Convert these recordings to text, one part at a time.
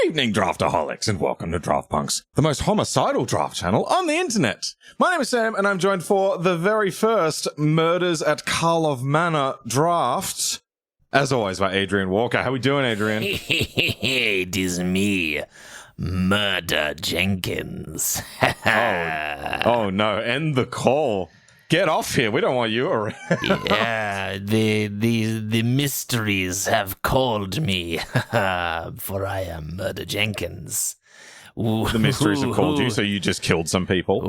evening, Draftaholics, and welcome to Draft Punks, the most homicidal draft channel on the internet. My name is Sam, and I'm joined for the very first Murders at Karlov Manor draft, as always, by Adrian Walker. How we doing, Adrian? It is me, Murder Jenkins. Oh no, end the call. Get off here. We don't want you around. Yeah, the mysteries have called me, for I am Murder Jenkins. The mysteries have called you, so you just killed some people.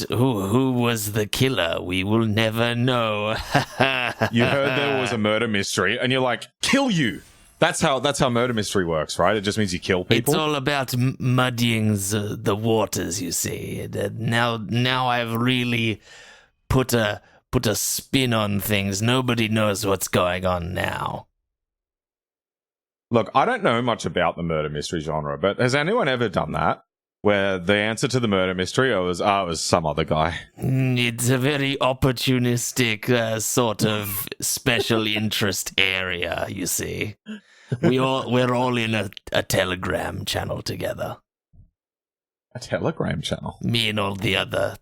Who was the killer? We will never know. You heard there was a murder mystery, and you're like, kill you. That's how murder mystery works, right? It just means you kill people. It's all about muddying the waters, you see. Now I've really put a spin on things. Nobody knows what's going on now. Look, I don't know much about the murder mystery genre, but has anyone ever done that? Where the answer to the murder mystery was some other guy. It's a very opportunistic sort of special interest area, you see. We're all in a Telegram channel together. A Telegram channel? Me and all the other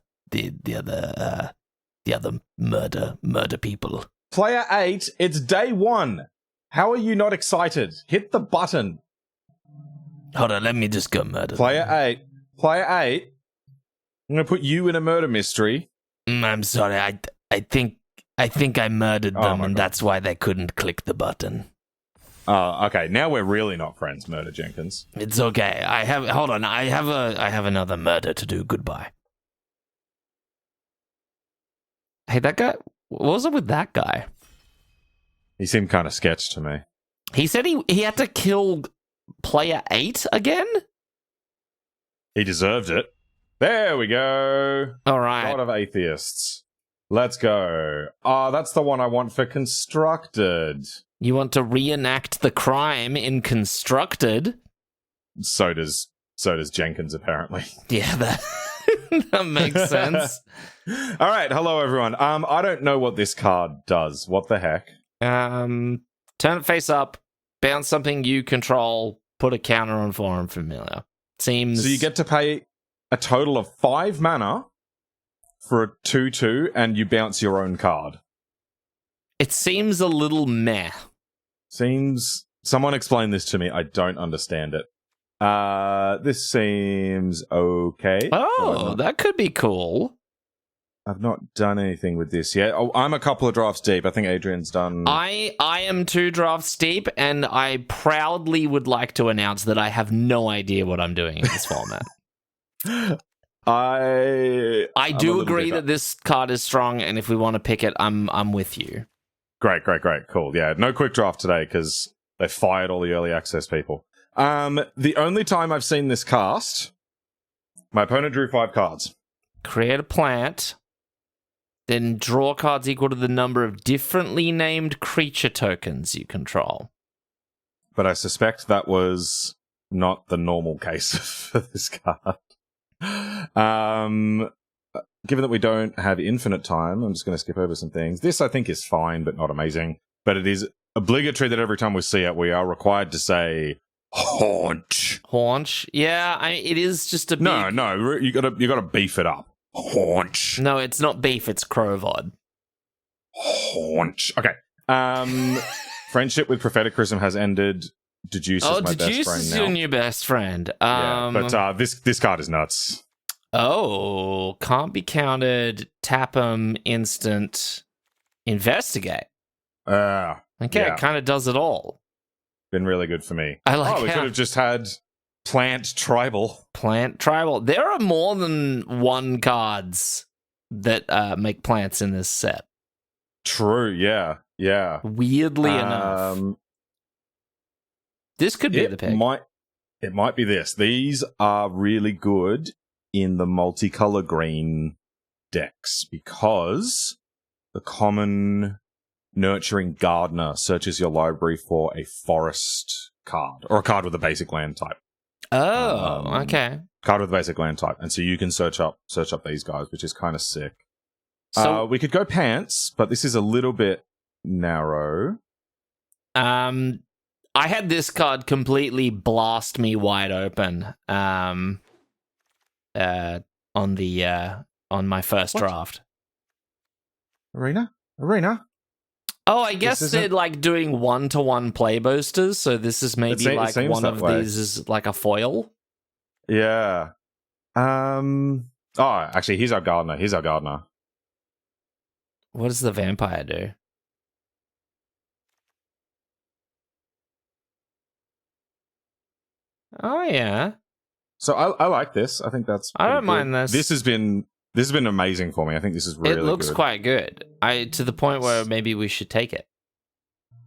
murder people. Player 8, it's day 1. How are you not excited? Hit the button. Hold on, let me just go murder. Player 8, I'm going to put you in a murder mystery. I'm sorry, I think I murdered them, and that's why they couldn't click the button. Okay, now we're really not friends, Murder Jenkins. It's okay. I have another murder to do. Goodbye. Hey, that guy. What was it with that guy? He seemed kind of sketch to me. He said he had to kill player 8 again? He deserved it. There we go. All right. God of atheists. Let's go. That's the one I want for Constructed. You want to reenact the crime in Constructed? So does Jenkins, apparently. Yeah, that makes sense. All right, hello everyone. I don't know what this card does. What the heck? Turn it face up, bounce something you control, put a counter on foreign familiar. Seems so you get to pay a total of 5 mana for a 2/2, and you bounce your own card. It seems a little meh. Someone explain this to me. I don't understand it. This seems okay. Oh, that could be cool. I've not done anything with this yet. Oh, I'm a couple of drafts deep. I think Adrian's done. I am 2 drafts deep, and I proudly would like to announce that I have no idea what I'm doing in this format. I do agree that this card is strong, and if we want to pick it, I'm with you. Great, cool. Yeah, no quick draft today because they fired all the early access people. The only time I've seen this cast, my opponent drew 5 cards. Create a plant, then draw cards equal to the number of differently named creature tokens you control. But I suspect that was not the normal case for this card. Given that we don't have infinite time, I'm just going to skip over some things. This, I think, is fine, but not amazing. But it is obligatory that every time we see it, we are required to say haunch. Haunch? Yeah, it is just a big... No, you gotta beef it up. Haunch. No, it's not beef, it's Crovod. Haunch. Okay. Friendship with Prophetic Chrism has ended. Deduce is my best friend now. Deduce is your new best friend. Yeah, but this card is nuts. Oh, can't be counted. Tap 'em, instant, investigate. Okay, yeah. It kind of does it all. Been really good for me. I like we could have just had Plant Tribal. Plant Tribal. There are more than 1 cards that make plants in this set. True, yeah. Weirdly enough. This could be the pick. It might be this. These are really good in the multicolor green decks because the common Nurturing Gardener searches your library for a forest card or a card with a basic land type. Oh, okay. Card with a basic land type, and so you can search up these guys, which is kind of sick. So we could go pants, but this is a little bit narrow. I had this card completely blast me wide open on my first draft. Arena? Oh, I guess they're like doing 1-to-1 play boosters, so this is maybe like one of these is like a foil. Yeah. Oh, actually, here's our gardener. What does the vampire do? Oh yeah. So I like this. I think that's. I don't mind this. This has been amazing for me. I think this is really. It looks good. quite good. To the point where maybe we should take it.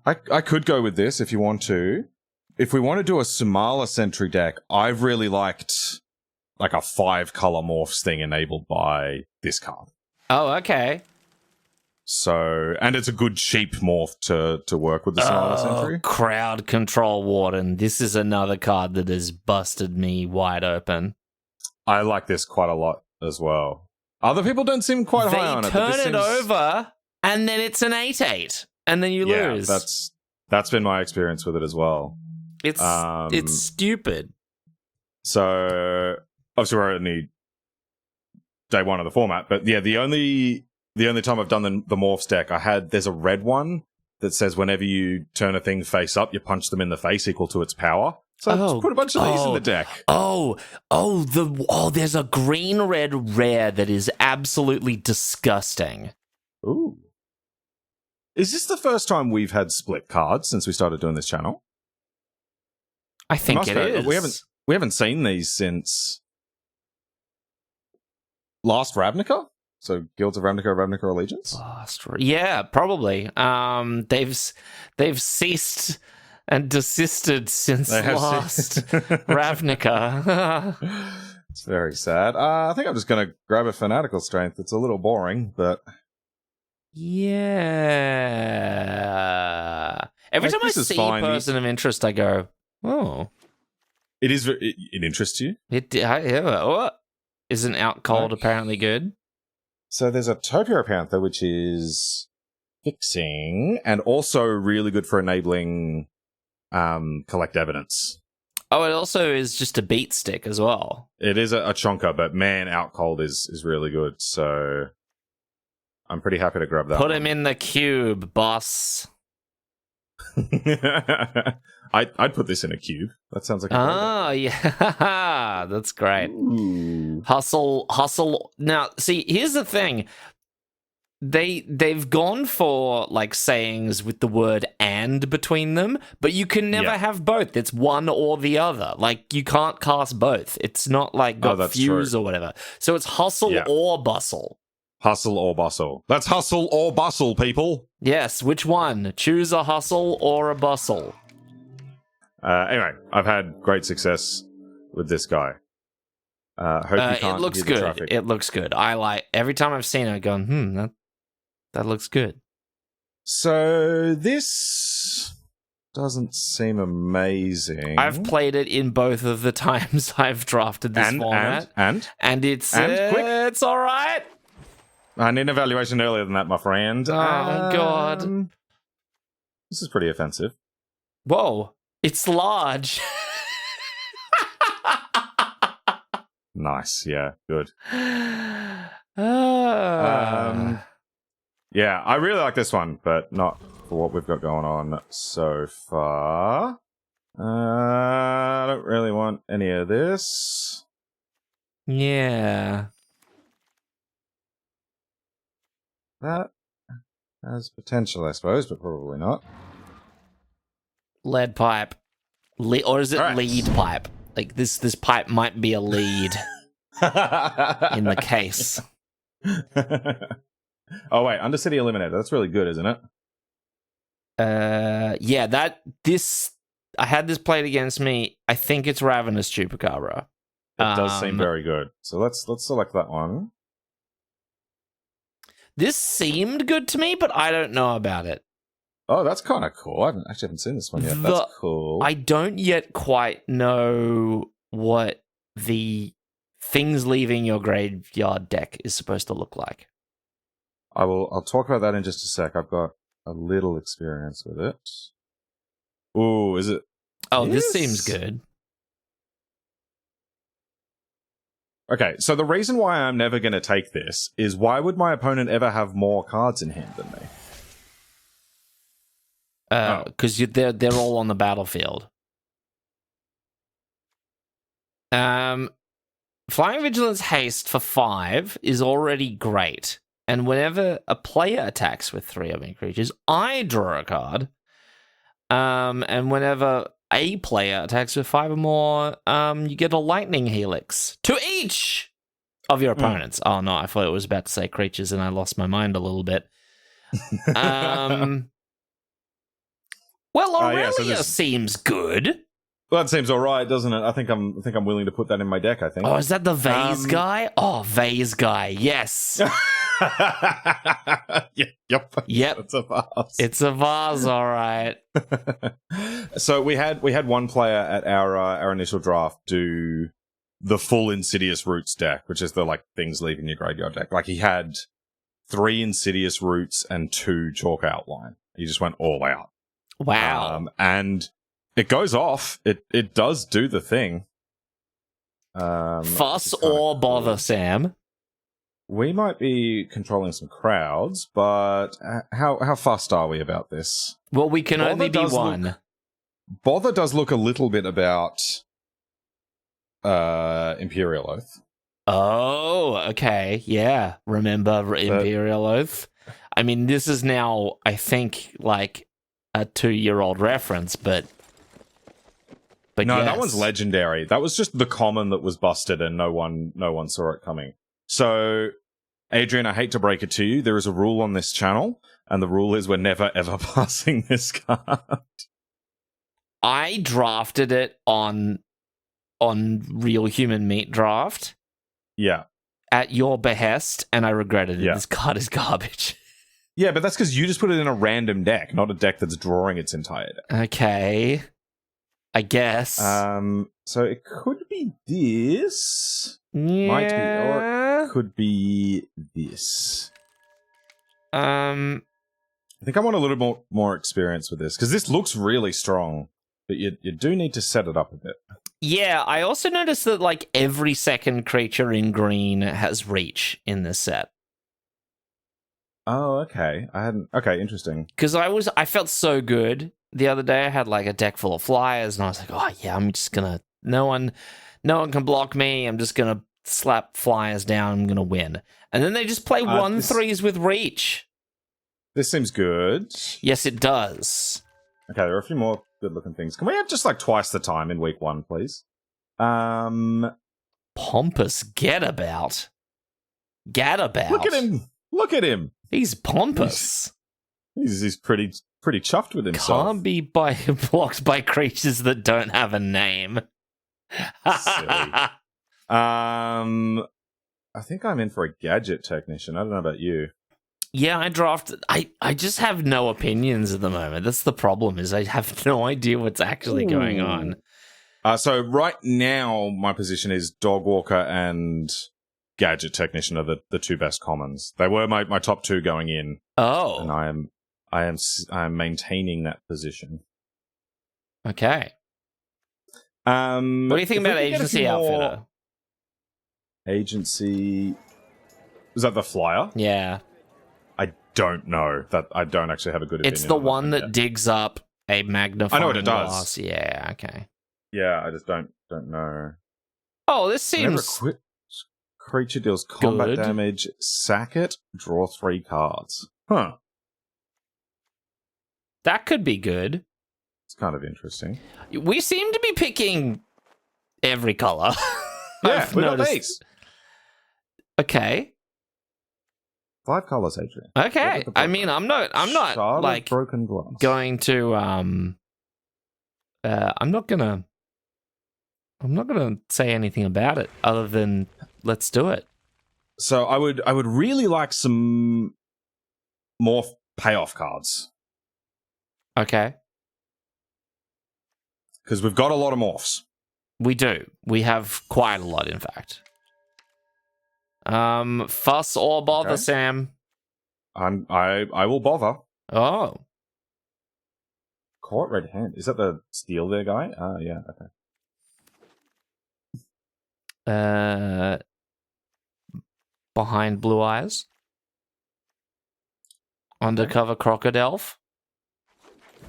I could go with this if you want to. If we want to do a Sumala Sentry deck, I've really liked like a 5-color morphs thing enabled by this card. Oh, okay. So, and it's a good cheap morph to work with the Sumala Sentry. Crowd Control Warden. This is another card that has busted me wide open. I like this quite a lot as well. Other people don't seem quite high on it. They turn it over, and then it's an 8/8, and then you lose. That's been my experience with it as well. It's stupid. So obviously we're only day one of the format, but yeah, the only time I've done the morphs deck, there's a red one that says whenever you turn a thing face up, you punch them in the face equal to its power. So just put a bunch of these in the deck. There's a green-red rare that is absolutely disgusting. Ooh. Is this the first time we've had split cards since we started doing this channel? I think it is. We haven't seen these since last Ravnica? So Guilds of Ravnica Allegiance? Yeah, probably. They've ceased and desisted since last Ravnica. It's very sad. I think I'm just going to grab a Fanatical Strength. It's a little boring, but... Yeah. Every time I see a person of interest, I go, oh. It interests you? Isn't Out Cold apparently good? So there's a Topio Panther, which is fixing, and also really good for enabling collect evidence. Oh, it also is just a beat stick as well. It is a chonker, but man, Out Cold is really good, so I'm pretty happy to grab that. Put him in the cube, boss. I'd put this in a cube. That sounds like yeah. That's great. Ooh. Hustle. Now, see, here's the thing. They've gone for like sayings with the word and between them, but you can never have both. It's one or the other. Like you can't cast both. It's not like got fuse or whatever. So it's hustle or bustle. Hustle or bustle. That's hustle or bustle, people. Yes, which one? Choose a hustle or a bustle. Anyway, I've had great success with this guy. Hope you can't it looks hear good. The traffic. It looks good. I like every time I've seen it, I've gone, that looks good. So this doesn't seem amazing. I've played it in both of the times I've drafted this format, and it's quick. It's all right. I need an evaluation earlier than that, my friend. Oh God, this is pretty offensive. Whoa, it's large. Nice, yeah, good. Yeah, I really like this one, but not for what we've got going on so far. I don't really want any of this. Yeah. That has potential, I suppose, but probably not. Lead pipe. Or is it lead pipe? Like, this pipe might be a lead in the case. Oh, wait, Undercity Eliminator. That's really good, isn't it? Yeah, I had this played against me. I think it's Ravenous Chupacabra. It does seem very good. So let's select that one. This seemed good to me, but I don't know about it. Oh, that's kind of cool. I haven't seen this one yet. That's cool. I don't yet quite know what the things leaving your graveyard deck is supposed to look like. I'll talk about that in just a sec. I've got a little experience with it. Ooh, is it Oh, this seems good. Okay, so the reason why I'm never going to take this is why would my opponent ever have more cards in hand than me? Because they're all on the battlefield. Flying Vigilance Haste for 5 is already great. And whenever a player attacks with 3 of my creatures, I draw a card. And whenever a player attacks with 5 or more, you get a Lightning Helix to each of your opponents. Oh no, I thought it was about to say creatures and I lost my mind a little bit. Well, Aurelia seems good. Well, that seems all right, doesn't it? I think I'm willing to put that in my deck. I think. Oh, is that the Vase guy? Oh, Vase guy. Yes. Yep. It's a vase. It's a vase, all right. So we had one player at our initial draft do the full Insidious Roots deck, which is the like things leaving your graveyard deck. Like he had 3 Insidious Roots and 2 Chalk Outline. He just went all out. Wow. And it goes off. It does do the thing. Fuss or bother, Sam? We might be controlling some crowds, but how fussed are we about this? Well, we can only be one. Bother does look a little bit about Imperial Oath. Oh, okay. Yeah. Remember Imperial Oath? I mean, this is now, I think, like a 2-year-old reference, but no, yes. That one's legendary. That was just the common that was busted and no one saw it coming. So, Adrian, I hate to break it to you, there is a rule on this channel, and the rule is we're never ever passing this card. I drafted it on Real Human Meat Draft. Yeah. At your behest, and I regretted it. Yeah. This card is garbage. Yeah, but that's because you just put it in a random deck, not a deck that's drawing its entire deck. Okay. I guess. So it could be this. Yeah. Might be, or it could be this. I think I want a little more experience with this, because this looks really strong, but you do need to set it up a bit. Yeah, I also noticed that like every second creature in green has reach in this set. Oh, okay. Okay, interesting. Because I felt so good the other day. I had like a deck full of flyers, and I was like, oh yeah, I'm just gonna no one can block me. I'm just gonna slap flyers down. I'm gonna win. And then they just play 1/3s with reach. This seems good. Yes, it does. Okay, there are a few more good-looking things. Can we have just like twice the time in week 1, please? Pompous Gadabout. Look at him. He's pompous. He's pretty chuffed with himself. Can't be blocked by creatures that don't have a name. Silly. I think I'm in for a gadget technician. I don't know about you. Yeah, I drafted. I just have no opinions at the moment. That's the problem. Is I have no idea what's actually going on. So right now, my position is Dogwalker and Gadget Technician are the 2 best commons. They were my top 2 going in. Oh, and I am maintaining that position. Okay. What do you think about Agency Outfitter? Agency, is that the flyer? Yeah. I don't know. That I don't actually have a good opinion. It's the one that digs up a magnifying I know what it does. glass. Yeah, okay. Yeah, I just don't know. Oh, this seems creature deals combat good. damage, sack it, draw 3 cards. Huh. That could be good. It's kind of interesting. We seem to be picking every color. Yeah, I've we got noticed. these. Okay. 5 colors, Adrian. Okay. I mean, I'm not Charlotte like broken glass. going to I'm not gonna say anything about it other than let's do it. So I would really like some more payoff cards. Okay. Because we've got a lot of morphs. We do. We have quite a lot, in fact. Fuss or bother, Okay. Sam? I will bother. Oh. Court Red Hand. Is that the Steal there guy? Yeah, okay. Behind Blue Eyes. Undercover Crocodile.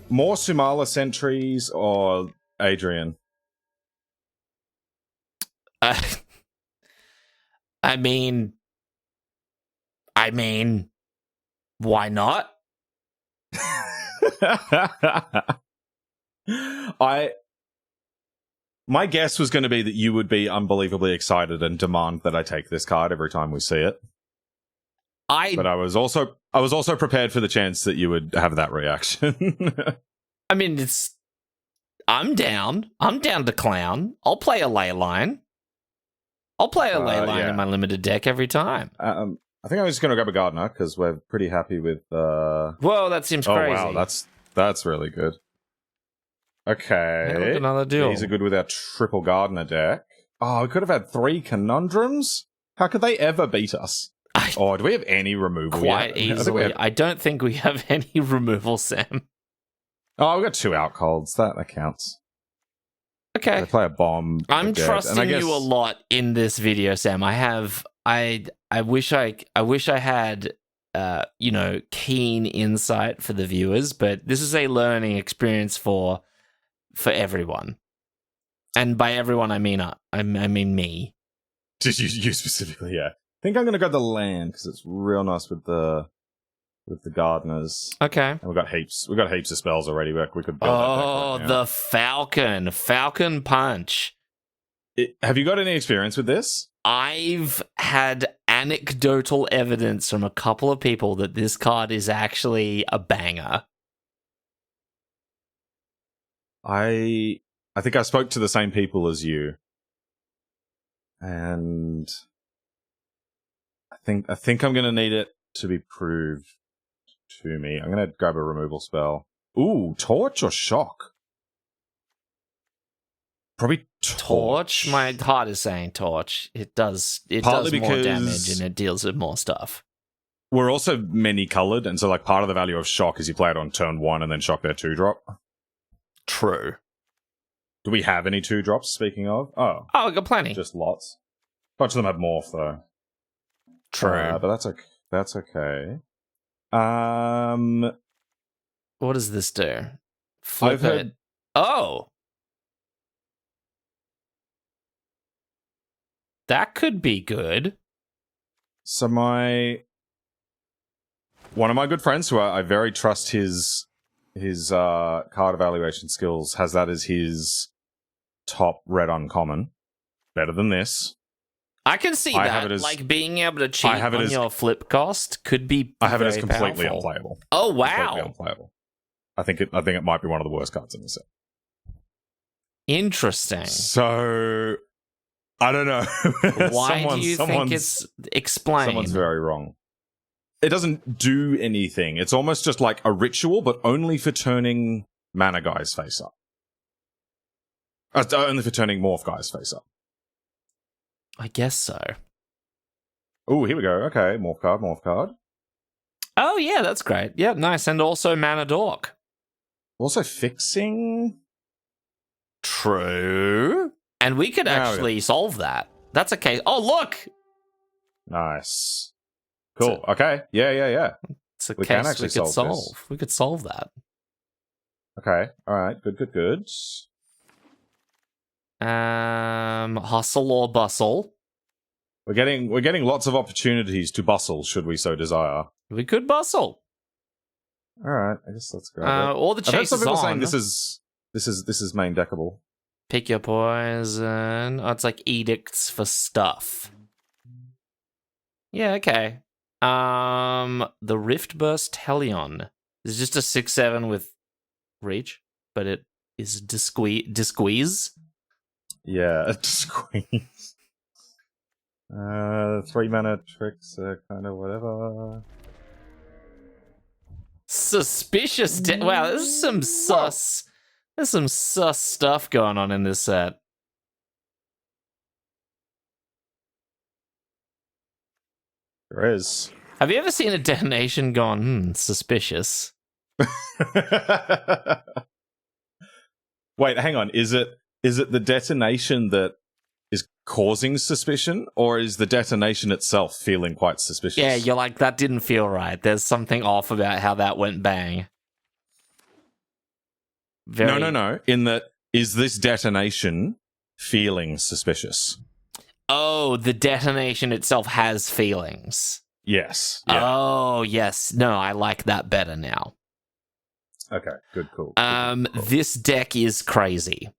More Sumala sentries or Adrian? I mean, why not? My guess was going to be that you would be unbelievably excited and demand that I take this card every time we see it. But I was also prepared for the chance that you would have that reaction. I mean, I'm down. I'm down to clown. I'll play a ley line. In my limited deck every time. I think I'm just going to grab a Gardener because we're pretty happy with. Whoa, that seems crazy. Oh wow, that's really good. Okay, look, another deal. These are good with our triple Gardener deck. Oh, we could have had 3 Conundrums. How could they ever beat us? Do we have any removal quite yet? easily. I don't think we have any removal, Sam. Oh, we've got 2 out colds. That counts. Okay. They play a bomb. I'm trusting you a lot in this video, Sam. I wish I had keen insight for the viewers, but this is a learning experience for everyone. And by everyone I mean me. Did you specifically? Yeah. I think I'm going to go the land because it's real nice with the Gardeners. Okay. And we've got heaps of spells already. We could build that deck right now. The Falcon Punch. Have you got any experience with this? I've had anecdotal evidence from a couple of people that this card is actually a banger. I think I spoke to the same people as you. And I think I'm going to need it to be proved to me. I'm going to grab a removal spell. Ooh, Torch or Shock? Probably Torch. My heart is saying Torch. It does more damage and it deals with more stuff. We're also many-coloured, and so like part of the value of Shock is you play it on turn 1 and then Shock their 2-drop. True. Do we have any 2-drops, speaking of? Oh, we got plenty. Just lots. A bunch of them have Morph, though. True. But that's okay. What does this do? Flip it. Oh! That could be good. So one of my good friends, who I very trust his card evaluation skills, has that as his top red uncommon. Better than this. I can see that. Like being able to cheat on your flip cost could be. I have it as powerful. completely unplayable. Oh wow! Completely unplayable. I think it might be one of the worst cards in the set. Interesting. So I don't know. Why do you think it's explained? Someone's very wrong. It doesn't do anything. It's almost just like a ritual, but only for turning mana guys face up. Only for turning morph guys face up. I guess so. Oh, here we go. Okay, morph card. Oh, yeah, that's great. Yeah, nice. And also Mana Dork. Also fixing? True. And we could actually solve that. That's a case. Oh, look! Nice. Cool. Okay. Yeah. It's a case we could solve. We could solve that. Okay. All right. Good. Hustle or bustle. We're getting lots of opportunities to bustle, should we so desire. We could bustle. All right. I guess let's grab it. Or the chase is on. Saying this is main deckable. Pick your poison. Oh, it's like edicts for stuff. Yeah. Okay. The Rift Burst Hellion is just a 6/7 with reach, but it is disqueeze. Yeah, squeeze. 3 mana tricks, kind of whatever. Suspicious. Wow, there's some sus. There's some sus stuff going on in this set. There is. Have you ever seen a detonation gone, suspicious? Wait, hang on. Is it the detonation that is causing suspicion, or is the detonation itself feeling quite suspicious? Yeah, you're like, that didn't feel right. There's something off about how that went bang. No. In that, is this detonation feeling suspicious? Oh, the detonation itself has feelings. Yes. Yeah. Oh, yes. No, I like that better now. Okay, good, cool. This deck is crazy.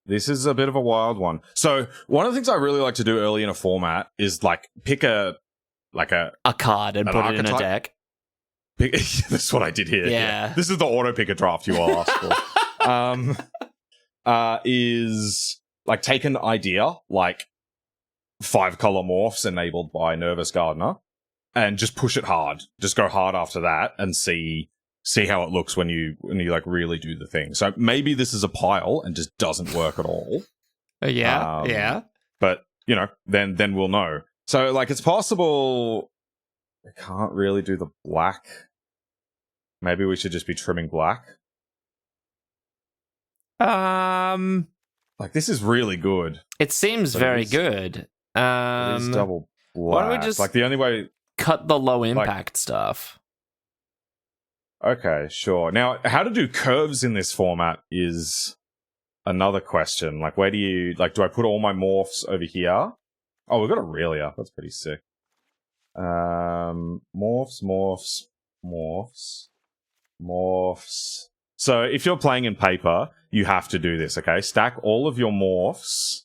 This is a bit of a wild one. So one of the things I really like to do early in a format is like pick a card and put it in a deck. That's what I did here. Yeah. This is the auto picker draft you all asked for. Is like take an idea, like 5-color morphs enabled by Nervous Gardener, and just push it hard. Just go hard after that and see how it looks when you like really do the thing. So maybe this is a pile and just doesn't work at all. Yeah. But then we'll know. So like it's possible I can't really do the black. Maybe we should just be trimming black. Like this is really good. It seems very good. It is double black. Why don't we just like the only way cut the low impact stuff? Okay, sure. Now, how to do curves in this format is another question. Like, where do you do I put all my morphs over here? Oh, we've got Aurelia. That's pretty sick. Morphs. So if you're playing in paper, you have to do this, okay? Stack all of your morphs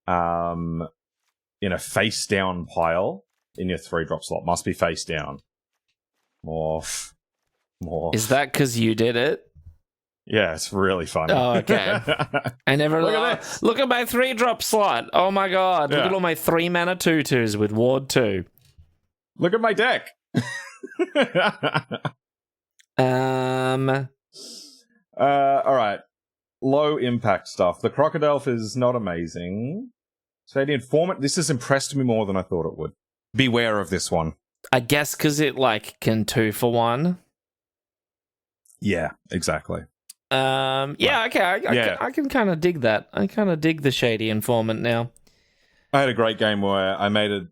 in a face down pile in your 3-drop slot. Must be face down. Morph. Is that because you did it? Yeah, it's really funny. Oh, okay. I never look at my 3-drop slot. Oh my god. Yeah. Look at all my 3-mana 2/2s with Ward 2. Look at my deck. Alright. Low impact stuff. The Crocodile is not amazing. Stadium Format, this has impressed me more than I thought it would. Beware of this one. I guess because it can 2-for-1. Yeah, exactly. Okay. I can kind of dig that. I kind of dig the Shady Informant now. I had a great game where I made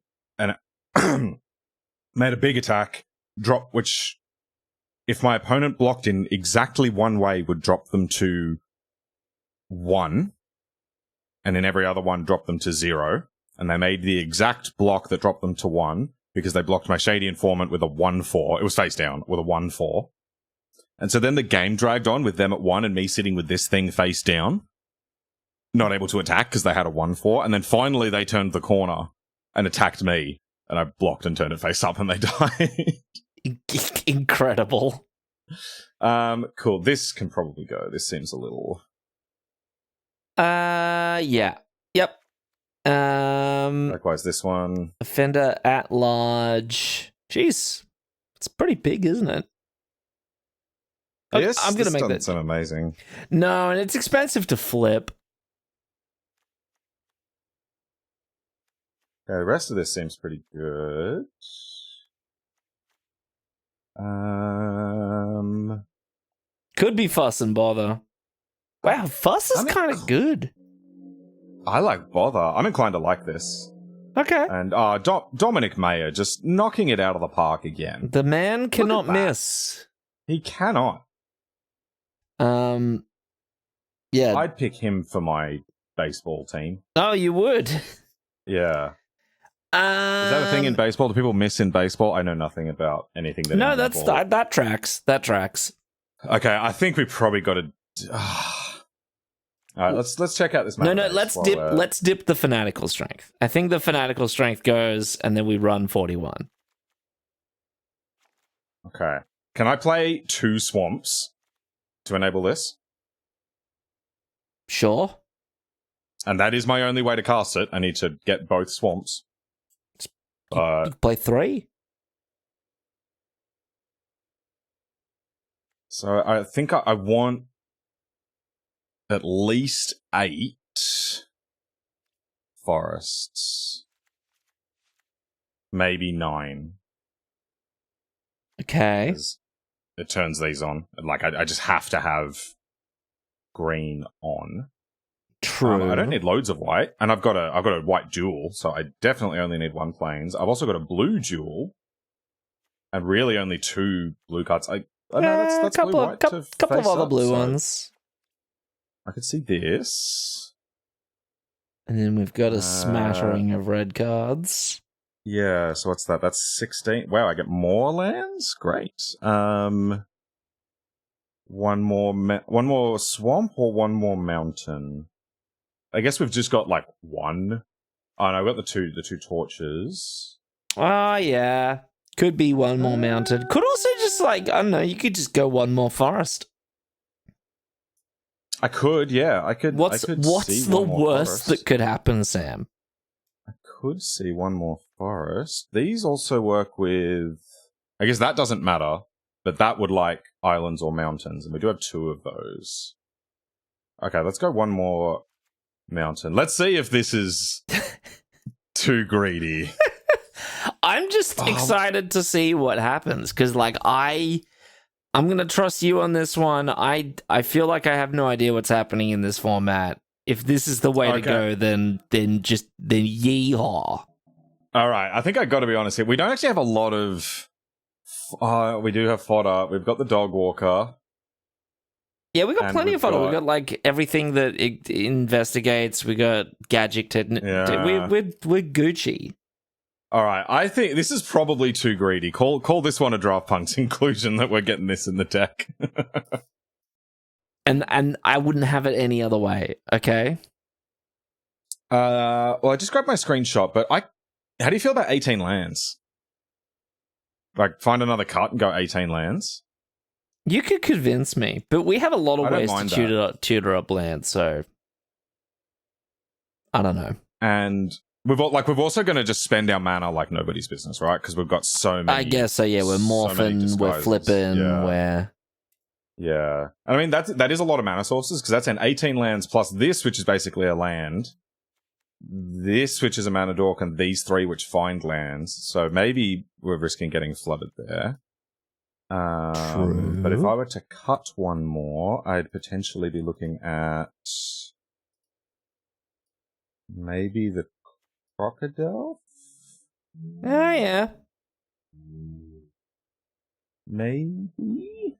made a big attack, drop, which if my opponent blocked in exactly one way would drop them to 1, and in every other one drop them to 0. And they made the exact block that dropped them to 1 because they blocked my Shady Informant with a 1/4. It was face down with a 1/4. And so then the game dragged on with them at 1 and me sitting with this thing face down, not able to attack because they had a 1/4. And then finally they turned the corner and attacked me. And I blocked and turned it face up and they died. Incredible. Cool. This can probably go. This seems a little... Yeah. Yep. Likewise, this one. Offender at large. Jeez. It's pretty big, isn't it? Yes, I'm going to make that sound amazing. No, and it's expensive to flip. Okay, the rest of this seems pretty good. Could be Fuss and Bother. Wow, Fuss is kind of good. I like Bother. I'm inclined to like this. Okay. And Dominic Mayer just knocking it out of the park again. The man cannot miss. He cannot. Yeah. I'd pick him for my baseball team. Oh, you would? Yeah. Is that a thing in baseball? Do people miss in baseball? I know nothing about anything. No, that tracks. That tracks. Okay, I think we probably got to. All right, let's check out this map. No, let's dip the Fanatical Strength. I think the Fanatical Strength goes, and then we run 41. Okay. Can I play 2 swamps to enable this? Sure. And that is my only way to cast it. I need to get both swamps. You play 3? So I think I want at least 8 forests. Maybe 9. Okay. It turns these on. Like, I just have to have green on. True. I don't need loads of white, and I've got a white jewel, so I definitely only need 1 plains. I've also got a blue jewel, and really only 2 blue cards. I know that's couple blue white to couple of face other up, blue so ones. I could see this. And then we've got a smattering of red cards. Yeah, so what's that? That's 16. Wow, I get more lands? Great. One more swamp or one more mountain? I guess we've just got like one. Oh, no, I've got the two torches. Oh, yeah. Could be one more mountain. Could also just, like, I don't know, you could just go one more forest. I could, yeah. What's see the one more worst forest. that could happen, Sam? I could see one more forest. These also work with... I guess that doesn't matter, but that would like islands or mountains, and we do have 2 of those. Okay, let's go one more mountain. Let's see if this is too greedy. I'm just excited to see what happens, because, like, I'm going to trust you on this one. I feel like I have no idea what's happening in this format. If this is the way to go, then yeehaw. All right, I think I got to be honest here. We don't actually have a lot of... we do have fodder. We've got the dog walker. Yeah, we got plenty of fodder. We got like everything that it investigates. We got gadget. Yeah. We're Gucci. All right, I think this is probably too greedy. Call this one a Draft Punk's inclusion that we're getting this in the deck. And I wouldn't have it any other way. Okay. Well, I just grabbed my screenshot, but how do you feel about 18 lands? Like, find another cut and go 18 lands? You could convince me, but we have a lot of ways to mind tutor up land, so I don't know. And we're also going to just spend our mana like nobody's business, right? Because we've got so many. I guess so. Yeah, we're morphing, we're flipping, Yeah, I mean that is a lot of mana sources because that's an 18 lands plus this, which is basically a land. This, which is a mana dork, and these 3, which find lands. So maybe we're risking getting flooded there. True. But if I were to cut one more, I'd potentially be looking at maybe the crocodile? Oh, yeah. Maybe?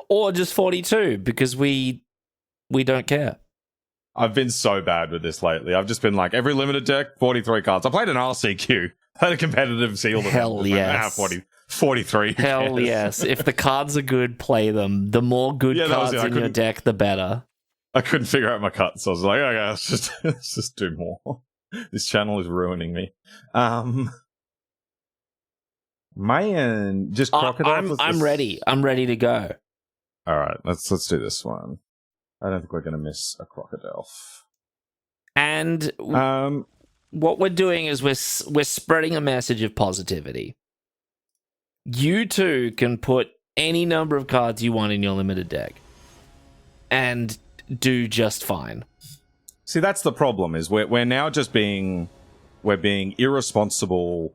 Or just 42, because we don't care. I've been so bad with this lately. I've just been like, every limited deck, 43 cards. I played an RCQ. I had a competitive sealed event. Hell yes. 43. Hell yes. If the cards are good, play them. The more good cards in your deck, the better. I couldn't figure out my cuts, so I was like, okay, let's just do more. This channel is ruining me. Man, just crocodile. I'm ready. I'm ready to go. All right, let's do this one. I don't think we're going to miss a crocodile. And what we're doing is we're spreading a message of positivity. You too can put any number of cards you want in your limited deck and do just fine. See, that's the problem. Is we're now just being irresponsible.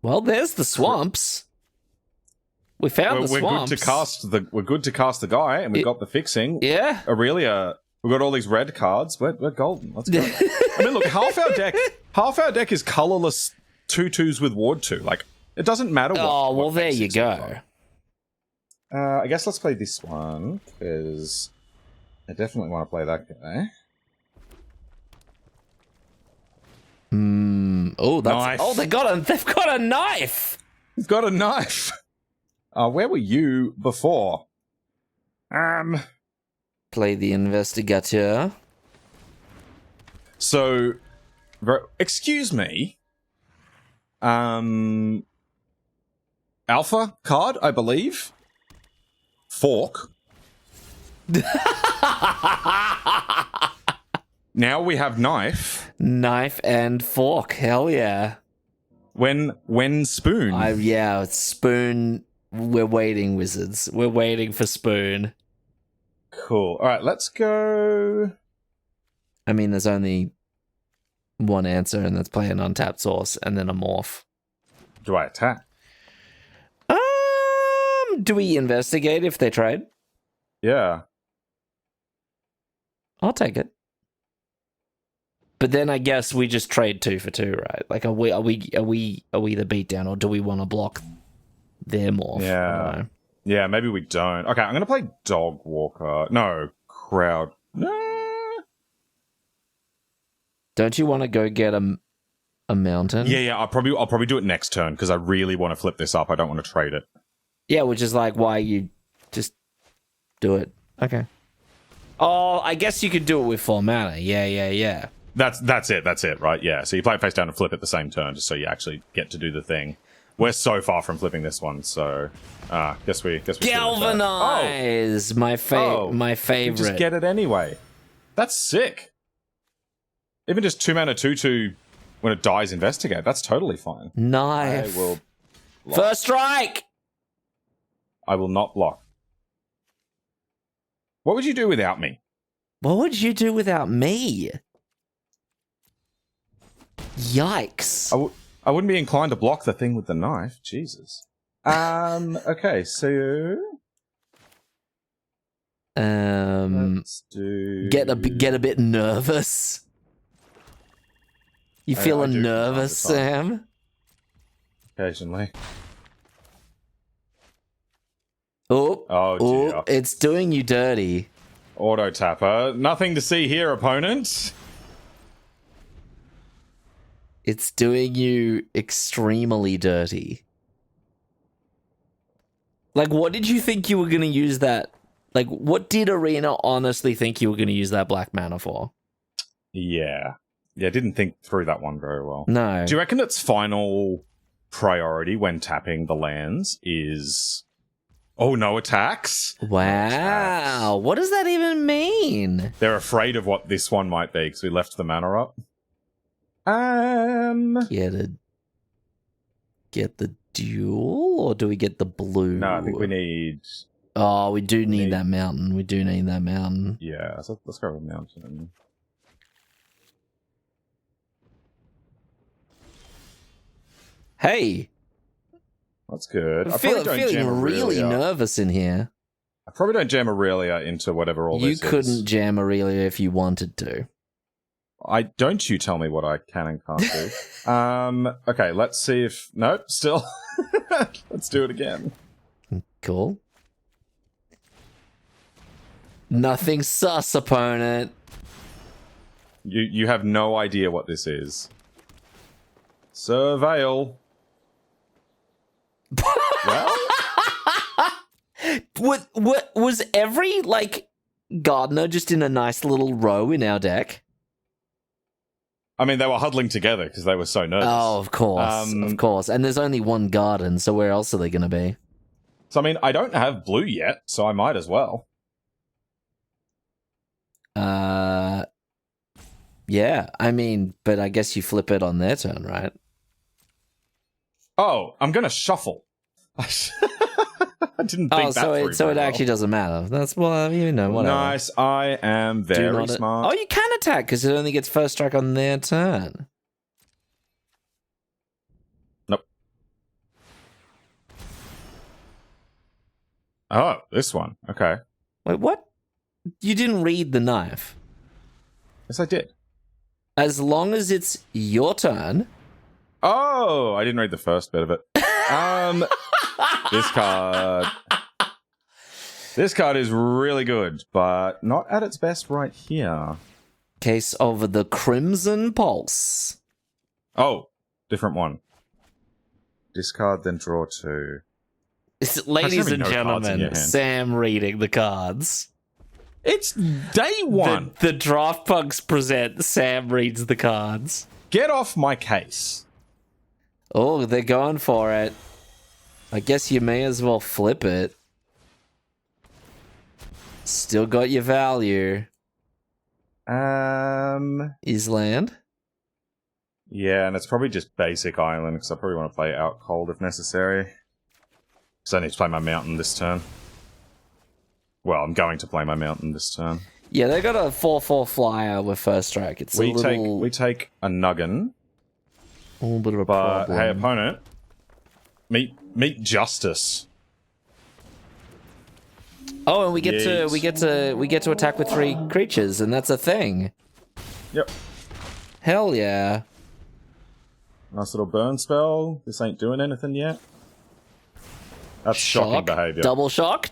Well, there's the swamps. We found the swamps. We're good to cast the guy, and we've got the fixing. Yeah. Aurelia, we've got all these red cards. We're golden. Let's go. I mean, look, half our deck is colorless 2/2s with Ward 2. Like, it doesn't matter what. Oh, well, there you go. I guess let's play this one, because I definitely want to play that guy. Oh, that's knife. Oh, they've got a knife. He's got a knife. Where were you before? Play the investigator. So, excuse me. Alpha card, I believe. Fork. Now we have knife. Knife and fork. Hell yeah. When spoon. Spoon. We're waiting, wizards. We're waiting for spoon. Cool. All right, let's go. I mean, there's only one answer, and that's play an untapped source and then a morph. Do I attack? Do we investigate if they trade? Yeah. I'll take it. But then I guess we just trade 2 for 2, right? Like, are we the beatdown, or do we want to block their morph? Yeah. Yeah, maybe we don't. Okay, I'm gonna play Dog Walker. No, Crowd. Don't you want to go get a mountain? Yeah. I'll probably do it next turn because I really want to flip this up. I don't want to trade it. Yeah, which is like why you just do it. Okay. Oh, I guess you could do it with 4 mana. Yeah. That's it, right? Yeah. So you play it face down and flip it the same turn, just so you actually get to do the thing. We're so far from flipping this one, so guess we Galvanize, my favorite. You just get it anyway. That's sick. Even just 2 mana 2/2 when it dies, investigate. That's totally fine. Knife. I will block. First strike. I will not block. What would you do without me? What would you do without me? Yikes. I wouldn't be inclined to block the thing with the knife. Jesus. Okay, so let's do... get a bit nervous. You feeling nervous, Sam? Occasionally. Oh dear. It's doing you dirty. Auto tapper. Nothing to see here, opponent. It's doing you extremely dirty. Like, what did you think you were going to use that? Like, what did Arena honestly think you were going to use that black mana for? Yeah, didn't think through that one very well. No. Do you reckon its final priority when tapping the lands is... Oh, no attacks? Wow. No attacks. What does that even mean? They're afraid of what this one might be because we left the mana up. Get the duel, or do we get the blue? No, I think we need... Oh, we do need that mountain. We do need that mountain. Yeah, so let's go with mountain. Hey! That's good. I'm feeling really nervous in here. I probably don't jam Aurelia into whatever all this is. You couldn't jam Aurelia if you wanted to. Don't you tell me what I can and can't do. Okay, let's see if... Nope, still. Let's do it again. Cool. Nothing sus, opponent. You have no idea what this is. Surveil. Well? What was every, like, gardener just in a nice little row in our deck? I mean, they were huddling together because they were so nervous. Oh, of course. And there's only one garden, so where else are they going to be? So, I mean, I don't have blue yet, so I might as well. Yeah, I mean, but I guess you flip it on their turn, right? Oh, I'm going to shuffle. I didn't think that through. So it actually doesn't matter. That's, well, you know, whatever. Nice, I am very smart. Oh, you can attack because it only gets first strike on their turn. Nope. Oh, this one. Okay. Wait, what? You didn't read the knife. Yes, I did. As long as it's your turn. Oh, I didn't read the first bit of it. This card is really good, but not at its best right here. Case of the Crimson Pulse. Oh, different one. Discard, then draw 2. Ladies and gentlemen, Sam reading the cards. It's day one. The Draft Punks present Sam reads the cards. Get off my case. Oh, they're going for it. I guess you may as well flip it. Still got your value. Is land? Yeah, and it's probably just basic island, because I probably want to play out cold if necessary. Because I need to play my mountain this turn. Well, I'm going to play my mountain this turn. Yeah, they got a 4/4 flyer with first strike. We take a Nuggin. A little bit of a but problem. hey, opponent, Meet Justice. Oh, and we get to attack with 3 creatures, and that's a thing. Yep. Hell yeah. Nice little burn spell. This ain't doing anything yet. That's shocking behavior. Double shock?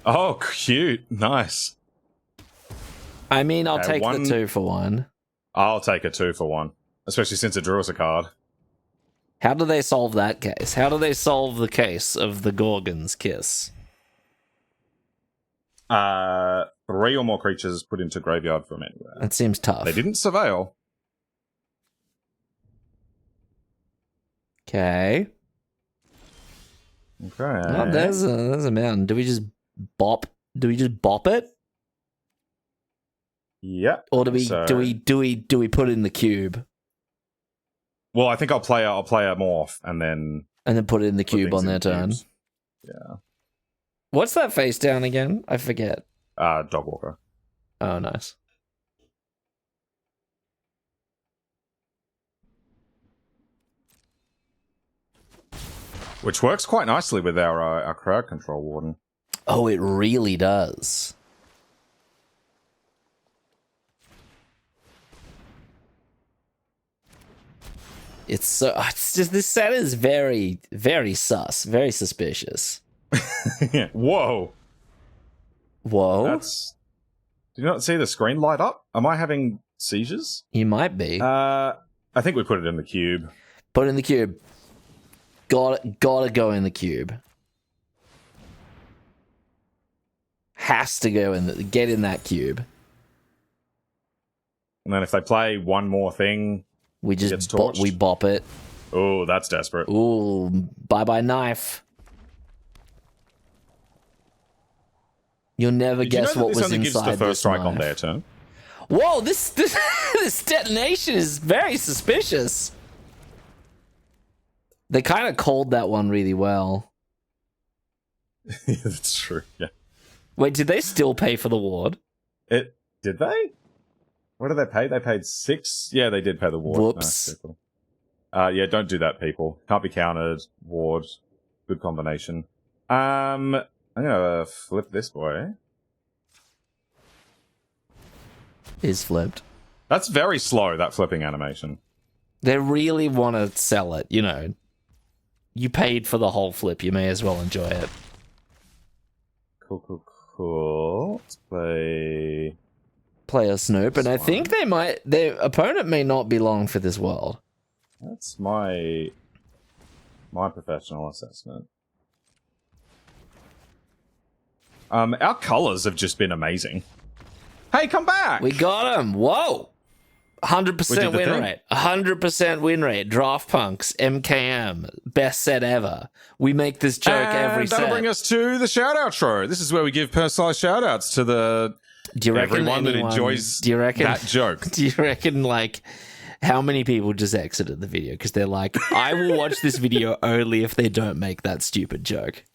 Oh, cute. Nice. I mean, I'll take the 2 for 1. I'll take a 2 for 1. Especially since it drew us a card. How do they solve that case? How do they solve the case of the Gorgon's Kiss? 3 or more creatures put into graveyard from anywhere. That seems tough. They didn't surveil. Okay. Okay. Oh, there's a mountain. Do we just bop it? Yep. Or do we put it in the cube? Well, I think I'll play a morph and then put it in the cube on their turn. Yeah. What's that face down again? I forget. Dogwalker. Oh, nice. Which works quite nicely with our crowd control warden. Oh, it really does. It's just this set is very, very sus, very suspicious. Whoa. Whoa. Did you not see the screen light up? Am I having seizures? You might be. I think we put it in the cube. Put it in the cube. Gotta go in the cube. Has to go get in that cube. And then if they play one more thing, we just bop it. Oh, that's desperate. Ooh, bye knife. You'll never guess what was inside this only gives the first strike on their turn. Whoa, this this detonation is very suspicious. They kind of called that one really well. Yeah, that's true. Yeah. Wait, did they still pay for the ward? Did they? What did they pay? They paid 6. Yeah, they did pay the ward. Whoops. No, cool. Yeah, don't do that, people. Can't be countered. Ward. Good combination. I'm gonna flip this boy. Is flipped. That's very slow, that flipping animation. They really want to sell it, you know. You paid for the whole flip, you may as well enjoy it. Cool. Let's play a Snoop, and I think their opponent may not be long for this world. That's my professional assessment. Our colors have just been amazing. Hey, come back! We got him! Whoa! 100% win rate. 100% win rate. Draft Punks, MKM, best set ever. We make this joke every set. That'll bring us to the shout outro. This is where we give personalized shout outs to everyone that enjoys that joke. Do you reckon, like, how many people just exited the video? Because they're like, I will watch this video only if they don't make that stupid joke.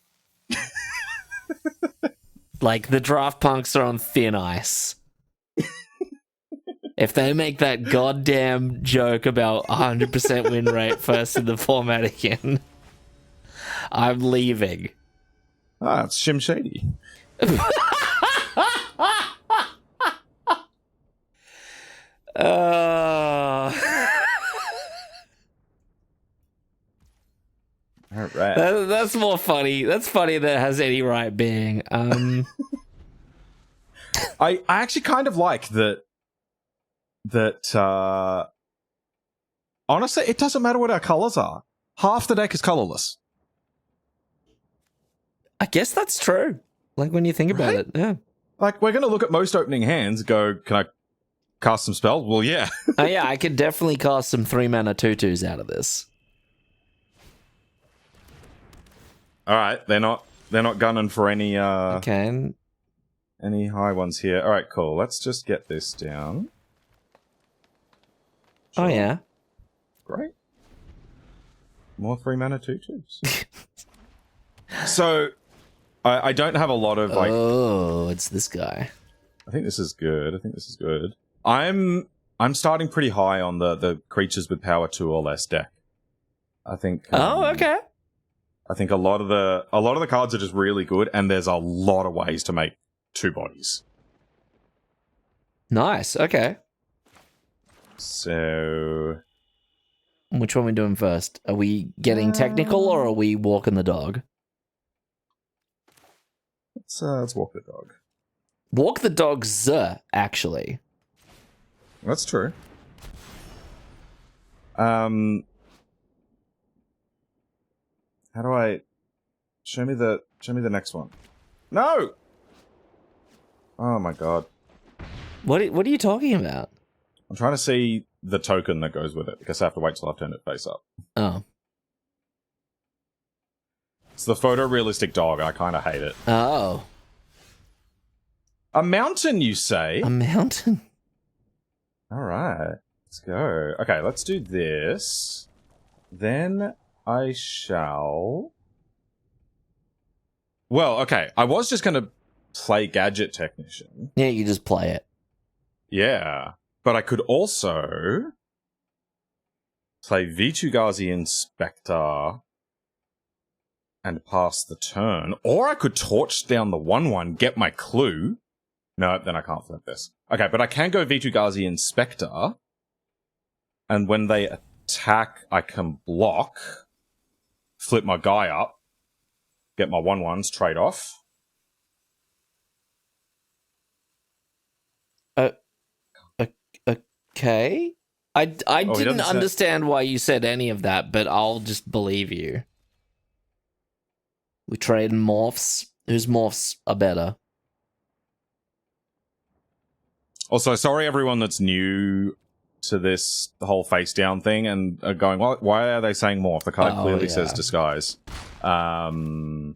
Like, the Draft Punks are on thin ice. If they make that goddamn joke about 100% win rate first in the format again, I'm leaving. It's Shim Shady. All right. That's more funny. That's funny that it has any right being. I actually kind of like that honestly, it doesn't matter what our colors are. Half the deck is colorless. I guess that's true. Like, when you think about it, yeah. Like, we're going to look at most opening hands and go, can I cast some spells? Well, yeah. Oh, yeah, I could definitely cast some 3-mana 2/2s out of this. All right, they're not gunning for any any high ones here. All right, cool. Let's just get this down. Sure. Oh, yeah. Great. More 3-mana 2/2s. So, I don't have a lot of, like... Oh, it's this guy. I think this is good. I'm starting pretty high on the creatures with power 2 or less deck. I think. Okay. I think a lot of the cards are just really good, and there's a lot of ways to make 2 bodies. Nice. Okay. So, Which one are we doing first? Are we getting technical or are we walking the dog? let's walk the dog. Walk the dogs, actually. That's true. How do I show me the next one? No. Oh my god. What are you talking about? I'm trying to see the token that goes with it because I have to wait till I've turned it face up. Oh. It's the photorealistic dog. I kind of hate it. Oh. A mountain, you say? A mountain? All right. Let's go. Okay, let's do this. Then I shall... Well, okay. I was just going to play Gadget Technician. Yeah, you just play it. Yeah. But I could also play Vitu-Ghazi Inspector and pass the turn. Or I could torch down the 1/1, get my clue. No, then I can't flip this. Okay, but I can go Vitu-Ghazi Inspector. And when they attack, I can block, flip my guy up, get my 1/1s, trade off. Okay. I didn't understand why you said any of that, but I'll just believe you. We trade morphs. Whose morphs are better? Also, sorry everyone that's new to this whole face down thing and are going, why are they saying morph? The card clearly says disguise. No,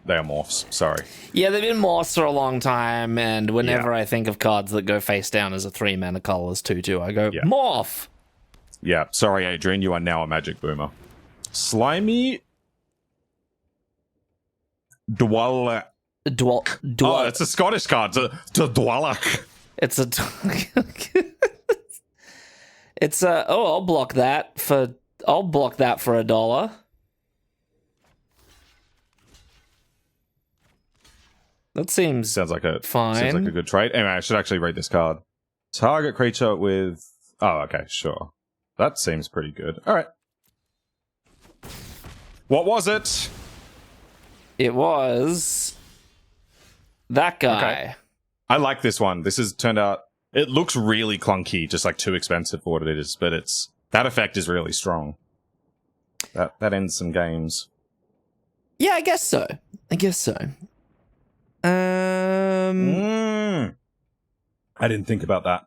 they are morphs. Sorry. Yeah, they've been morphs for a long time, and whenever I think of cards that go face down as a 3-mana colorless 2/2, I go, morph! Yeah, sorry Adrian, you are now a magic boomer. Slimy Dwalak. Oh, it's a Scottish card. Dwalak. It's a... it's a... Oh, I'll block that for $1. That seems sounds like a fine. Sounds like a good trade. Anyway, I should actually read this card. Target creature with... Oh, okay, sure. That seems pretty good. All right. What was it? It was that guy. Okay. I like this one. This has turned out... It looks really clunky, just like too expensive for what it is, but it's... That effect is really strong. That ends some games. Yeah, I guess so. I didn't think about that.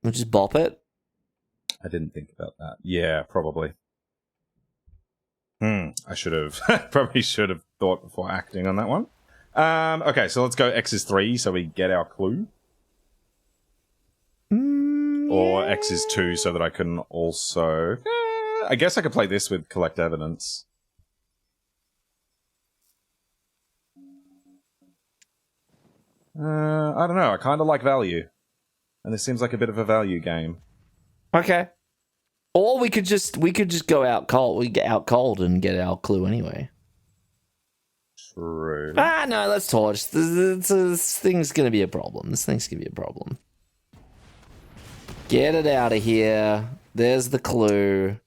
We'll just bop it. I didn't think about that. Yeah, probably. I should have. Probably should have thought before acting on that one. Okay, so let's go X is 3 so we get our clue. Or X is 2 so that I can also... I guess I could play this with collect evidence. I don't know. I kind of like value. And this seems like a bit of a value game. Okay. Or we could just go out cold. We get out cold and get our clue anyway. True. No, let's torch. This thing's gonna be a problem. Get it out of here. There's the clue.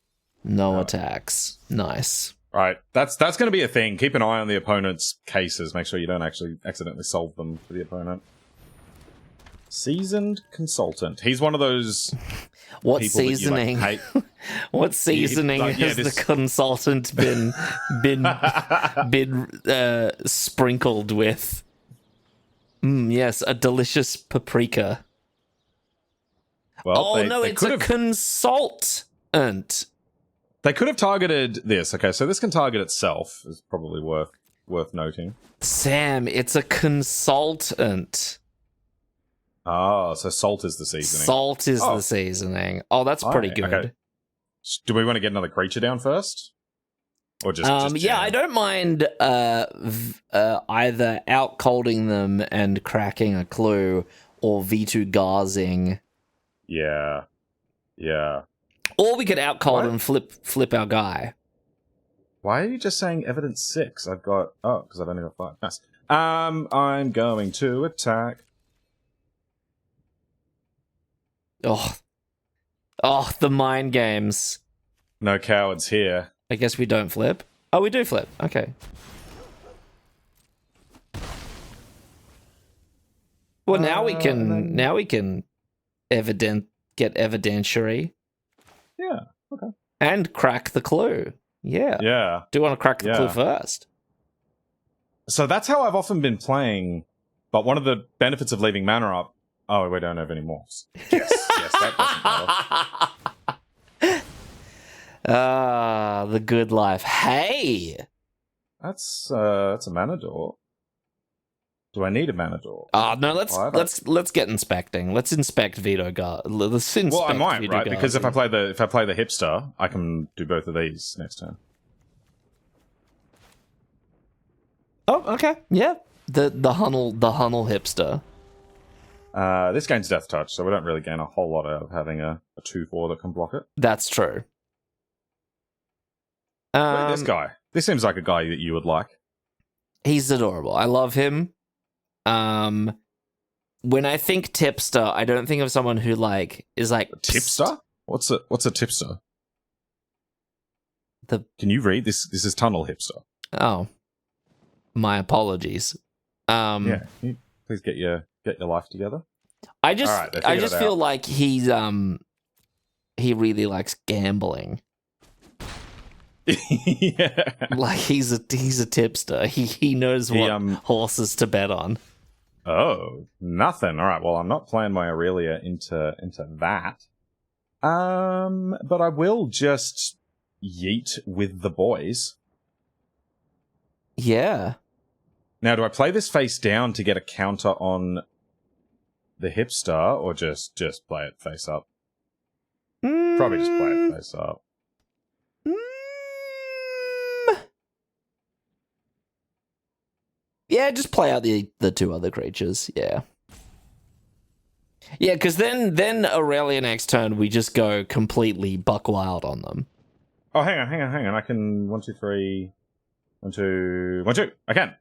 No attacks. Nice. Right. That's going to be a thing. Keep an eye on the opponent's cases. Make sure you don't actually accidentally solve them for the opponent. Seasoned Consultant. He's one of those... What seasoning? What seasoning has the consultant been sprinkled with? Yes, a delicious paprika. Well, it's a consultant. They could have targeted this. Okay, so this can target itself. Is probably worth noting. Sam, it's a consultant. Oh, so salt is the seasoning. Salt is the seasoning. Oh, that's pretty good. Okay. Do we want to get another creature down first? Or just yeah, I don't mind either out-colding them and cracking a clue or Vitu-Gazing Yeah. Yeah. Or we could out cold What? and flip our guy. Why are you just saying evidence 6? I've got... Oh, because I've only got 5. Nice. I'm going to attack. Oh, the mind games. No cowards here. I guess we don't flip. Oh, we do flip. Okay. Well, now we can. Now we can get evidentiary. Yeah. Okay. And crack the clue. Yeah. Yeah. Do you want to crack the clue first? So that's how I've often been playing. But one of the benefits of leaving Manor up... Oh, we don't have any morphs. Yes, that doesn't matter. The good life. Hey! That's a mana door. Do I need a mana door? No, let's get inspecting. Let's inspect Veto Guard. Let's inspect Well, I might, Veto right? Guards. Because if I play the hipster, I can do both of these next turn. Oh, okay. Yeah. The Hunnel hipster. This gains Death Touch, so we don't really gain a whole lot out of having a 2/4 that can block it. That's true. Look at this guy. This seems like a guy that you would like. He's adorable. I love him. When I think tipster, I don't think of someone who is like A tipster? What's a tipster? The Can you read this? This is Tunnel Hipster. Oh, my apologies. Yeah. Can you please get your life together. I just All right, I just feel like he really likes gambling. Yeah. Like he's a tipster. He knows what horses to bet on. Oh, nothing. All right. Well, I'm not playing my Aurelia into that. But I will just yeet with the boys. Yeah. Now, do I play this face down to get a counter on the hipster, or just play it face up? Probably just play it face up. Yeah, just play out the two other creatures. Yeah. Yeah, because then Aurelia next turn we just go completely buck wild on them. Oh, hang on. I can 1, 2, 3. 1, 2, 1, 2. I can.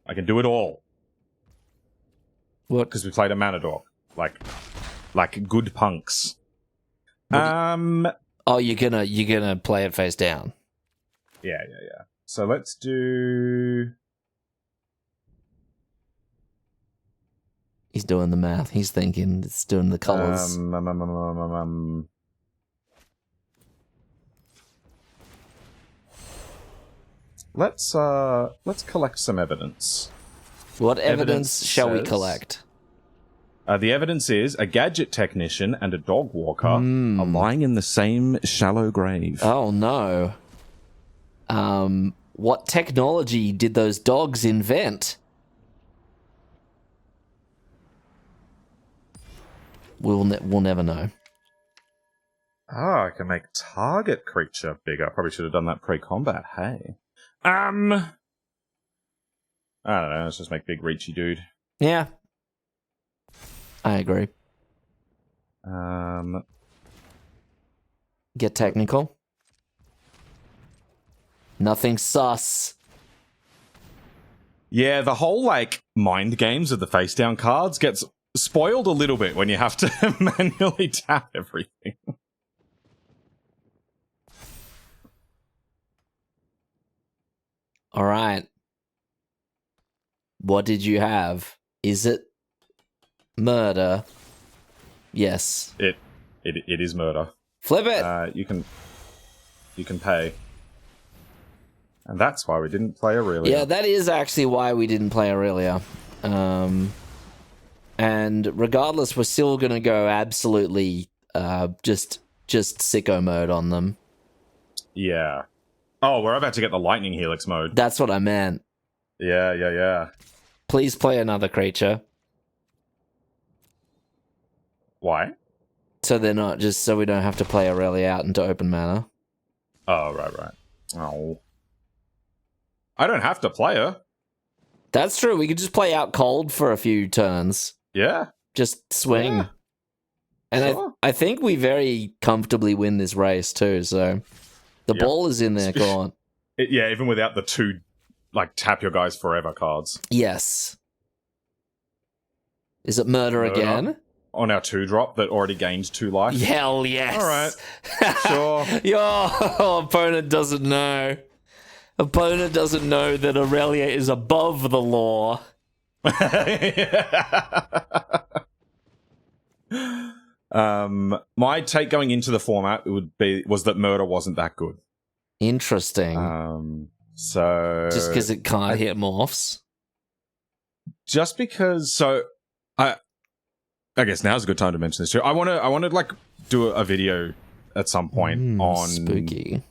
I can do it all. What? Because we played a mana dork, like good punks. Oh, you're gonna play it face down. Yeah. So let's do. He's doing the math. He's thinking. It's doing the colors. Let's collect some evidence. What evidence shall we collect? The evidence is a gadget technician and a dog walker are lying in the same shallow grave. Oh no. What technology did those dogs invent? We'll never know. Oh, I can make target creature bigger. Probably should have done that pre-combat. Hey. I don't know. Let's just make big reachy dude. Yeah. I agree. Get technical. Nothing sus. Yeah, the whole mind games of the face down cards gets spoiled a little bit when you have to manually tap everything. All right. What did you have? Is it murder? Yes. It is murder. Flip it. You can pay. And that's why we didn't play Aurelia. Yeah, that is actually why we didn't play Aurelia. And regardless, we're still going to go absolutely just sicko mode on them. Yeah. Oh, we're about to get the lightning helix mode. That's what I meant. Yeah. Please play another creature. Why? So they're not just so we don't have to play Aurelia out into open mana. Oh, right. Oh. I don't have to play her. That's true. We could just play out cold for a few turns. Yeah. Just swing. Yeah. And Sure. I think we very comfortably win this race too, so the Yep. ball is in their court. Yeah, even without the 2, like, tap your guys forever cards. Yes. Is it murder Murder. again? On our 2-drop that already gained 2 life. Hell yes. All right. Sure. Your opponent doesn't know. Opponent doesn't know that Aurelia is above the law. My take going into the format was that murder wasn't that good. Interesting. So Just because it can't hit morphs. just because, so I guess now's a good time to mention this too. I want to like do a video at some point on spooky.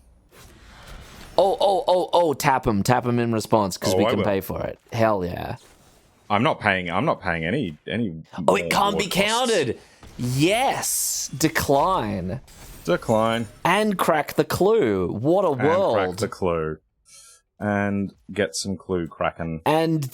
Oh! Tap him in response because we I can will. pay for it. Hell yeah! I'm not paying any. Oh, it more can't be ward costs. counted. Yes, decline Decline and crack the clue. What a and crack world! the clue and get some clue cracking. And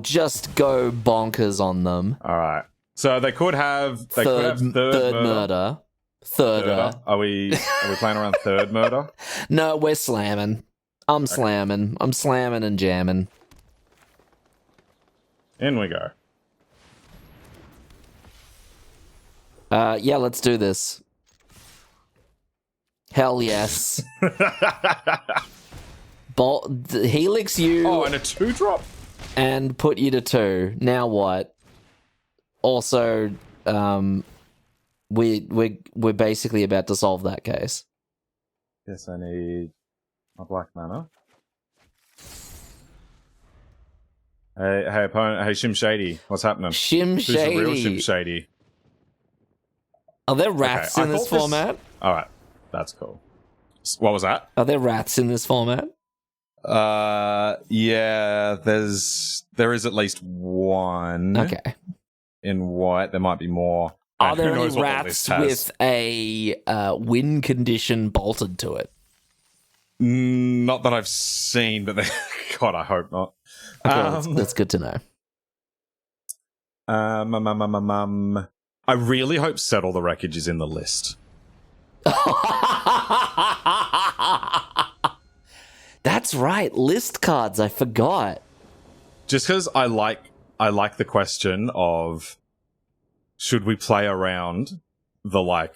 just go bonkers on them. All right. So they could have third murder. Third. Are we playing around third murder? No, we're slamming. I'm slamming and jamming. In we go. Yeah, let's do this. Hell yes. Helix you Oh, and a 2-drop? and put you to 2. Now what? Also, we're basically about to solve that case. Yes, I need a black mana. Hey, opponent. Hey, Shim Shady. What's happening? Shim Who's the real Shady. Shim Shady? Are there rats Okay, in I this thought this- format? All right. That's cool. What was that? Are there rats in this format? Yeah, there is at least one. Okay. In white. There might be more. Are And there who any knows what the rats list has. with a win condition bolted to it? Not that I've seen, but God, I hope not. Okay, that's good to know. I really hope Settle the Wreckage is in the list. That's right, list cards. I forgot. Just because I like the question of should we play around the 1%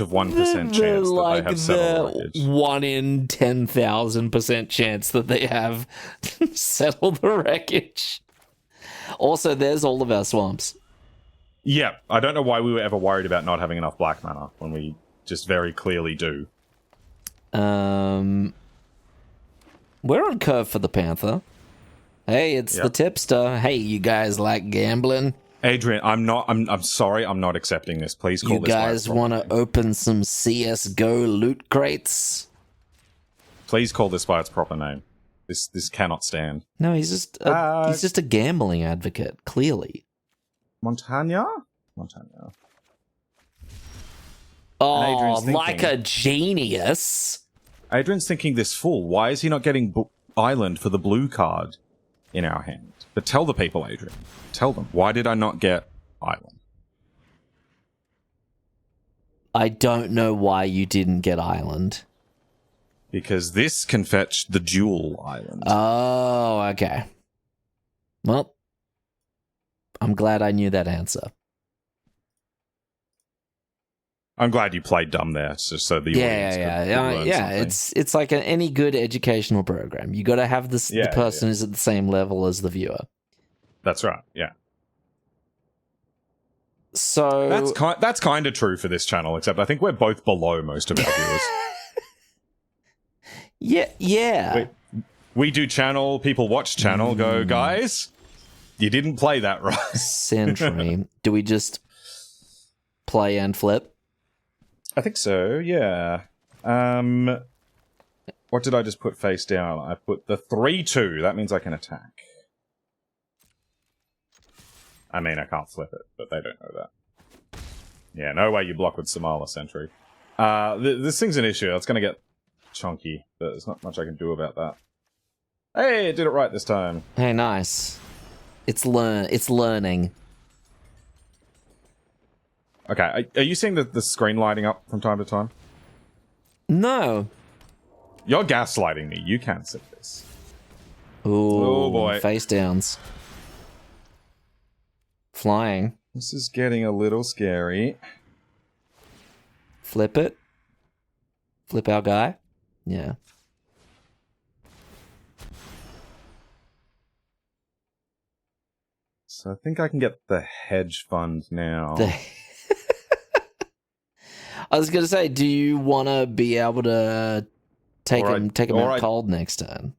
of 1% chance that they have Settle the Wreckage. 1 in 10,000% chance that they have Settle the Wreckage. Also, there's all of our swamps. Yeah, I don't know why we were ever worried about not having enough black mana when we just very clearly do. We're on curve for the Panther. Hey, it's the tipster. Hey, you guys like gambling? Adrian, I'm sorry, I'm not accepting this. Please call You this by its guys proper want name. to open some CSGO loot crates? Please call this by its proper name. This cannot stand. No, he's just a gambling advocate, clearly. Montagna? Oh, Adrian's like thinking- a genius. Adrian's thinking this fool. Why is he not getting Island for the blue card in our hand? But tell the people, Adrian. Tell them. Why did I not get Island? I don't know why you didn't get Island. Because this can fetch the dual Island. Oh, okay. Well, I'm glad I knew that answer. I'm glad you played dumb there, just so the audience could learn something. It's like any good educational program. You got to have the Yeah, person is at the same level as the viewer. That's right. Yeah, So that's kind of true for this channel. Except I think we're both below most of our viewers. yeah. We do channel, people watch channel. Go, guys, you didn't play that right. Sentry. Do we just play and flip? I think so, yeah. What did I just put face down? I put the 3-2. That means I can attack. I mean, I can't flip it, but they don't know that. Yeah, no way you block with Samala Sentry. This thing's an issue. It's going to get chunky, but there's not much I can do about that. Hey, it did it right this time. Hey, nice. It's learning. Okay, are you seeing the screen lighting up from time to time? No. You're gaslighting me. You can't see this. Ooh, Oh, boy. Face downs. Flying. This is getting a little scary. Flip it. Flip our guy. Yeah. So I think I can get the hedge fund now. I was going to say, do you want to be able to take him out cold next turn?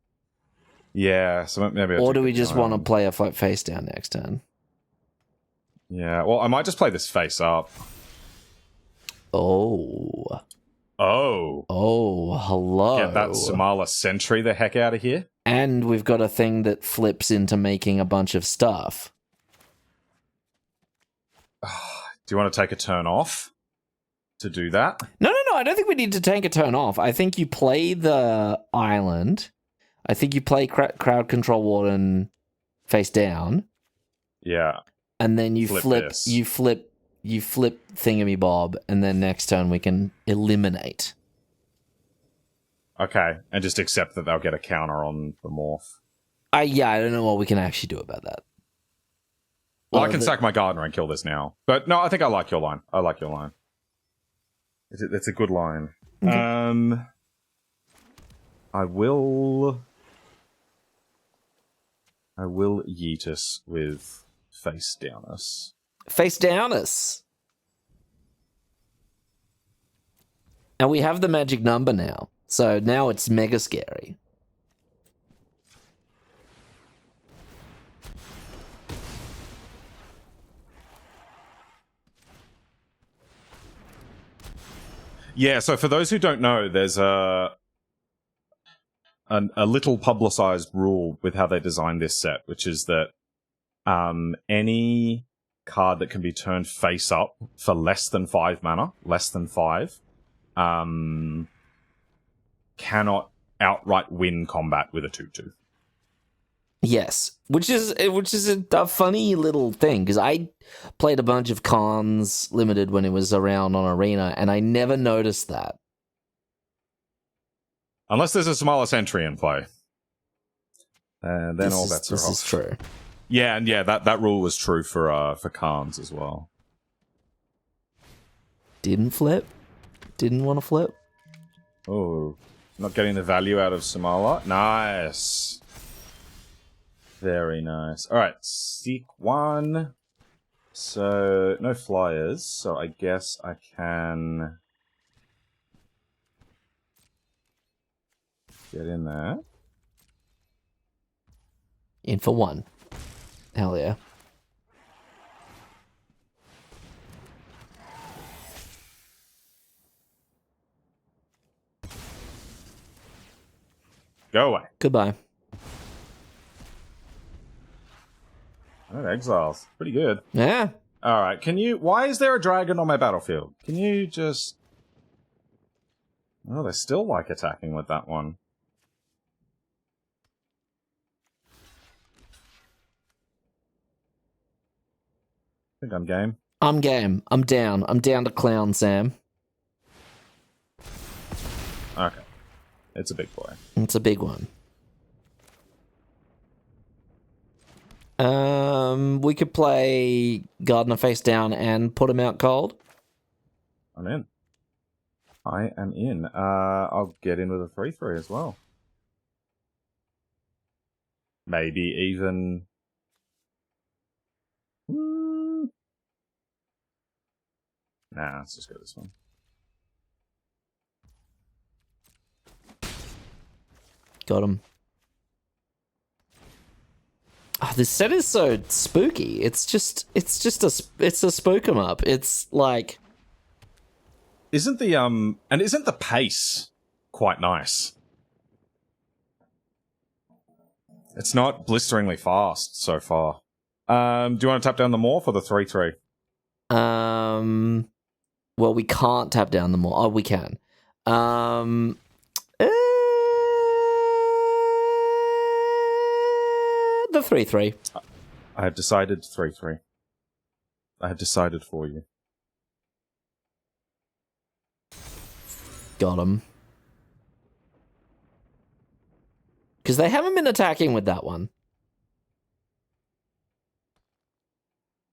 Yeah, so maybe. Or do we just want to play a face down next turn? Yeah, well, I might just play this face up. Oh, hello. Get that Somala Sentry the heck out of here. And we've got a thing that flips into making a bunch of stuff. Do you want to take a turn off to do that? No, I don't think we need to take a turn off. I think you play the island. I think you play crowd control warden face down. Yeah. And then you flip thingamy-bob, and then next turn we can eliminate. Okay, and just accept that they'll get a counter on the morph. I don't know what we can actually do about that. Well, I can sack my gardener and kill this now. But no, I think I like your line. It's a good line. Okay. I will yeet us with face downus. Face downus. And we have the magic number now. So now it's mega scary. Yeah, so for those who don't know, there's a little publicized rule with how they designed this set, which is that any card that can be turned face up for less than 5 mana, cannot outright win combat with a 2/2. Yes, which is a funny little thing, because I played a bunch of Khans Limited when it was around on Arena, and I never noticed that. Unless there's a smaller sentry in play. And then all bets are off. This is true. Yeah, and that rule was true for Khans as well. Didn't flip? Didn't want to flip? Oh, not getting the value out of Somala? Nice. Very nice. Alright, seek 1. So, no flyers, so I guess I can get in there. In for 1. Hell yeah. Go away. Goodbye. Oh, exiles. Pretty good. Yeah. Alright, why is there a dragon on my battlefield? Can you just... Oh, they still like attacking with that one. I think I'm game. I'm game. I'm down. I'm down to clown, Sam. Okay. It's a big boy. It's a big one. We could play Gardener face down and put him out cold. I'm in. I am in. I'll get in with a 3/3 as well. Maybe even... Nah, let's just go this one. Got him. Oh, this set is so spooky. It's a spook 'em up. It's like, isn't the pace quite nice? It's not blisteringly fast so far. Do you want to tap down the morph for the 3/3? Well, we can't tap down the morph. Oh, we can. The 3/3. I I have decided 3/3. I have decided for you. Got him. Because they haven't been attacking with that one.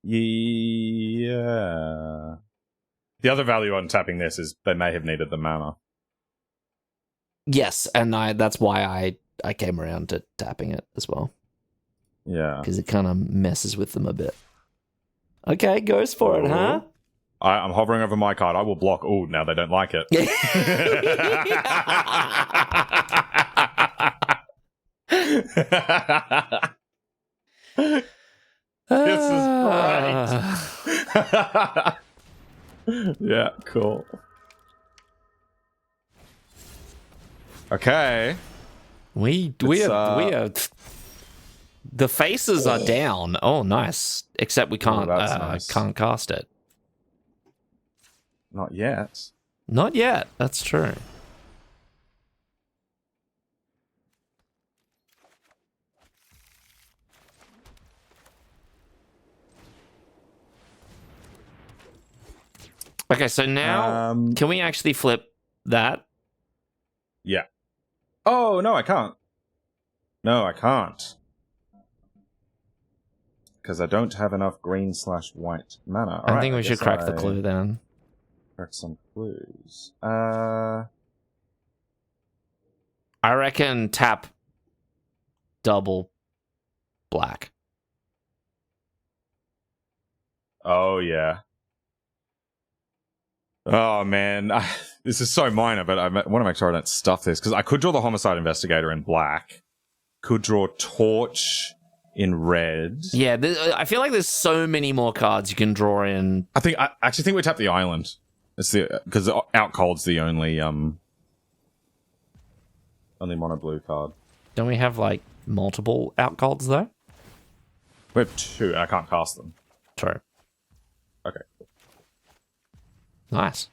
Yeah. The other value on tapping this is they may have needed the mana. Yes, and that's why I came around to tapping it as well. Yeah. Because it kind of messes with them a bit. Okay, goes for it, huh? I'm hovering over my card. I will block. Oh, now they don't like it. This is great. Yeah, cool. Okay. We are. The faces are down. Oh, nice. Except we can't nice. can't cast it. Not yet. Not yet. That's true. Okay, so now can we actually flip that? Yeah. Oh, no, I can't. No, I can't. Because I don't have enough green/white mana. I think we should crack the clue then. Crack some clues. I reckon tap double black. Oh, yeah. Oh, man. This is so minor, but I want to make sure I don't stuff this. Because I could draw the Homicide Investigator in black. Could draw Torch in red. Yeah, I feel like there's so many more cards you can draw in. I actually think we tap the island. It's because Out Cold's the only mono blue card. Don't we have like multiple Out Colds though? We have 2. I can't cast them. True. Okay. Nice.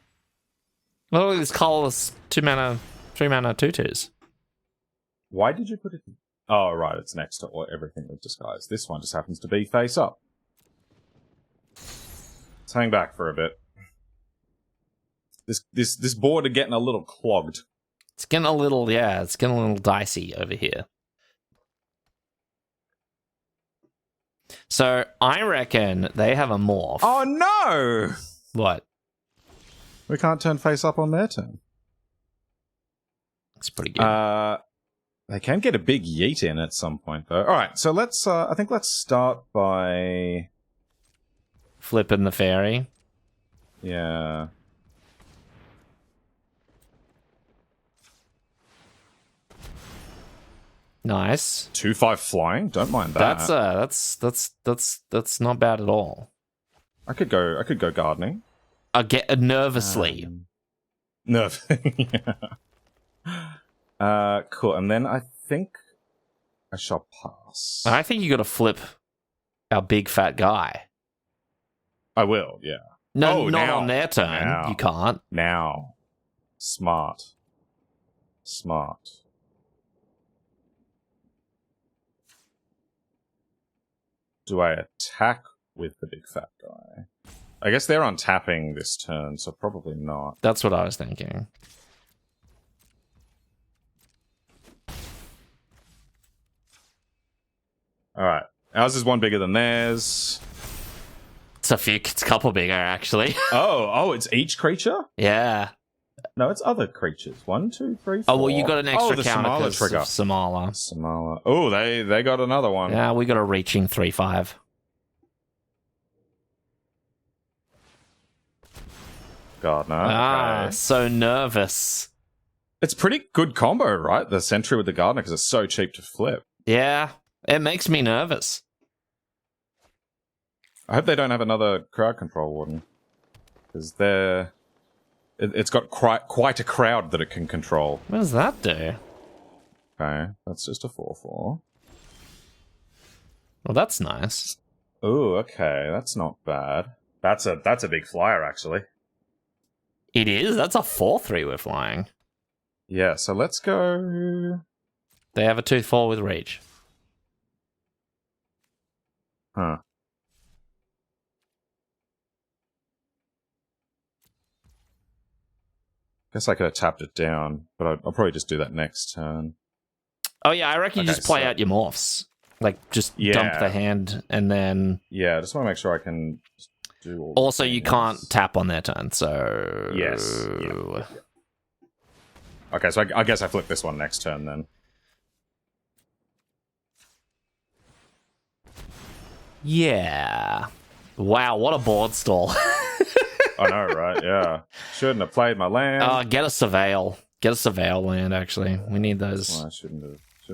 Well, it's colorless 2 mana, 3 mana 2/2s. Why did you put it? Oh, right. It's next to everything with disguise. This one just happens to be face up. Let's hang back for a bit. This board are getting a little clogged. It's getting a little, it's getting a little dicey over here. So I reckon they have a morph. Oh no! What? We can't turn face up on their turn. That's pretty good. They can get a big yeet in at some point, though. All right, so let's. I think let's start by flipping the fairy. Yeah. Nice. 2/5 flying. Don't mind that. That's not bad at all. I could go gardening. I get nervously. Yeah. Cool. And then I think I shall pass. I think you got to flip our big fat guy. I will. Yeah. No, not on their turn. Now. You can't. Now. Smart. Do I attack with the big fat guy? I guess they're on tapping this turn, so probably not. That's what I was thinking. Alright. Ours is one bigger than theirs. It's a couple bigger, actually. Oh, it's each creature? Yeah. No, it's other creatures. 1, 2, 3, 4. Oh, well, you got an extra the counter Samala because trigger. of Samala. Samala. Oh, they got another one. Yeah, we got a reaching 3/5. Gardener. Ah, okay. so nervous. It's pretty good combo, right? The Sentry with the Gardener, because it's so cheap to flip. Yeah, it makes me nervous. I hope they don't have another crowd control warden. Because it's got quite a crowd that it can control. What does that do? Okay, that's just a 4/4. Well, that's nice. Ooh, okay, that's not bad. That's a big flyer, actually. It is? That's a 4/3 we're flying. Yeah, so let's go... They have a 2/4 with reach. Huh. Guess I could have tapped it down, but I'll probably just do that next turn. Oh yeah, I reckon you just play out your morphs. Like, just dump the hand, and then... Yeah, I just want to make sure I can do all Also, you can't tap on their turn, so... Yes. Yeah. Okay, so I guess I flip this one next turn, then. Yeah. Wow, what a board stall. I know, right? Yeah. Shouldn't have played my land. Get a Surveil. Get a Surveil land, actually. We need those. Well, I shouldn't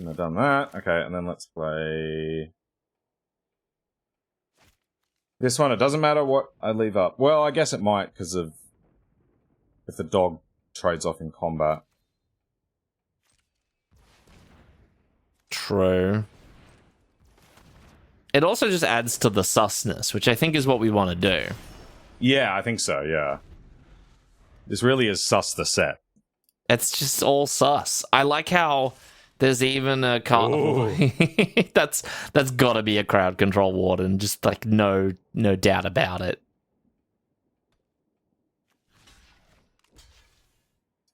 have done that. Okay, and then let's play this one. It doesn't matter what I leave up. Well, I guess it might, because of if the dog trades off in combat. True. It also just adds to the susness, which I think is what we want to do. Yeah, I think so, yeah. This really is sus the set. It's just all sus. I like how there's even a Karlov. that's got to be a crowd control warden. Just like no doubt about it.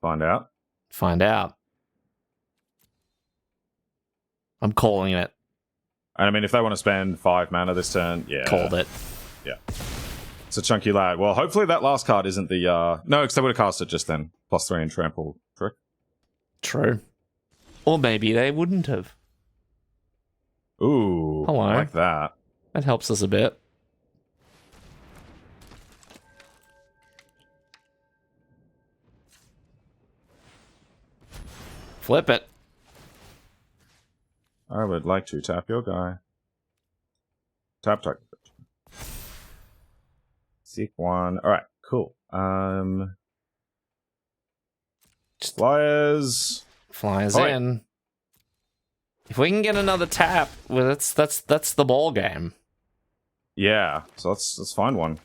Find out. Find out. I'm calling it. And I mean, if they want to spend 5 mana this turn, yeah. Called it. Yeah. It's a chunky lad. Well, hopefully that last card isn't the... No, because they would have cast it just then. +3 and trample trick. True. Or maybe they wouldn't have. Ooh. Hello. I like that. That helps us a bit. Flip it. I would like to tap your guy. Tap target. Seek 1. Alright, cool. Flyers. Flies in. If we can get another tap, well, that's the ball game. Yeah, so let's find one.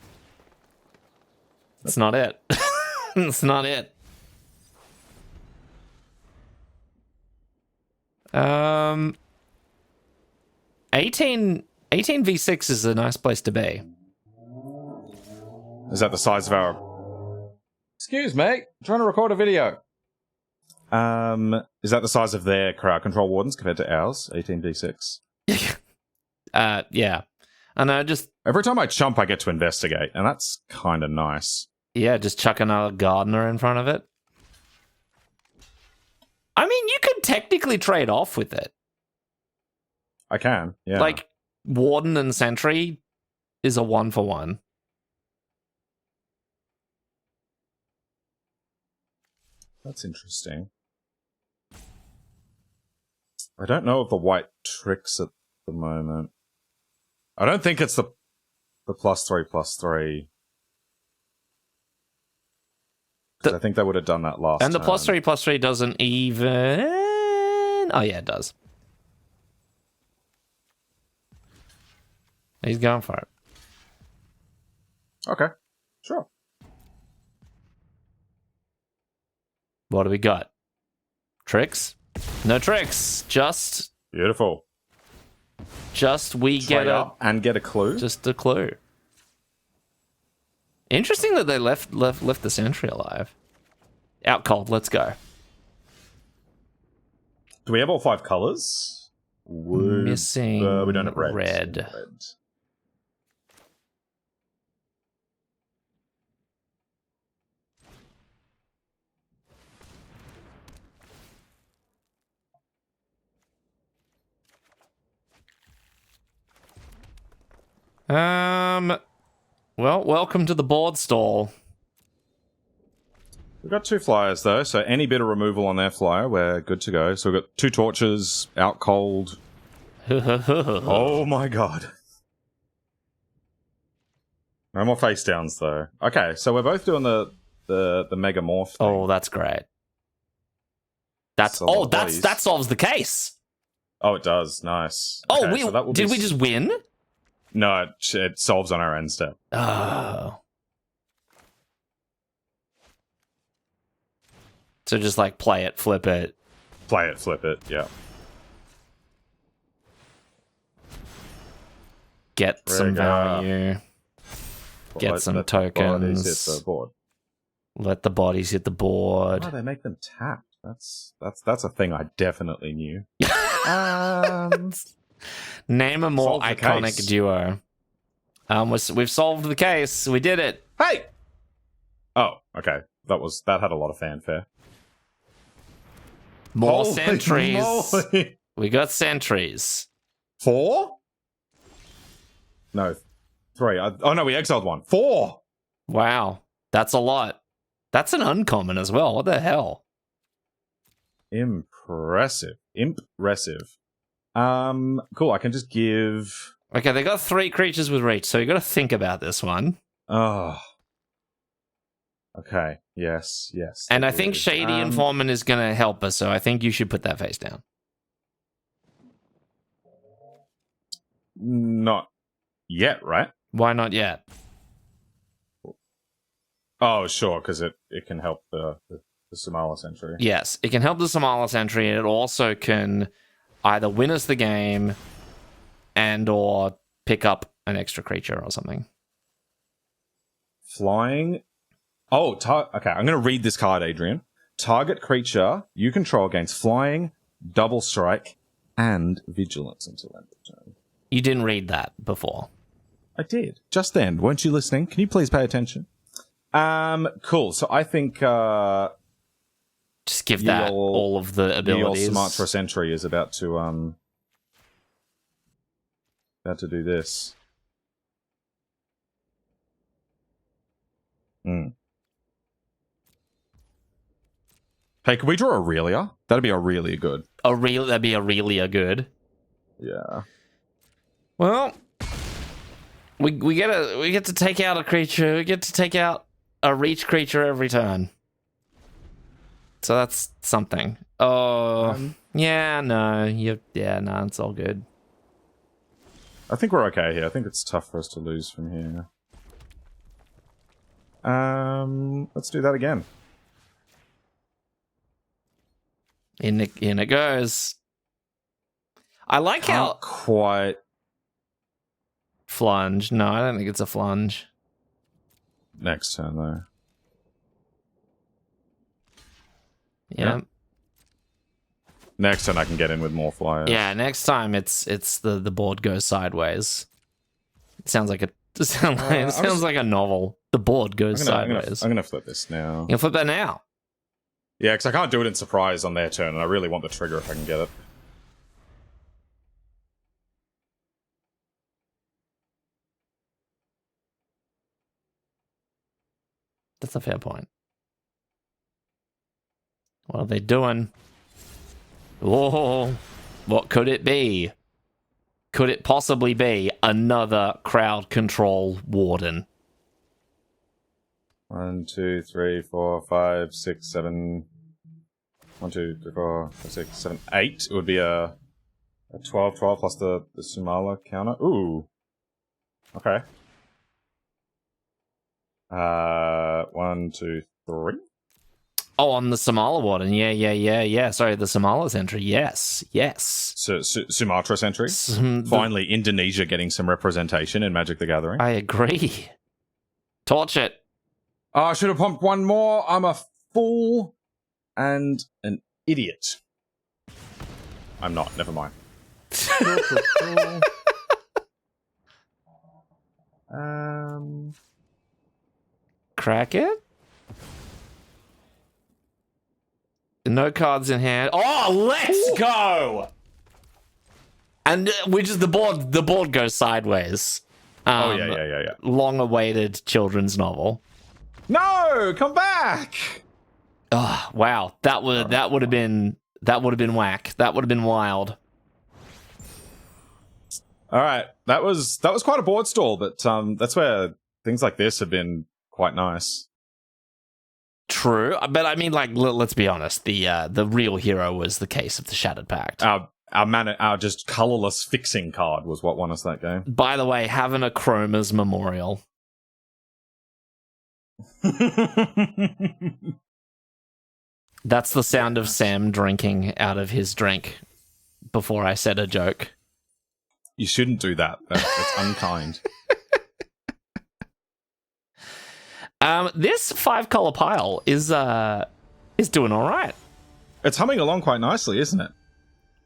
That's not it. That's not it. 18 v6 is a nice place to be. Is that the size of our... Excuse me, I'm trying to record a video. Is that the size of their crowd control wardens compared to ours? 18 v6. Yeah. And I just... Every time I chump, I get to investigate, and that's kind of nice. Yeah, just chuck another gardener in front of it. I mean, you could technically trade off with it. I can, yeah. Like, Warden and Sentry is a 1-for-1. That's interesting. I don't know of the white tricks at the moment. I don't think it's the +3/+3. I think they would have done that last And the turn. +3/+3 doesn't even... Oh, yeah, it does. He's going for it. Okay, sure. What do we got? Tricks? No tricks. Just Beautiful. we Trade get up and get a clue. just a clue. Interesting that they left the Sentry alive. Out cold. Let's go. Do we have all 5 colors? Missing we don't have red. red. Well, welcome to the board stall. We've got 2 flyers, though, so any bit of removal on their flyer, we're good to go. So we've got 2 torches, out cold. Oh my god. No more face downs, though. Okay, so we're both doing the mega morph thing. Oh, that's great. That solves the case. Oh, it does. Nice. Oh, okay, so did we just win? No, it solves on our end step. Oh. So just like play it, flip it. Play it, flip it, yeah. get some value. Get some let tokens. The bodies hit the board. Let the bodies hit the board. Oh, they make them tap. That's a thing I definitely knew. Name a more Solve the iconic case. duo. We've solved the case. We did it. Hey! Oh, okay. That had a lot of fanfare. More Holy sentries. moly. We got sentries. 4? No, 3. Oh no, we exiled 1. 4! Wow. That's a lot. That's an uncommon as well. What the hell? Impressive. Cool, I can just give... Okay, they got 3 creatures with reach, so you got to think about this one. Oh. Okay, yes. And they I think do. Shady Informant is going to help us, so I think you should put that face down. Not yet, right? Why not yet? Oh, sure, because it can help the Somala Sentry. Yes, it can help the Somala Sentry, and it also can either win us the game and or pick up an extra creature or something. Flying. Oh, okay, I'm going to read this card, Adrian. Target creature you control gains flying, double strike, and vigilance until end of turn. You didn't read that before. I did. Just then. Weren't you listening? Can you please pay attention? Cool. So I think Just give that all of the abilities. Your Sumatra Sentry is about to do this. Hey, can we draw Aurelia? That'd be Aurelia good. That'd be Aurelia good. Yeah. Well, we get to take out a creature. We get to take out a reach creature every turn. So that's something. Oh, no, it's all good. I think we're okay here. I think it's tough for us to lose from here. Let's do that again. In it goes. I like how quite flunge. No, I don't think it's a flunge. Next turn though. Yeah. Next turn I can get in with more flyers. Yeah, next time it's the board goes sideways. It sounds like a novel. The board goes sideways. I'm gonna flip this now. You'll flip that now. Yeah, because I can't do it in surprise on their turn, and I really want the trigger if I can get it. That's a fair point. What are they doing? Whoa! What could it be? Could it possibly be another crowd control warden? 1, 2, 3, 4, 5, 6, 7. 1, 2, 3, 4, 5, 6, 7, 8. It would be a 12 plus the Sumala counter. Ooh. Okay. 1, 2, 3. Oh, on the Somala warden. Yeah. Sorry, the Somala Sentry. Yes. So, Sumatra Sentry. Finally, Indonesia getting some representation in Magic the Gathering. I agree. Torch it. Oh, I should have pumped one more. I'm a fool and an idiot. I'm not. Never mind. Crack it. No cards in hand. Oh, let's go! And which is the board goes sideways. Yeah. Long-awaited children's novel. No, come back! Oh, wow. That would have been whack. That would have been wild. All right, that was quite a board stall, but that's where things like this have been quite nice. True, but I mean, like, let's be honest. The real hero was the Case of the Shattered Pact. Our just colorless fixing card was what won us that game. By the way, having a Chroma's Memorial. That's the sound of Sam drinking out of his drink before I said a joke. You shouldn't do that. That's unkind. This 5-color pile is doing all right. It's humming along quite nicely, isn't it?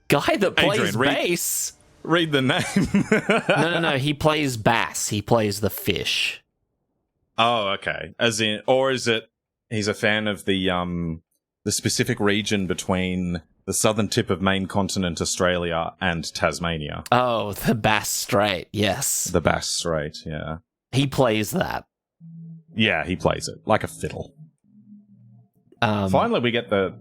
Guy that plays Adrian, bass. Read the name. No. He plays bass. He plays the fish. Oh, okay. As in, or is it he's a fan of the specific region between the southern tip of main continent Australia and Tasmania? Oh, the Bass Strait. Yes, The Bass Strait. Yeah. he plays that. Yeah, he plays it like a fiddle. Finally, we get the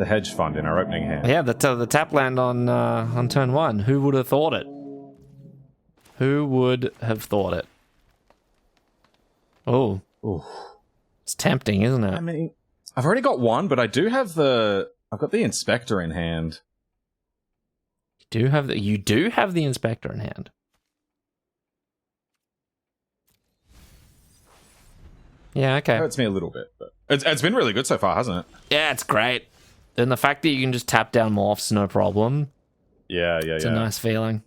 hedge fund in our opening hand. Yeah, the tap land on turn 1. Who would have thought it? Who would have thought it? Oh, Ooh. it's tempting, isn't it? I mean, I've already got one, but I've got the inspector in hand. You do have the inspector in hand. Yeah, okay. It hurts me a little bit, but it's been really good so far, hasn't it? Yeah, it's great. And the fact that you can just tap down morphs, no problem. Yeah. It's a nice feeling.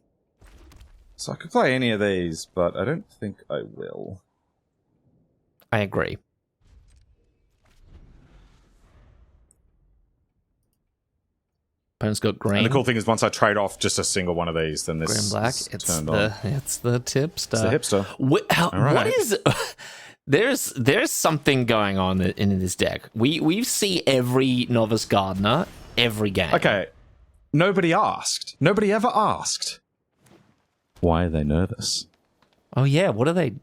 So I could play any of these, but I don't think I will. I agree. Opponent's got green. And the cool thing is, once I trade off just a single one of these, then this Green black. is It's turned the on. it's the tipster. It's the hipster. What right. is? There's something going on in this deck. We see every novice gardener every game. Okay, nobody asked. Nobody ever asked. Why are they nervous? Oh yeah. What do they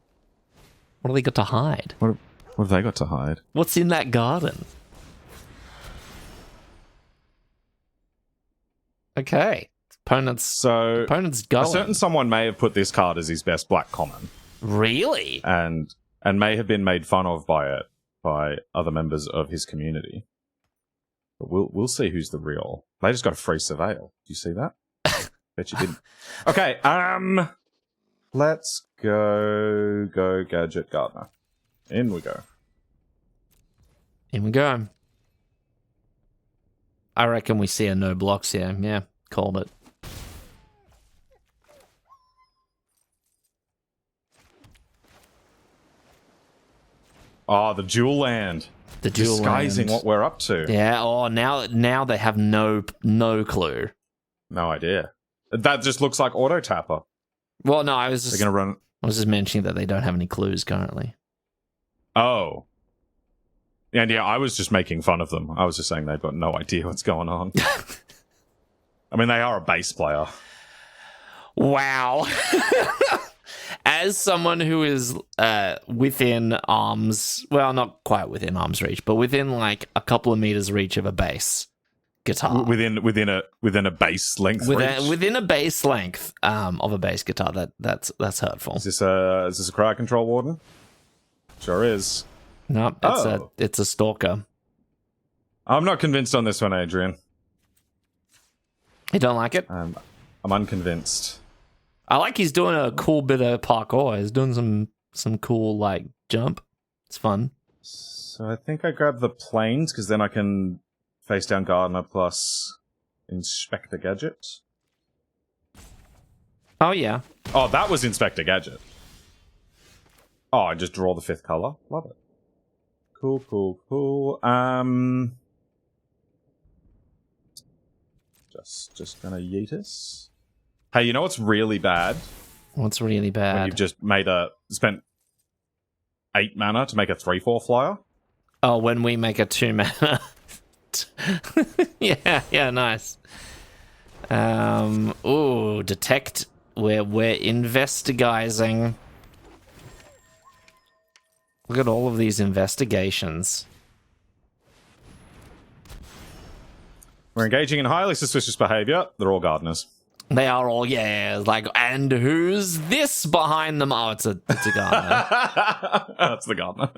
got to hide? What have they got to hide? What's in that garden? Okay. Opponent's going. A certain someone may have put this card as his best black common, Really? and may have been made fun of by it by other members of his community. But we'll see who's the real. They just got a free surveil. Do you see that? Bet you didn't. Okay. Let's go Gadget Gardener. In we go. In we go. I reckon we see a no blocks here. Yeah, called it. Oh, the dual land. The dual Disguising land. what we're up to. Yeah. Oh, now they have no clue. No idea. That just looks like auto tapper. Well, no, I was They're gonna run. just mentioning that they don't have any clues currently. Oh. And yeah, I was just making fun of them. I was just saying they've got no idea what's going on. I mean, they are a bass player. Wow. As someone who is within arms, well, not quite within arm's reach, but within like a couple of meters reach of a bass guitar, Within a bass length reach? within a bass length of a bass guitar, that's hurtful. Is this a crowd control warden? Sure is. No, it's a stalker. I'm not convinced on this one, Adrian. You don't like it? I'm unconvinced. I like he's doing a cool bit of parkour. He's doing some cool like jump. It's fun. So I think I grab the planes because then I can face down Gardener plus Inspector Gadget. Oh yeah. Oh, that was Inspector Gadget. Oh, I just draw the 5th color. Love it. Cool. Just gonna yeet us. Hey, you know what's really bad? What's really bad? When you've just spent 8 mana to make a 3/4 flyer. Oh, when we make a 2 mana. yeah, nice. Detect. We're investigating. Look at all of these investigations. We're engaging in highly suspicious behavior. They're all gardeners. They are all, yeah, like, and who's this behind them? Oh, it's a gardener. That's the gardener.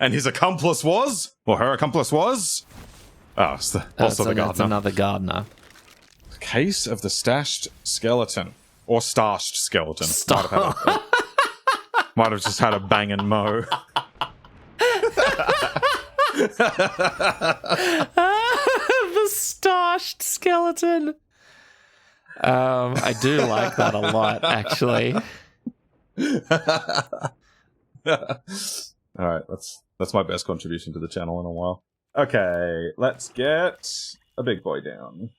And his accomplice was? Or her accomplice was? Oh, it's the gardener. That's another gardener. Case of the stashed skeleton. Or starshed skeleton. Might have just had a bang and mow. The starshed skeleton. I do like that a lot, actually. All right, that's my best contribution to the channel in a while. Okay, let's get a big boy down.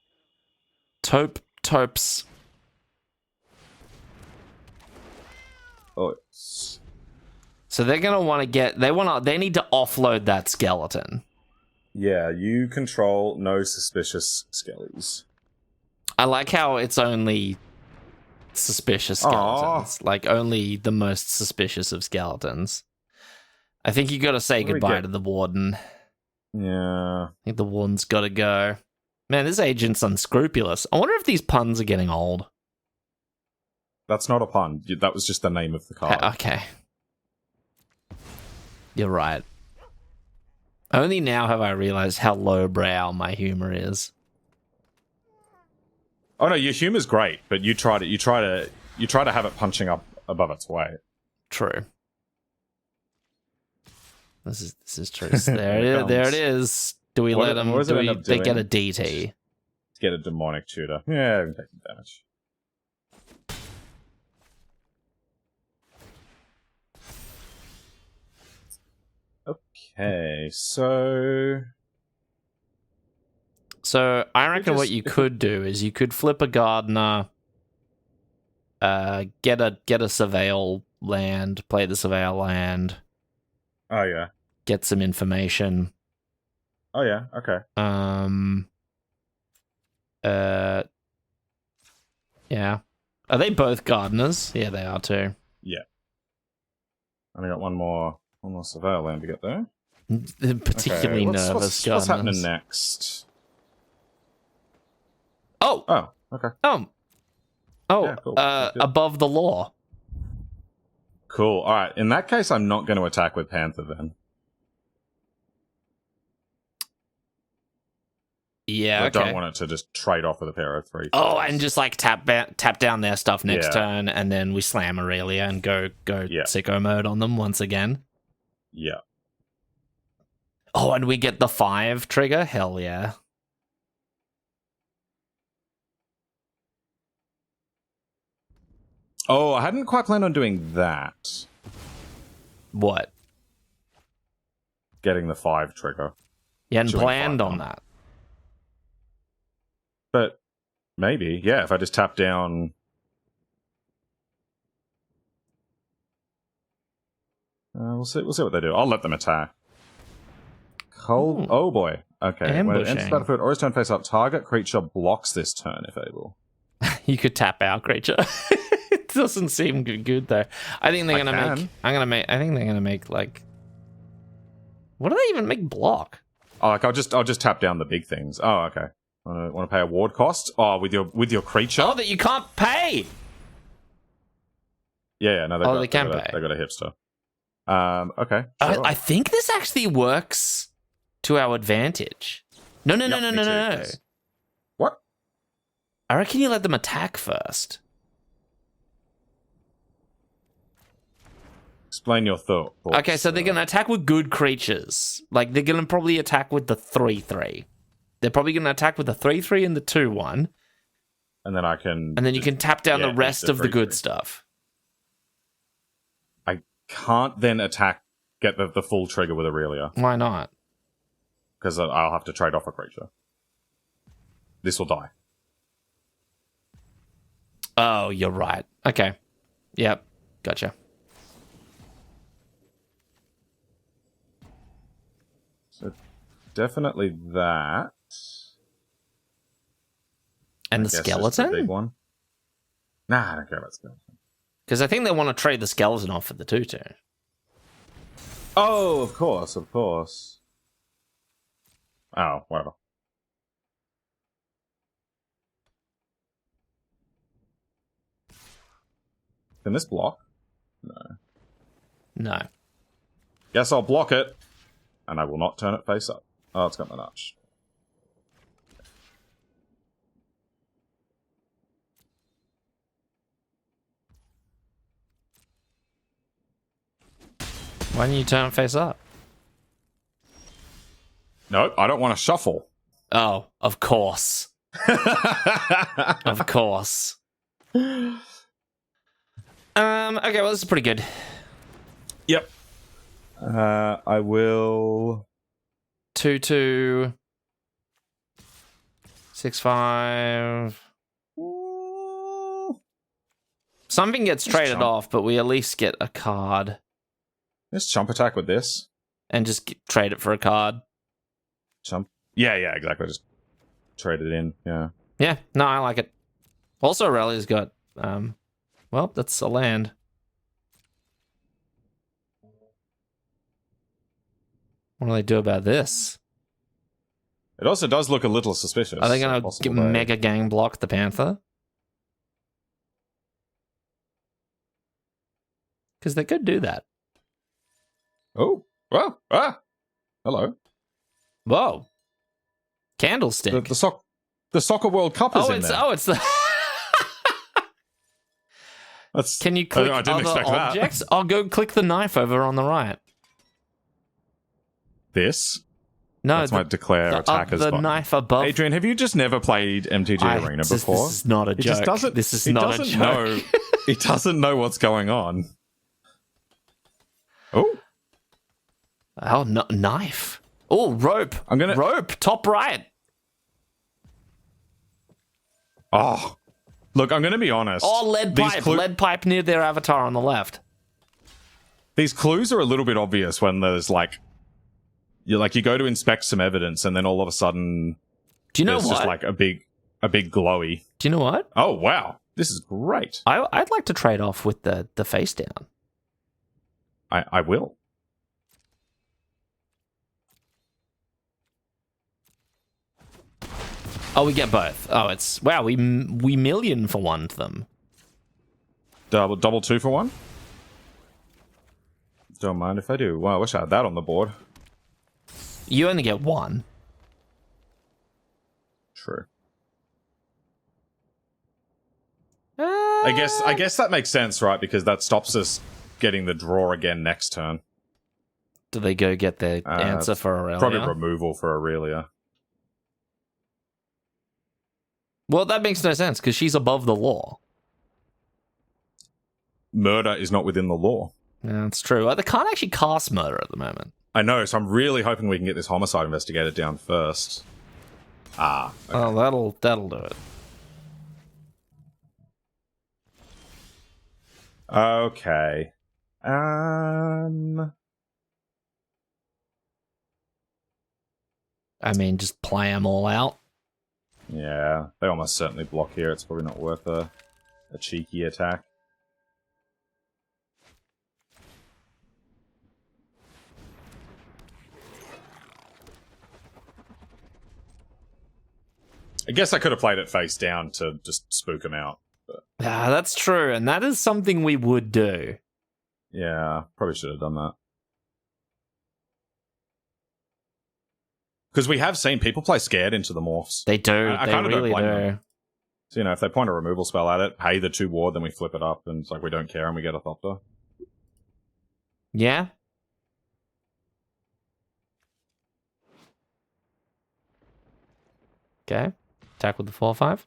Taupes. Oh, So they're gonna want to get. They need to offload that skeleton. yeah, you control no suspicious skellies. I like how it's only suspicious skeletons. Like, only the most suspicious of skeletons. I think you gotta say goodbye to the warden. Yeah. I think the warden's gotta go. Man, this agent's unscrupulous. I wonder if these puns are getting old. That's not a pun. That was just the name of the card. Okay. You're right. Only now have I realized how lowbrow my humor is. Oh no, your humor's great, but you try to have it punching up above its weight. True. This is true. There it is. Do we let them? They get a DT? Get a demonic tutor. Yeah, I'm taking damage. Okay, so I reckon what you could do is you could flip a gardener, get a surveil land, play the surveil land. Oh yeah. Get some information. Oh yeah. Okay. Yeah. Are they both gardeners? Yeah, they are too. Yeah. I got one more surveil land to get there. Particularly nervous gardeners. What's happening next? Oh, okay. Yeah, cool. Above the law. Cool. All right. In that case, I'm not going to attack with Panther then. Yeah, I don't want it to just trade off with a pair of 3. Oh, and just like tap down their stuff next turn, and then we slam Aurelia and go sicko mode on them once again. Yeah. Oh, and we get the 5 trigger? Hell yeah. Oh, I hadn't quite planned on doing that. What? Getting the 5 trigger. You hadn't planned on that. But maybe, yeah, if I just tap down. We'll see what they do. I'll let them attack. Oh boy. Okay. When it enters the battlefield or is turn face up, target creature blocks this turn if able. You could tap our creature. It doesn't seem good though. I think they're gonna make. I think they're gonna make like. What do they even make block? Oh, like I'll just tap down the big things. Oh, okay. Want to pay a ward cost? Oh, with your creature? Oh, that you can't pay. Yeah. No, they can pay. They got a hipster. Okay. Sure. I think this actually works to our advantage. No. What? I reckon you let them attack first. Explain your thought. Okay, so they're going to attack with good creatures. Like, they're going to probably attack with the 3/3. They're probably going to attack with the 3/3 and the 2/1. And then And then you can tap down the rest of the good stuff. I can't then get the full trigger with Aurelia. Why not? Because I'll have to trade off a creature. This will die. Oh, you're right. Okay. Yep. Gotcha. So definitely that. And the skeleton? The big one. Nah, I don't care about skeleton. Because I think they want to trade the skeleton off for the 2/2. Oh, of course. Oh, whatever. Can this block? No. Guess I'll block it. And I will not turn it face up. Oh, it's got the notch. Why don't you turn it face up? Nope, I don't want to shuffle. Oh, of course. Of course. Okay, well, this is pretty good. Yep. I will 2-2 6-5. Something gets traded off, but we at least get a card. Let's chump attack with this. And just trade it for a card. Chump. Yeah, exactly. Just trade it in. Yeah. Yeah, no, I like it. Also, Aurelia's got, well, that's a land. What do they do about this? It also does look a little suspicious. Are they going to mega gang block the Panther? Because they could do that. Oh, well, hello. Whoa. Candlestick. The Soccer World Cup is in there. It's the... Can you click I didn't other expect objects? that. I'll go click the knife over on the right. This? No, That's my declare attackers the button. knife above. Adrian, have you just never played MTG Arena before? This is not a joke. Just doesn't, this is not a joke. He doesn't know what's going on. Oh. Oh, no, knife. Oh, rope. Rope, top right. Oh. Look, I'm going to be honest. Oh, lead pipe. Lead pipe near their avatar on the left. These clues are a little bit obvious when there's you go to inspect some evidence and then all of a sudden do you know there's what? just like a big glowy. Do you know what? Oh, wow. This is great. I'd like to trade off with the face down. I will. Oh, we get both. Oh, it's... Wow, we million for one of them. Double 2 for 1? Don't mind if I do. Wow, I wish I had that on the board. You only get one. True. I guess that makes sense, right? Because that stops us getting the draw again next turn. Do they go get their answer for Aurelia? Probably removal for Aurelia. Well, that makes no sense, because she's above the law. Murder is not within the law. Yeah, that's true. They can't actually cast murder at the moment. I know, so I'm really hoping we can get this homicide investigator down first. Okay. Oh, that'll do it. Okay. I mean, just play them all out. Yeah, they almost certainly block here. It's probably not worth a cheeky attack. I guess I could have played it face down to just spook him out. But Yeah, that's true, and that is something we would do. yeah, probably should have done that. Because we have seen people play scared into the morphs. They do. I they kind of really don't blame do. them. So, if they point a removal spell at it, pay the 2 ward, then we flip it up, and it's like we don't care and we get a Thopter. Yeah? Okay. Attack with the 4/5.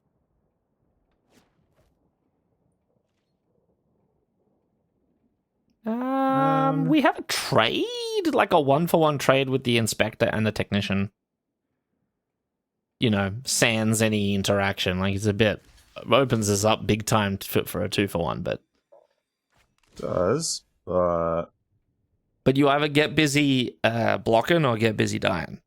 We have a trade? Like a 1-for-1 trade with the inspector and the technician. Sans any interaction. Like, it's a bit... Opens us up big time for a 2-for-1, but... Does, but... But you either get busy blocking or get busy dying.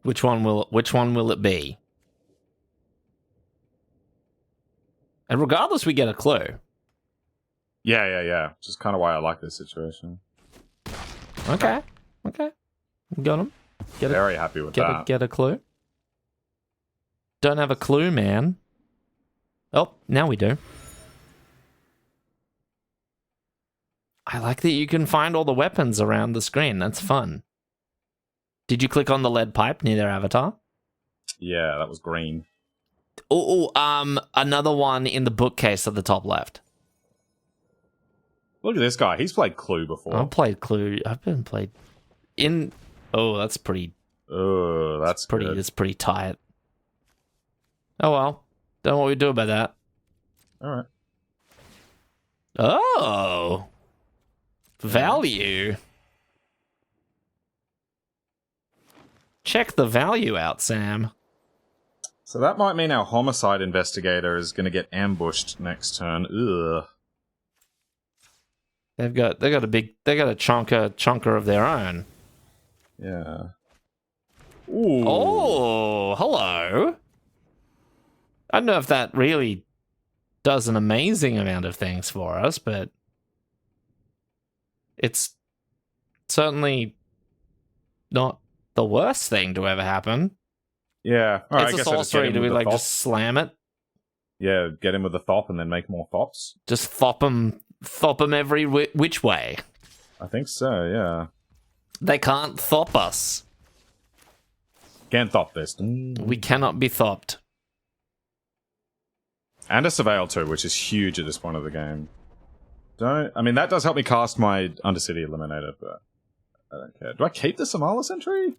Which one will it be? And regardless, we get a clue. Yeah. Which is kind of why I like this situation. Okay. Got him. Very happy with that. Get a clue. Don't have a clue, man. Oh, now we do. I like that you can find all the weapons around the screen. That's fun. Did you click on the lead pipe near their avatar? Yeah, that was green. Another one in the bookcase at the top left. Look at this guy. He's played Clue before. I've played Clue. I've been played in. Oh, that's pretty. Oh, that's pretty. good. It's pretty tight. Oh well, don't know what we do about that. All right. Oh, value. Check the value out, Sam. So that might mean our homicide investigator is going to get ambushed next turn. Ugh. They got a chunker of their own. Yeah. Ooh. Oh, hello. I don't know if that really does an amazing amount of things for us, but it's certainly not the worst thing to ever happen. Yeah. All right, It's I a guess I just get sorcery. him Do we with the like thop. just slam it? Yeah, get him with the thop and then make more thops. Just thop them every which way. I think so, yeah. They can't thop us. Can't thop this. We cannot be thopped. And a surveil too, which is huge at this point of the game. I mean, that does help me cast my Undercity Eliminator, but I don't care. Do I keep the Samala Sentry?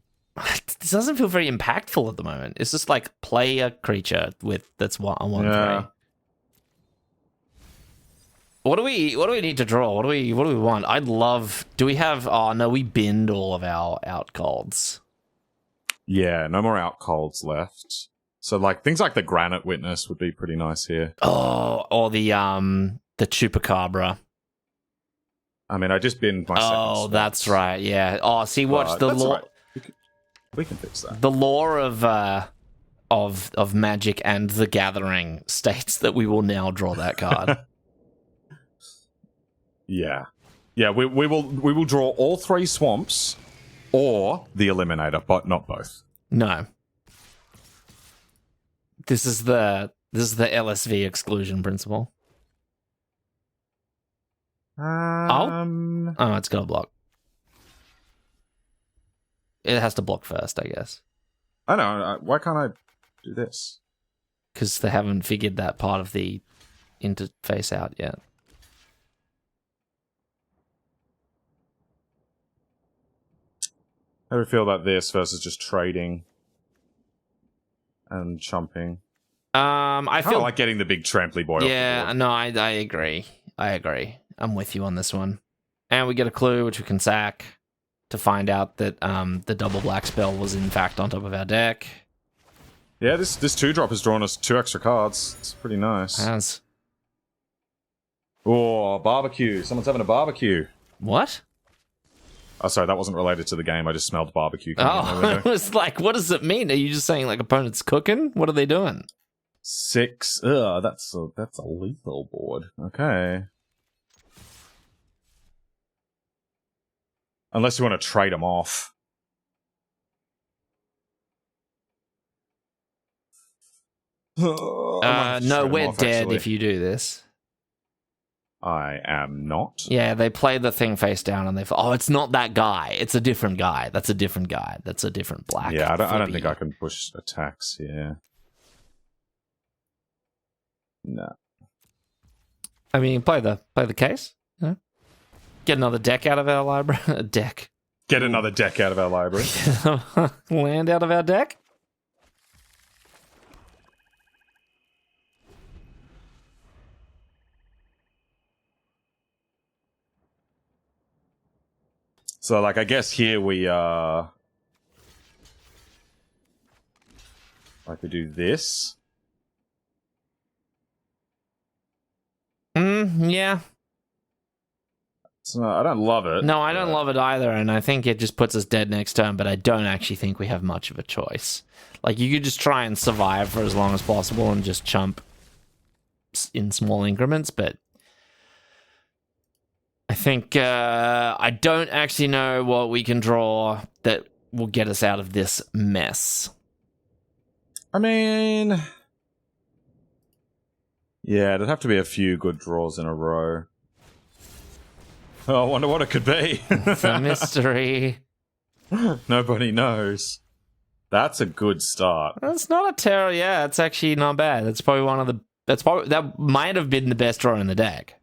This doesn't feel very impactful at the moment. It's just like play a creature that's on 1/3. What do we need to draw? What do we want? I'd love. Do we have? Oh no, we binned all of our out colds. Yeah, no more out colds left. So like things like the Granite Witness would be pretty nice here. Oh, or the Chupacabra. I mean, I just binned my second Oh, swamp. that's right. Yeah. Oh, see, watch the That's lore. right. We can fix that. The lore of Magic and the Gathering states that we will now draw that card. Yeah. Yeah, we will draw all 3 swamps or the Eliminator, but not both. No. This is the LSV exclusion principle. Oh, it's got to block. It has to block first, I guess. I know. Why can't I do this? Because they haven't figured that part of the interface out yet. How do you feel about this versus just trading and chumping? I I feel like getting the big tramply boy. Yeah, off the board. no, I agree. I'm with you on this one. And we get a clue, which we can sack to find out that the double black spell was in fact on top of our deck. Yeah, this 2-drop has drawn us 2 extra cards. It's pretty nice. As Oh, barbecue. Someone's having a barbecue. what? Oh, sorry, that wasn't related to the game. I just smelled barbecue coming in the Oh, window. it was like, what does it mean? Are you just saying like opponent's cooking? What are they doing? 6. Ugh, that's a lethal board. Okay. Unless you want to trade them off. No, we're dead if you do this. I am not. Yeah, they play the thing face down and oh, it's not that guy. It's a different guy. That's a different guy. That's a different black. Yeah, I don't flippy. think I can push attacks here. No. I mean, play the case. You know? Get another deck out of our library. A deck. Get another deck out of our library. Land out of our deck. So, like, I guess here we, like, we do this. Yeah. So, I don't love it. No, I don't love it either, and I think it just puts us dead next turn, but I don't actually think we have much of a choice. Like, you could just try and survive for as long as possible and just chump in small increments, but I think I don't actually know what we can draw that will get us out of this mess. I mean... Yeah, it'd have to be a few good draws in a row. Oh, I wonder what it could be. It's a mystery. Nobody knows. That's a good start. That's not a terror. Yeah, it's actually not bad. That's probably one of the. That might have been the best draw in the deck.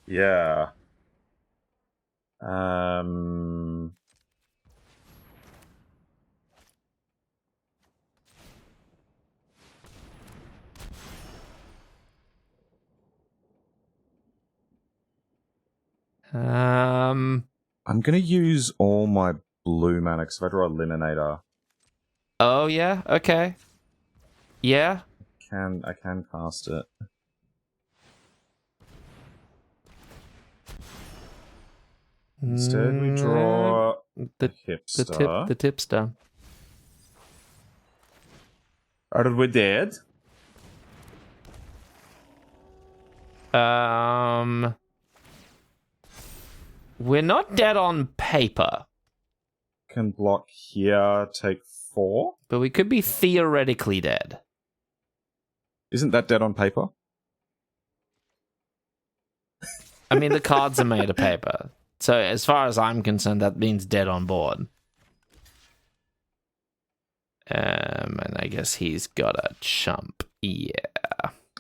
Yeah. I'm gonna use all my blue mana because if I draw a Liminator, Oh yeah. Okay. Yeah. I can cast it. Instead, we draw the hipster. The tipster. Are we dead? We're not dead on paper, Can block here, take 4. but we could be theoretically dead. Isn't that dead on paper? I mean, the cards are made of paper. So as far as I'm concerned, that means dead on board. And I guess he's got a chump. Yeah.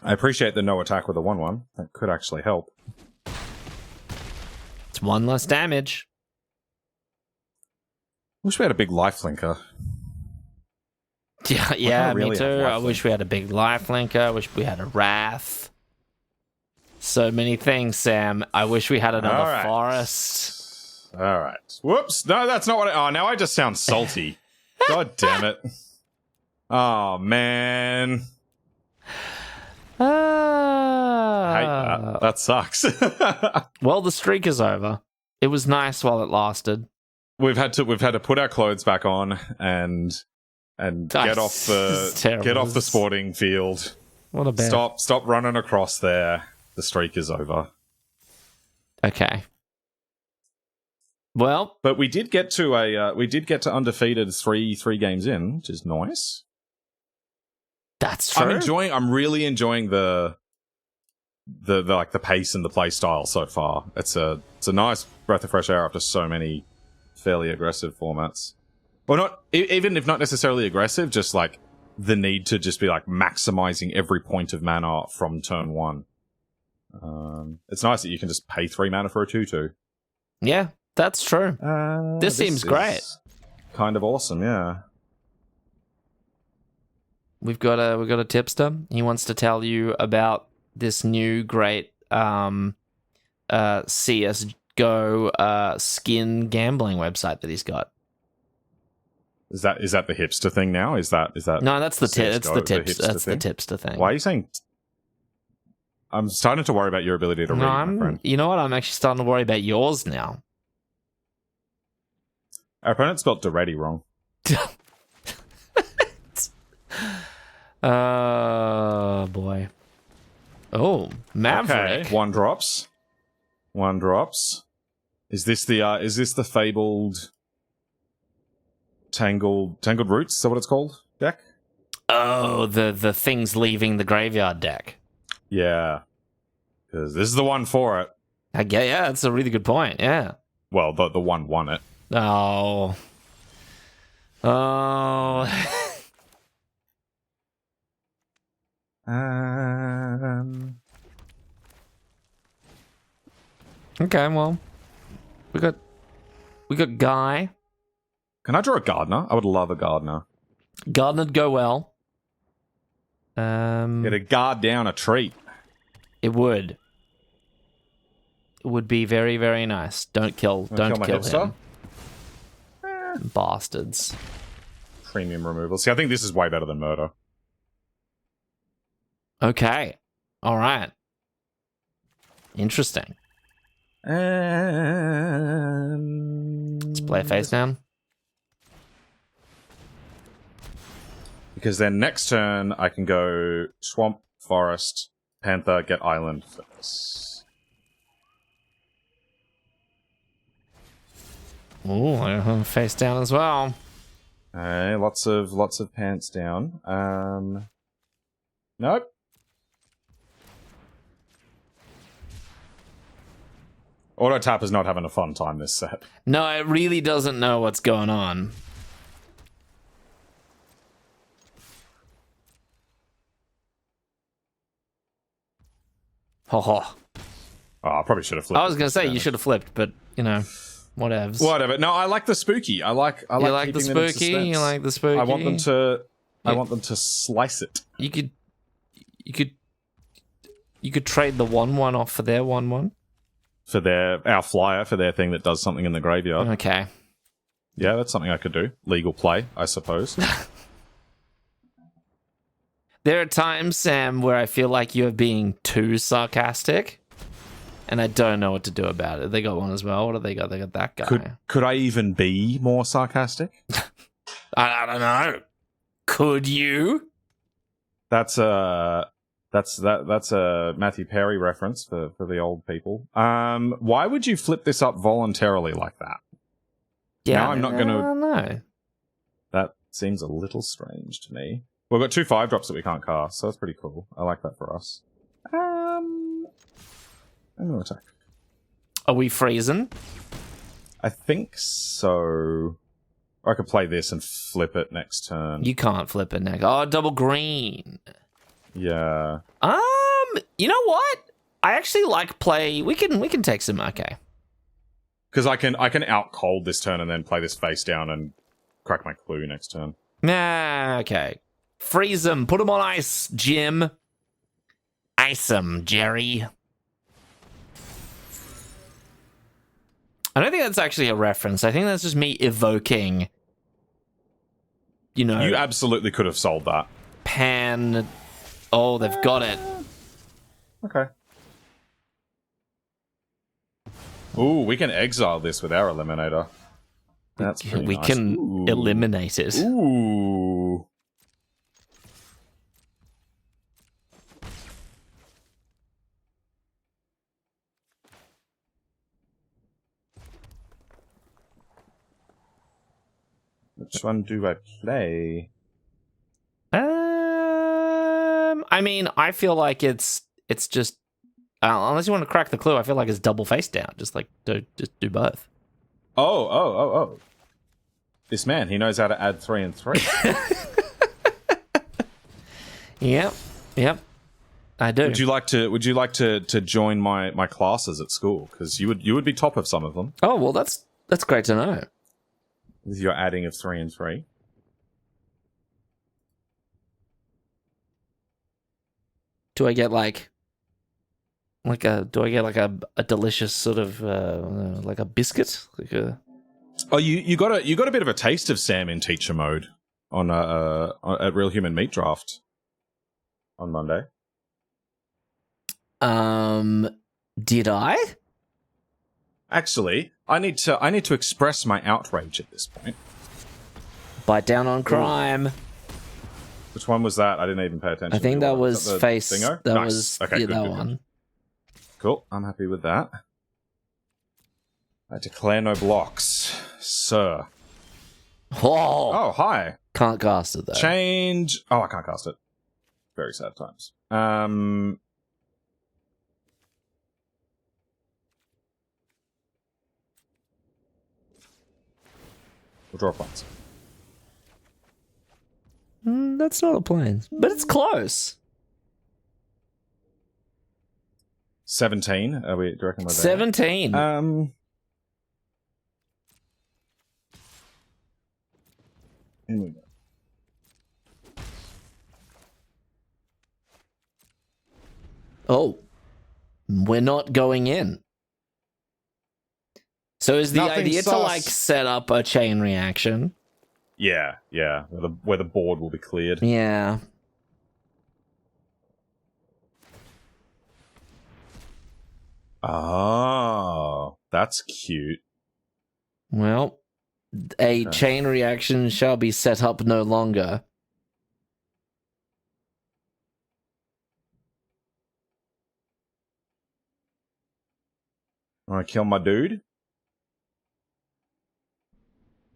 I appreciate the no attack with a 1/1. That could actually help. It's 1 less damage. Wish we had a big lifelinker. Yeah, really me too. have I wish we had a big lifelinker. I wish we had a wrath. So many things, Sam. I wish we had another forest. All right. Whoops. No, that's not what oh, now I just sound salty. God damn it. Oh, man. I hate that. That sucks. Well, the streak is over. It was nice while it lasted. We've had to put our clothes back on and get off the sporting field. What a bad. Stop running across there. The streak is over. Okay. Well, but we did get to undefeated three games in, which is nice. That's true. I'm really enjoying the like the pace and the play style so far. It's a nice breath of fresh air after so many fairly aggressive formats. Well, not even if not necessarily aggressive, just like the need to just be like maximizing every point of mana from turn 1. It's nice that you can just pay 3 mana for a 2/2. Yeah, that's true. This seems great. Kind of awesome, yeah. We've got a tipster. He wants to tell you about this new great CS:GO skin gambling website that he's got. Is that the hipster thing now? Is that No, that's the tipster thing. Why are you saying? I'm starting to worry about your ability to read, my friend. You know what? I'm actually starting to worry about yours now. Our opponent spelled Doretti wrong. Oh boy. Oh, Maverick. Okay. One drops. Is this the fabled Tangled Roots? Is that what it's called? Deck? Oh, the things leaving the graveyard deck. Yeah. Because this is the one for it. Yeah, that's a really good point, yeah. Well, the one won it. Oh. Okay, well, we got Guy. Can I draw a Gardener? I would love a Gardener. Gardener'd go well. Get a guard down a treat. It would. It would be very, very nice. Don't kill him. Bastards. Premium removal. See, I think this is way better than Murder. Okay. All right. Interesting. Let's play face down. Because then next turn I can go Swamp, Forest, Panther, get Island first. Ooh, face down as well. Okay, lots of pants down. Nope. Auto Tap is not having a fun time this set. No, it really doesn't know what's going on. Oh, I probably should have flipped. I was gonna say you should have flipped, but you know, whatevs. Whatever. No, I like the spooky. I like you like the spooky. You like the spooky. I want them to slice it. You could trade the 1/1 off for their 1/1. for our flyer for their thing that does something in the graveyard. Okay. Yeah, that's something I could do. Legal play, I suppose. There are times, Sam, where I feel like you're being too sarcastic, and I don't know what to do about it. They got one as well. What do they got? They got that guy. Could I even be more sarcastic? I don't know. Could you? That's a Matthew Perry reference for the old people. Why would you flip this up voluntarily like that? Yeah, now I'm not going to. I don't know. That seems a little strange to me. We've got 2 5-drops that we can't cast, so that's pretty cool. I like that for us. I'm going to attack. Are we freezing? I think so. Or I could play this and flip it next turn. You can't flip it next. Oh, double green. Yeah. You know what? I actually like play. We can take some. Okay. Because I can out cold this turn and then play this face down and crack my clue next turn. Nah. Okay. Freeze them. Put them on ice, Jim. Ice them, Jerry. I don't think that's actually a reference. I think that's just me evoking. You know. You absolutely could have sold that. Pan. Oh, they've got it. Okay. Ooh, we can exile this with our eliminator. That's pretty We nice. can Ooh. eliminate it. Ooh. Which one do I play? I mean, I feel like it's just unless you want to crack the clue, I feel like it's double face down. Just do both. Oh. This man, he knows how to add 3 and 3. Yep. I do. Would you like to join my classes at school? Because you would be top of some of them. Oh well, that's great to know. With your adding of 3 and 3. Do I get like a delicious sort of like a biscuit? Like a Oh, you got a bit of a taste of Sam in teacher mode on at Real Human Meat Draft on Monday. Did I? Actually, I need to express my outrage at this point. Bite down on crime. Which one was that? I didn't even pay attention. I think that was the face. thingo? That Nice. was Okay, yeah, good, that good, one. good. Cool. I'm happy with that. I declare no blocks, sir. Oh, Oh, hi. can't cast it though. Change. Oh, I can't cast it. Very sad times. We'll draw points. That's not a plane, but it's close. 17. Are we? Do you reckon we're there? 17. Here we go. Oh, we're not going in. So is the Nothing idea to sus. like set up a chain reaction? Yeah. Where the board will be cleared. Yeah. Oh, that's cute. Well, a chain reaction shall be set up no longer. Want to kill my dude?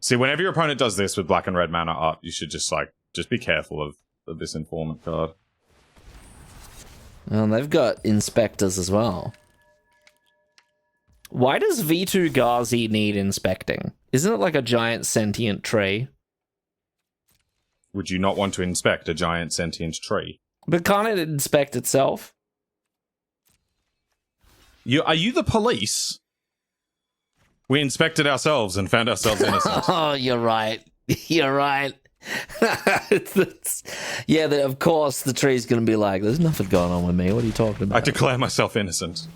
See, whenever your opponent does this with black and red mana art, you should just be careful of this informant card. Well, they've got inspectors as well. Why does V2 Ghazi need inspecting? Isn't it like a giant sentient tree? Would you not want to inspect a giant sentient tree? But can't it inspect itself? Are you the police? We inspected ourselves and found ourselves innocent. Oh, you're right. You're right. Yeah, of course the tree's going to be like, there's nothing going on with me. What are you talking about? I declare myself innocent.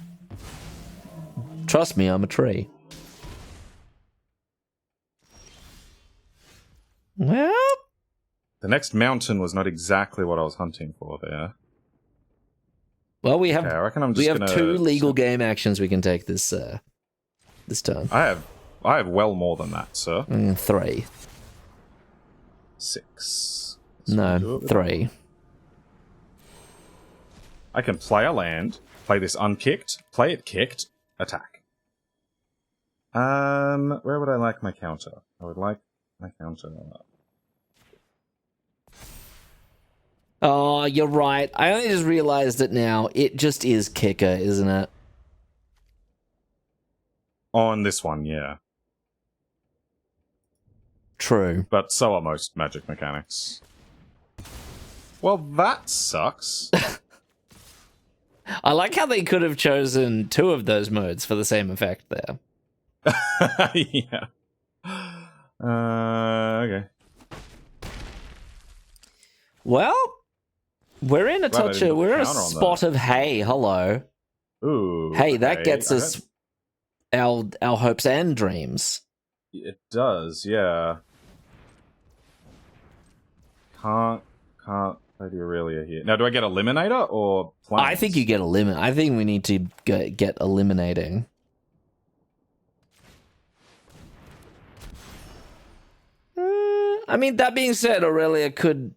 Trust me, I'm a tree. Well, The next mountain was not exactly what I was hunting for there. well, we have Okay, I reckon I'm just we have gonna... 2 legal game actions we can take this turn. I have well more than that, sir. 3. 6. No, 3. I can play a land, play this unkicked, play it kicked, attack. Where would I like my counter? I would like my counter. Oh, you're right. I only just realized it now. It just is kicker, isn't it? On this one, yeah. True. But so are most magic mechanics. Well, that sucks. I like how they could have chosen 2 of those modes for the same effect there. Yeah. Okay. Well, we're in a Glad I touch didn't of, we're in a counter on spot of hay. Hello. Ooh. Hey, that okay. gets us our hopes and dreams. It does, yeah. Can't play the Aurelia here. Now, do I get Eliminator or Plains? I think you get I think we need to get eliminating. I mean, that being said, Aurelia could,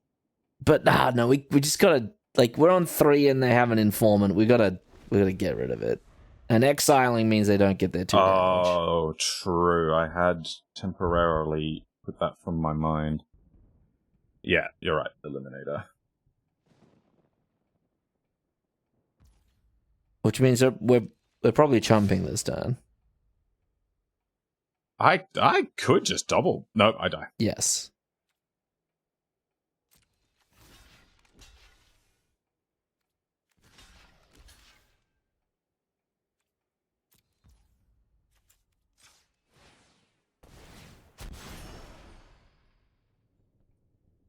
but no, we just gotta, like, we're on 3 and they have an informant. We gotta get rid of it. And exiling means they don't get their 2 damage. Oh, true. I had temporarily put that from my mind. Yeah, you're right. Eliminator. Which means we're probably chumping this turn. I could just double. Nope, I die. Yes.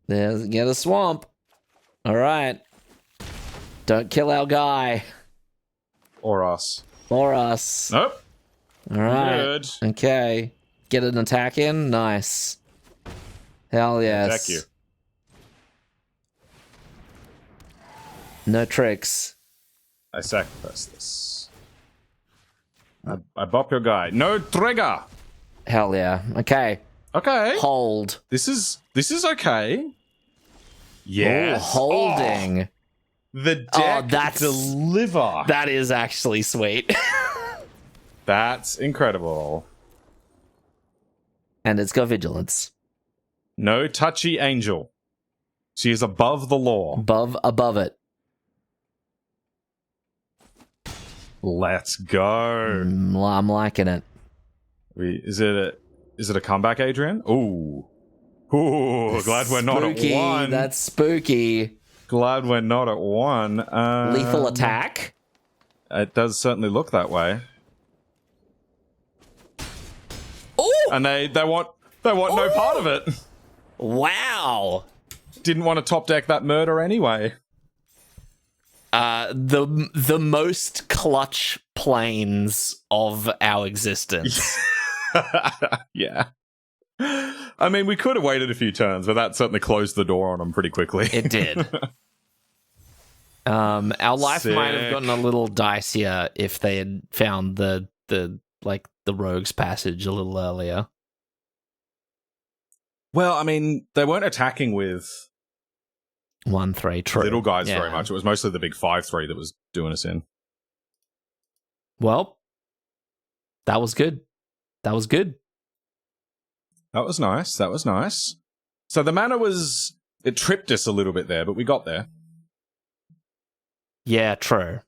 Get a swamp. All right. Don't kill our guy. Or us. Or us. Nope. All right. Good. Okay. Get an attack in. Nice. Hell yes. Attack you. No tricks. I sacrifice this. I bop your guy. No trigger. Hell yeah. Okay. Okay. Hold. This is okay. Yes. Ooh, holding. Oh, the deck deliver. That is actually sweet. That's incredible. And it's got vigilance. No touchy angel. She is above the law. Above it. Let's go. I'm liking it. Is it a comeback, Adrian? Ooh. Ooh, glad we're not at 1. That's spooky. Glad we're not at 1. Lethal attack? It does certainly look that way. Ooh! And they want no part of it. Wow. Didn't want to top deck that murder anyway. The most clutch planes of our existence. Yeah. I mean, we could have waited a few turns, but that certainly closed the door on them pretty quickly. It did. Our life Sick. might have gotten a little dicier if they had found the rogue's passage a little earlier. Well, I mean, they weren't attacking with 1-3, true. little guys Yeah. very much. It was mostly the big 5-3 that was doing us in. Well, that was good. That was good. That was nice. That was nice. So the mana it tripped us a little bit there, but we got there. Yeah, true.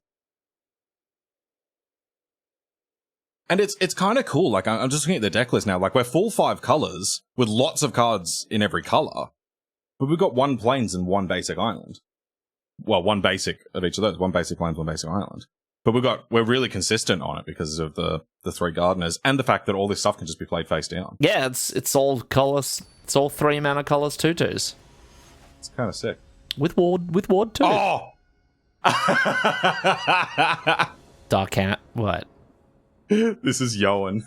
And it's kind of cool. Like, I'm just looking at the deck list now. Like, we're full 5 colors with lots of cards in every color. But we've got 1 plains and 1 basic island. Well, 1 basic of each of those. 1 basic plains, 1 basic island. But we're really consistent on it because of the 3 gardeners and the fact that all this stuff can just be played face down. Yeah, it's all colors. It's all 3 mana colors 2/2s. It's kind of sick. With ward too. Oh! Dark Cat. What? This is Yoan.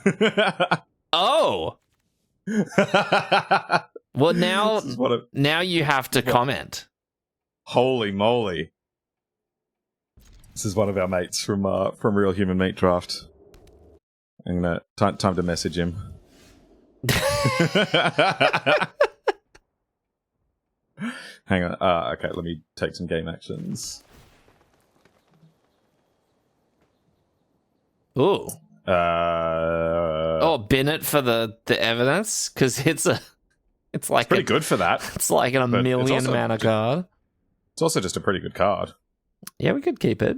Oh! Well, now, This is what now you have to comment. Holy moly. This is one of our mates from Real Human Meat Draft. I'm gonna time to message him. Hang on. Okay, let me take some game actions. Ooh. Oh, bin it for the evidence? Because it's like pretty good for that. It's like a But it's million also mana card. It's also just a pretty good card. Yeah, we could keep it.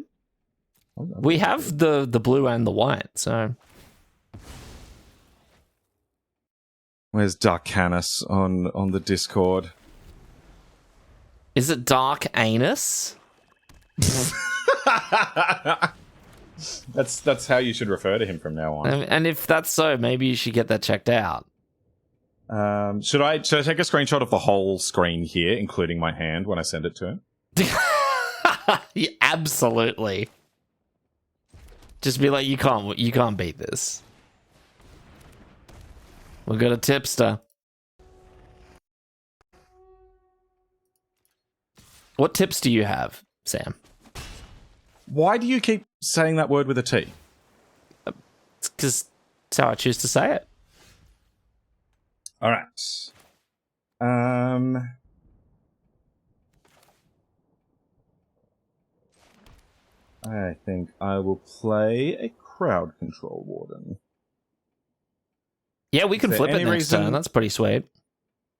We have the blue and the white, so... Where's Darkanus on the Discord? Is it Dark Anus? That's how you should refer to him from now on. And if that's so, maybe you should get that checked out. Should I take a screenshot of the whole screen here, including my hand, when I send it to him? Yeah, absolutely. Just be like, you can't beat this. We got a tipster. What tips do you have, Sam? Why do you keep saying that word with a T? It's because it's how I choose to say it. All right. I think I will play a crowd control warden. Yeah, we can flip it any next reason- turn. That's pretty sweet.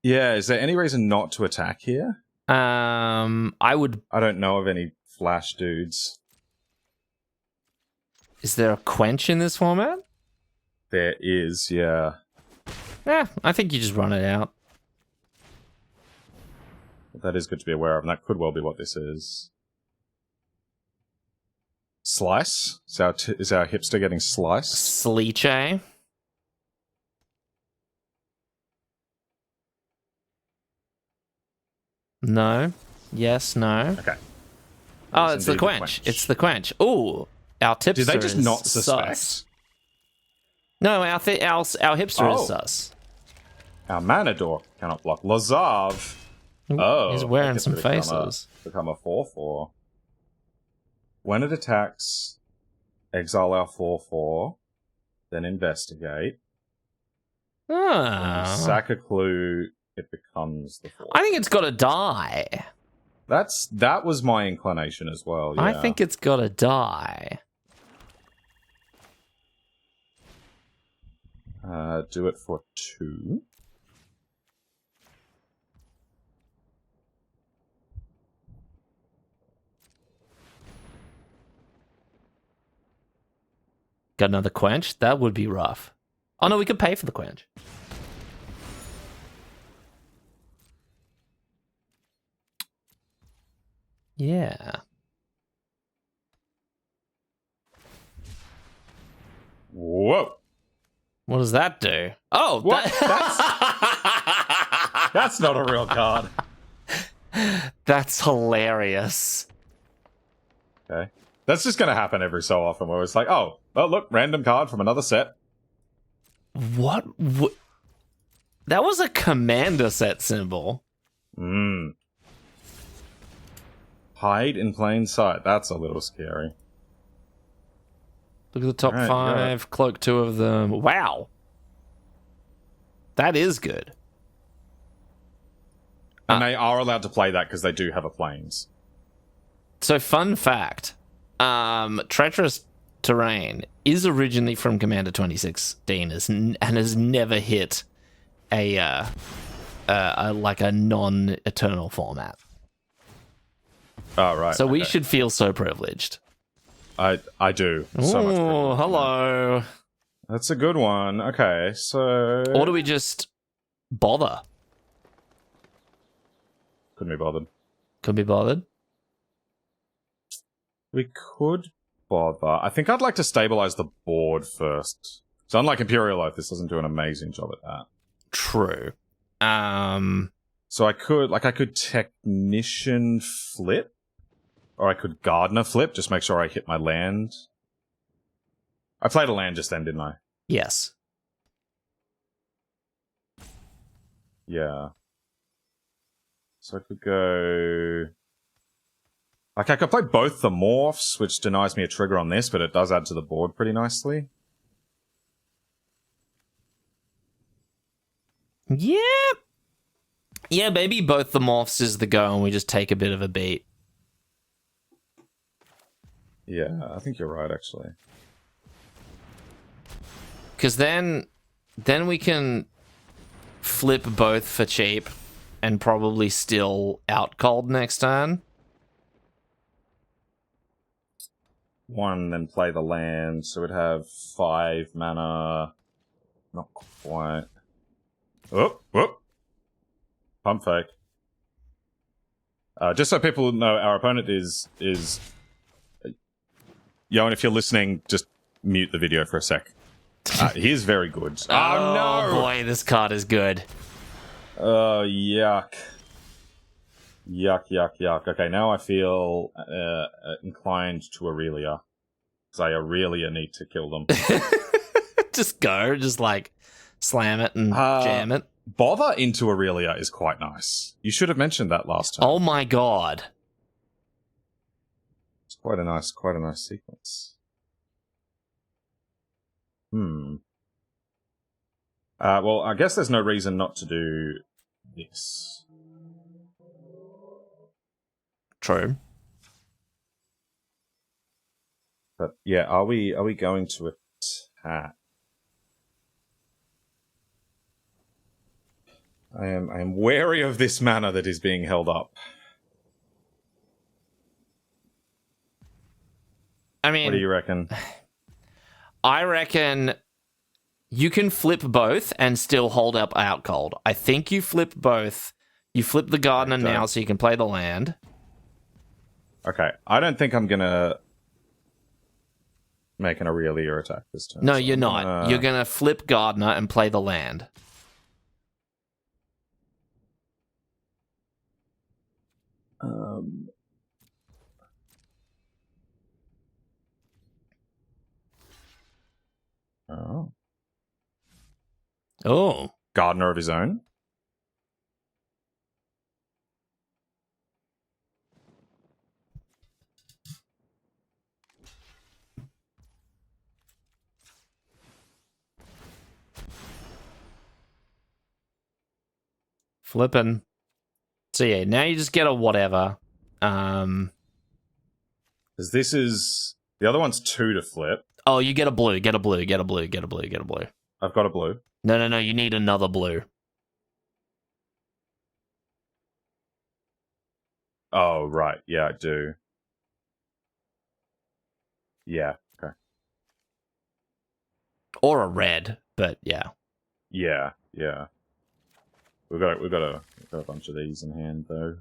Yeah, is there any reason not to attack here? I would. I don't know of any flash dudes. Is there a quench in this format? There is, yeah. Yeah, I think you just run it out. That is good to be aware of, and that could well be what this is. Slice? Is our hipster getting sliced? Sleeche. No. Yes, no. Okay. Oh, It is it's the indeed quench. It's the quench. Ooh, our tipster Did they just is not suspect? sus. No, our hipster is sus. Our Manor cannot block. Lazav. Oh. He's wearing that some gets to faces. Become a 4/4. When it attacks, exile our 4/4, then investigate. When you sack a clue, it becomes the 4. I think it's got to die. That was my inclination as well. Yeah. I think it's got to die. Do it for 2. Got another quench? That would be rough. Oh no, we could pay for the quench. Yeah. Whoa. What does that do? Oh, What? That's not a real card. That's hilarious. Okay. That's just going to happen every so often where it's like, oh, look, random card from another set. What? That was a commander set symbol. Hide in plain sight. That's a little scary. Look at the top Right, 5, cloak 2 of them. Wow. That is good. And they are allowed to play that because they do have a planes. So, fun fact. Treacherous Terrain is originally from Commander 2016 and has never hit a non-eternal format. Oh, right. So we should feel so privileged. I do. So much Oh, privilege. hello. That's a good one. Okay, so... Or do we just bother? Couldn't be bothered. Could be bothered. We could bother. I think I'd like to stabilize the board first. So unlike Imperial Oath, this doesn't do an amazing job at that. True. So I could Technician flip, or I could Gardener flip, just make sure I hit my land. I played a land just then, didn't I? Yes. Yeah. So I could go... Like, I could play both the morphs, which denies me a trigger on this, but it does add to the board pretty nicely. Yeah. Yeah, maybe both the morphs is the go and we just take a bit of a beat. Yeah, I think you're right, actually. Because then we can flip both for cheap and probably still out cold next turn. One, then play the land, so we'd have 5 mana. Not quite. Oh, whoop. Pump fake. Just so people know, our opponent is Yoan, if you're listening, just mute the video for a sec. He is very good. Oh no! Boy, this card is good. Oh, yuck. Yuck, yuck, yuck. Okay, now I feel inclined to Aurelia. Because I Aurelia need to kill them. Just go, just like slam it and jam it. Bother into Aurelia is quite nice. You should have mentioned that last time. Oh my god. It's quite a nice sequence. Well, I guess there's no reason not to do this. True. But yeah, are we going to attack? I am wary of this mana that is being held up. I mean, what do you reckon? I reckon you can flip both and still hold up out cold. I think you flip both. You flip the gardener now so you can play the land. Okay, I don't think I'm gonna make an Aurelia attack this turn. No, you're not. You're gonna flip gardener and play the land. Oh. Oh. Gardener of his own? Flipping. So yeah, now you just get a whatever. Because this is... The other one's 2 to flip. Oh, you get a blue, get a blue, get a blue, get a blue, get a blue. I've got a blue. No, you need another blue. Oh, right. Yeah, I do. Yeah, okay. Or a red, but yeah. Yeah. We've got a bunch of these in hand, though.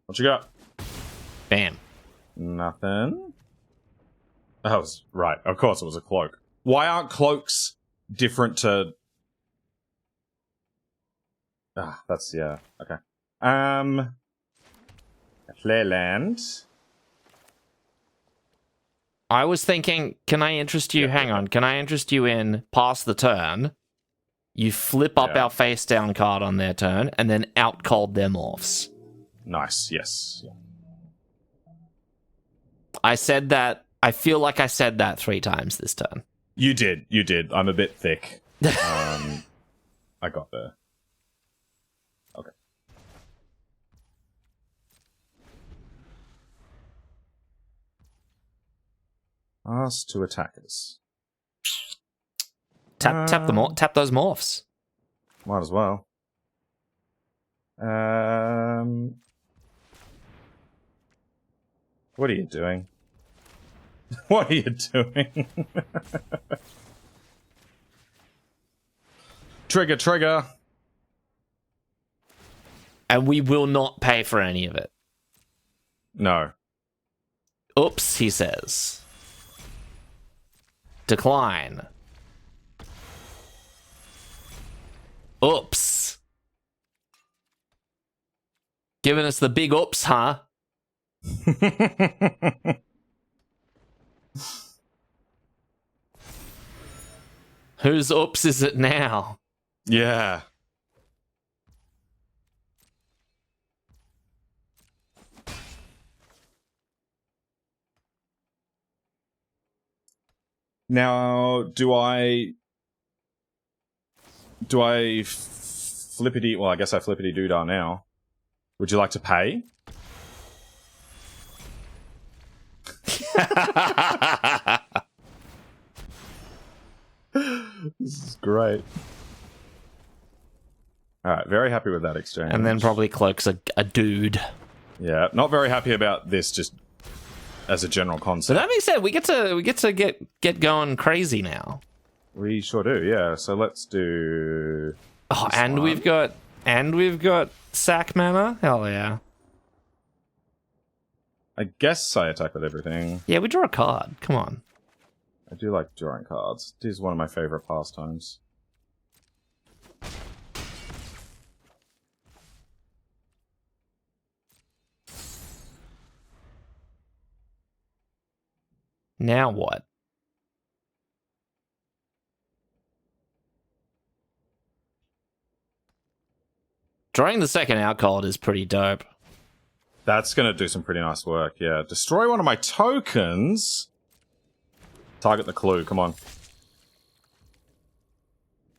What you got? Bam. Nothing. That was right. Of course, it was a cloak. Why aren't cloaks different to? That's yeah. Okay. Play land. I was thinking, can I interest you? Hang on. Can I interest you in pass the turn? You flip up our face down card on their turn, and then out cold their morphs. Nice. Yes. Yeah. I said that. I feel like I said that 3 times this turn. You did. I'm a bit thick. I got there. Okay. Ask to attackers. Tap those morphs. Might as well. What are you doing? What are you doing? Trigger. And we will not pay for any of it. No. Oops, he says. Decline. Oops. Giving us the big oops, huh? Whose oops is it now? Yeah. Now, do I flippity? Well, I guess I flippity doodah now. Would you like to pay? This is great. All right, very happy with that exchange. And then probably Cloak's a dude. Yeah, not very happy about this just as a general So concept. that being said, we get to get going crazy now. We sure do, yeah. So let's do. Oh, this and one. we've got Sack Manor. Hell yeah. I guess I attack with everything. Yeah, we draw a card. Come on. I do like drawing cards. It is one of my favorite pastimes. Now what? Drawing the second out card is pretty dope. That's going to do some pretty nice work, yeah. Destroy one of my tokens. Target the clue, come on.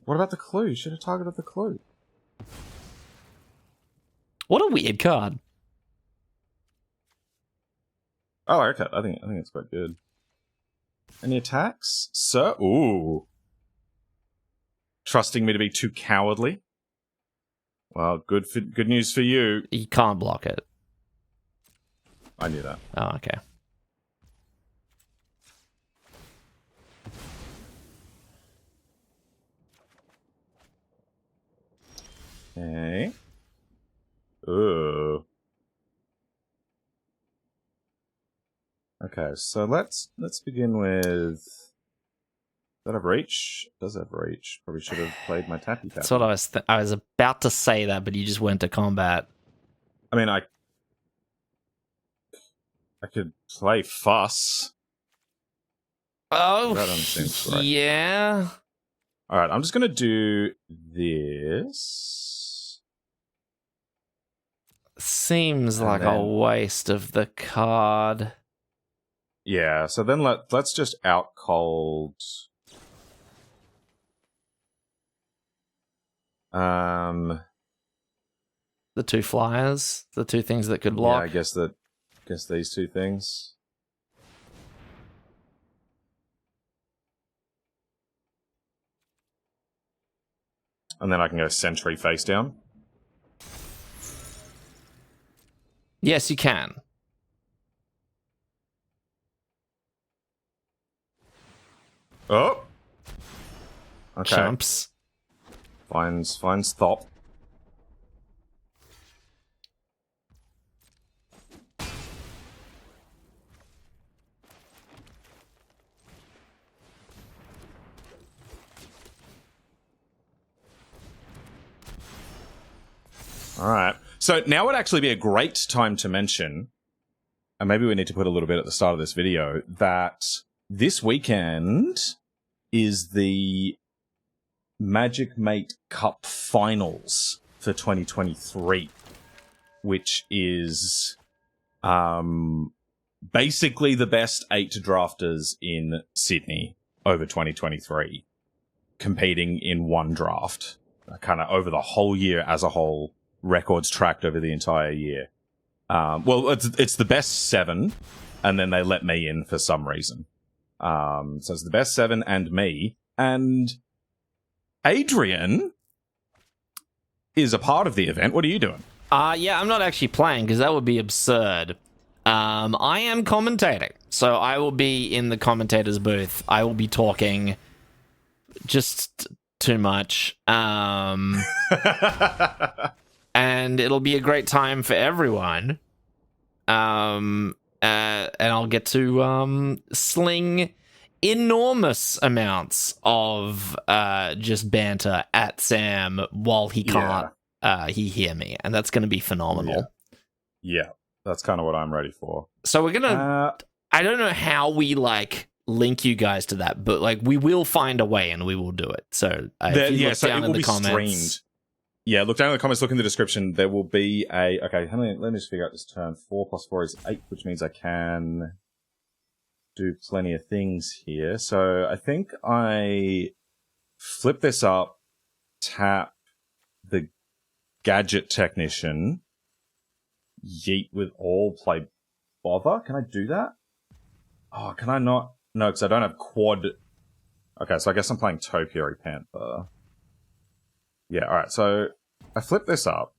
What about the clue? You should have targeted the clue. What a weird card. Oh, okay. I think it's quite good. Any attacks? Sir? Ooh. Trusting me to be too cowardly? Well, good news for you. You can't block it. I knew that. Oh, okay. Okay. Ooh. Okay, so let's begin with. Does that have reach? It does have reach. Probably should have played my tappy tap. That's what I was about to say that, but you just went to combat. I mean, I could play fuss. Oh, That doesn't seem great. yeah. All right, I'm just gonna do this. Seems And like a then- waste of the card. Yeah. So then let's just out cold. The two flyers, the two things that could Yeah, block. I guess these two things. And then I can go sentry face down. Yes, you can. Oh. Okay. Chumps. Finds Thop. All right. So now would actually be a great time to mention, and maybe we need to put a little bit at the start of this video, that this weekend is the Magic Mate Cup Finals for 2023, which is basically the best 8 drafters in Sydney over 2023 competing in one draft, kind of over the whole year as a whole, records tracked over the entire year. Well, it's the best 7, and then they let me in for some reason. So it's the best 7 and me, and Adrian is a part of the event. What are you doing? Yeah, I'm not actually playing because that would be absurd. I am commentating, so I will be in the commentator's booth. I will be talking just too much. And it'll be a great time for everyone. And I'll get to sling enormous amounts of just banter at Sam while he can't he hear me, and that's going to be phenomenal. Yeah, that's kind of what I'm ready for. So we're gonna I don't know how we like link you guys to that, but like we will find a way and we will do it. So if you look down in the comments, streamed. Yeah, look down in the comments, look in the description. There will be a... Okay, let me just figure out this turn. 4 plus 4 is 8, which means I can do plenty of things here. So I think I flip this up, tap the Gadget Technician, yeet with all, play Bother. Can I do that? Oh, can I not? No, because I don't have quad... Okay, so I guess I'm playing Topiary Panther. Yeah, alright, so I flip this up.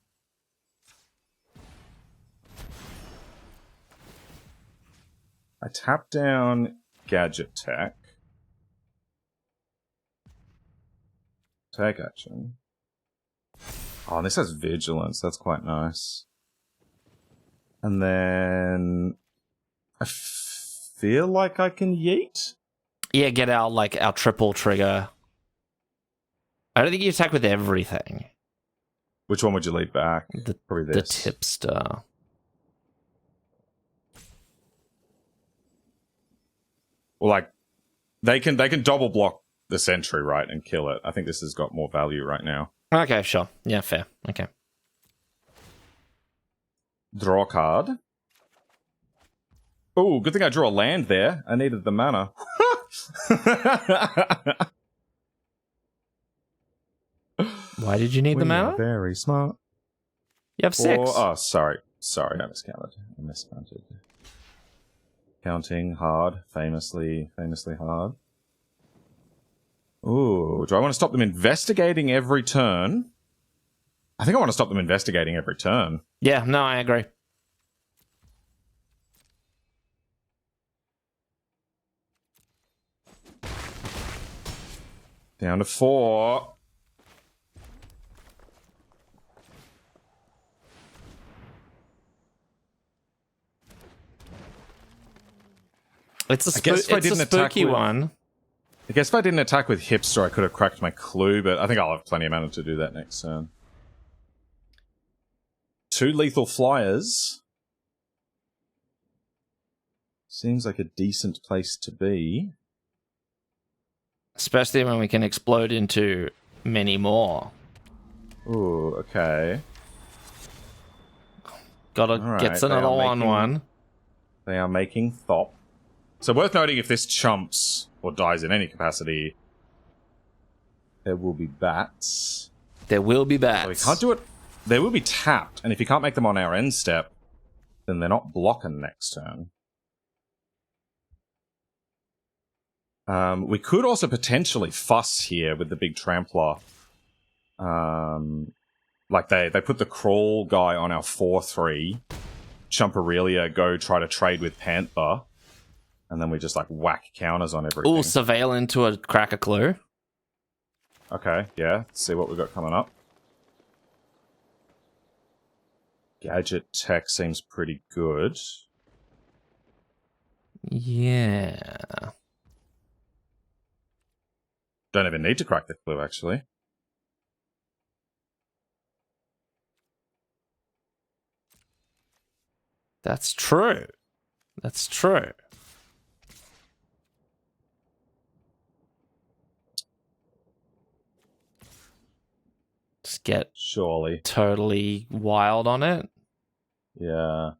I tap down Gadget Tech. Take action. Oh, and this has Vigilance. That's quite nice. And then I feel like I can yeet. yeah, get our triple trigger. I don't think you attack with everything. Which one would you lead back? Probably The this. tipster. Well, like they can double block the sentry, right, and kill it. I think this has got more value right now. Okay, sure. Yeah, fair. Okay. Draw a card. Oh, good thing I drew a land there. I needed the mana. Why did you need the mana? Very smart. You have 6. Oh, sorry. Sorry, I miscounted. I miscounted. Counting hard. Famously hard. Ooh, do I want to stop them investigating every turn? I think I want to stop them investigating every turn. Yeah, no, I agree. Down to 4. It's a, guess if I didn't attack spooky with- one. I guess if I didn't attack with Hipster, I could have cracked my clue, but I think I'll have plenty of mana to do that next turn. 2 lethal flyers. Seems like a decent place to be. Especially when we can explode into many more. Ooh, okay. Gotta Alright, gets they another are 1/1. They are making Thop. So worth noting, if this chumps or dies in any capacity, there will be bats. There will be So bats. we can't do it. They will be tapped, and if you can't make them on our end step, then they're not blocking next turn. We could also potentially fuss here with the big trampler. Like they put the crawl guy on our 4/3. Chump Aurelia, go try to trade with Panther. And then we just like whack counters on everything. Ooh, surveil into a crack a clue. Okay, yeah. Let's see what we've got coming up. Gadget Tech seems pretty good. Yeah. Don't even need to crack the clue, actually. That's true. That's true. Just get Surely. totally wild on it. Yeah.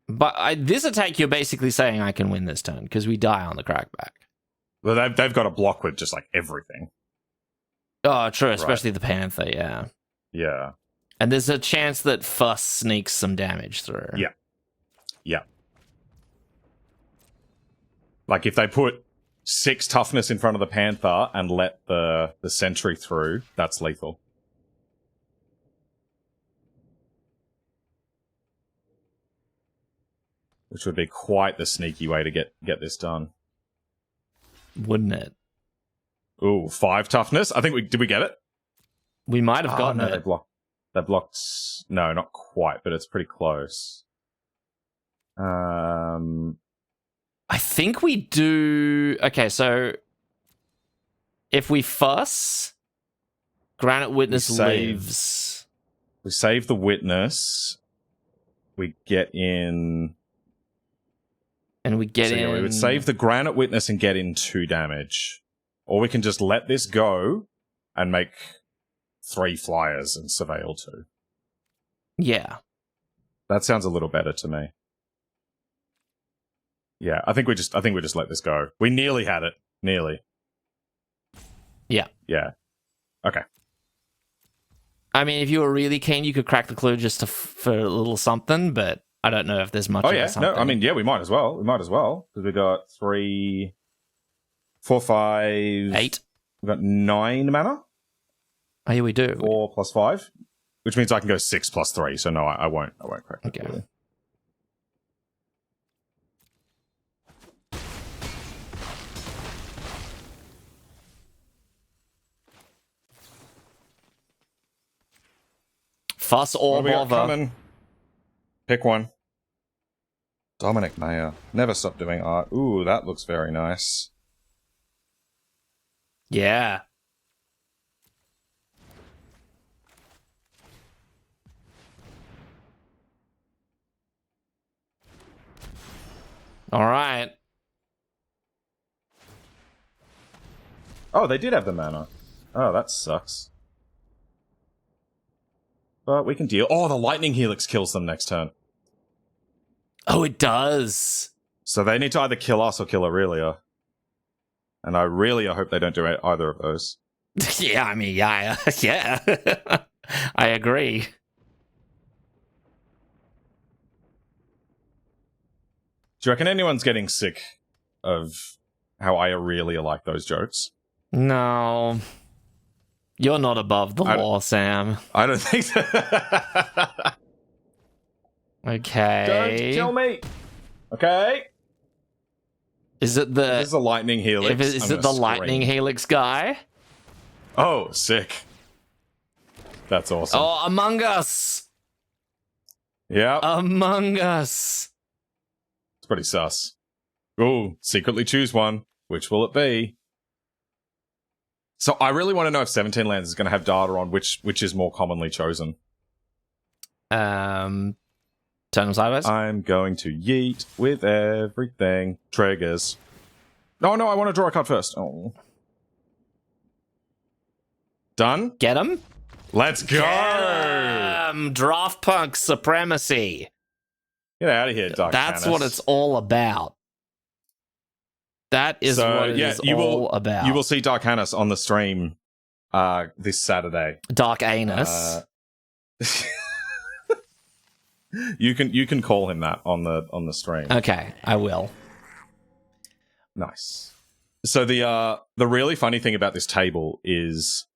But this attack, you're basically saying I can win this turn because we die on the crackback. Well, they've got a block with just like everything. Oh, true. Especially the Panther, yeah. Yeah. And there's a chance that Fuss sneaks some damage through. Yeah. Yeah. Like if they put 6 toughness in front of the Panther and let the sentry through, that's lethal. Which would be quite the sneaky way to get this done. Wouldn't it? Ooh, 5 toughness. I think did we get it? We might have gotten no, it. They blocked. No, not quite, but it's pretty close. I think we do. Okay, so if we fuss, Granite Witness lives. We save the witness. We get in. And we get So in. yeah, we would save the Granite Witness and get in 2 damage. Or we can just let this go and make 3 flyers and surveil 2. Yeah. That sounds a little better to me. Yeah, I think we just let this go. We nearly had it. Nearly. Yeah. Yeah. Okay. I mean, if you were really keen, you could crack the clue just for a little something, but I don't know if there's much of a something. No, I mean, yeah, we might as well. Because we got 3, 4, 5... 8. We've got 9 mana. Oh, yeah, we do. 4 plus 5. Which means I can go 6 plus 3, so no, I won't crack the clue. Fuss or bother. Coming? Pick one. Dominic Mayer. Never stop doing art. Ooh, that looks very nice. Yeah. All right. Oh, they did have the mana. Oh, that sucks. But we can deal. Oh, the Lightning Helix kills them next turn. Oh, it does. So they need to either kill us or kill Aurelia. And I hope they don't do either of those. Yeah, I mean, yeah. I agree. Do you reckon anyone's getting sick of how I Aurelia like those jokes? No. You're not above the law, Sam. I don't think so. Okay. Don't kill me. Okay. Is it the... This is a Lightning Helix. Is it the Lightning Helix guy? Oh, sick. That's awesome. Oh, Among Us! Yeah. Among Us! It's pretty sus. Ooh, secretly choose one. Which will it be? So I really want to know if 17 Lands is going to have data on which is more commonly chosen. Turn them sideways? I'm going to yeet with everything. Triggers. No, I want to draw a card first. Oh. Done? Get him? Let's go! Draft punk supremacy. Get out of here, Dark That's Canis. what it's all about. That is what it is all about. You will see Dark Canis on the stream this Saturday. Dark Anus. You can call him that on the stream. Okay, I will. Nice. So the really funny thing about this table is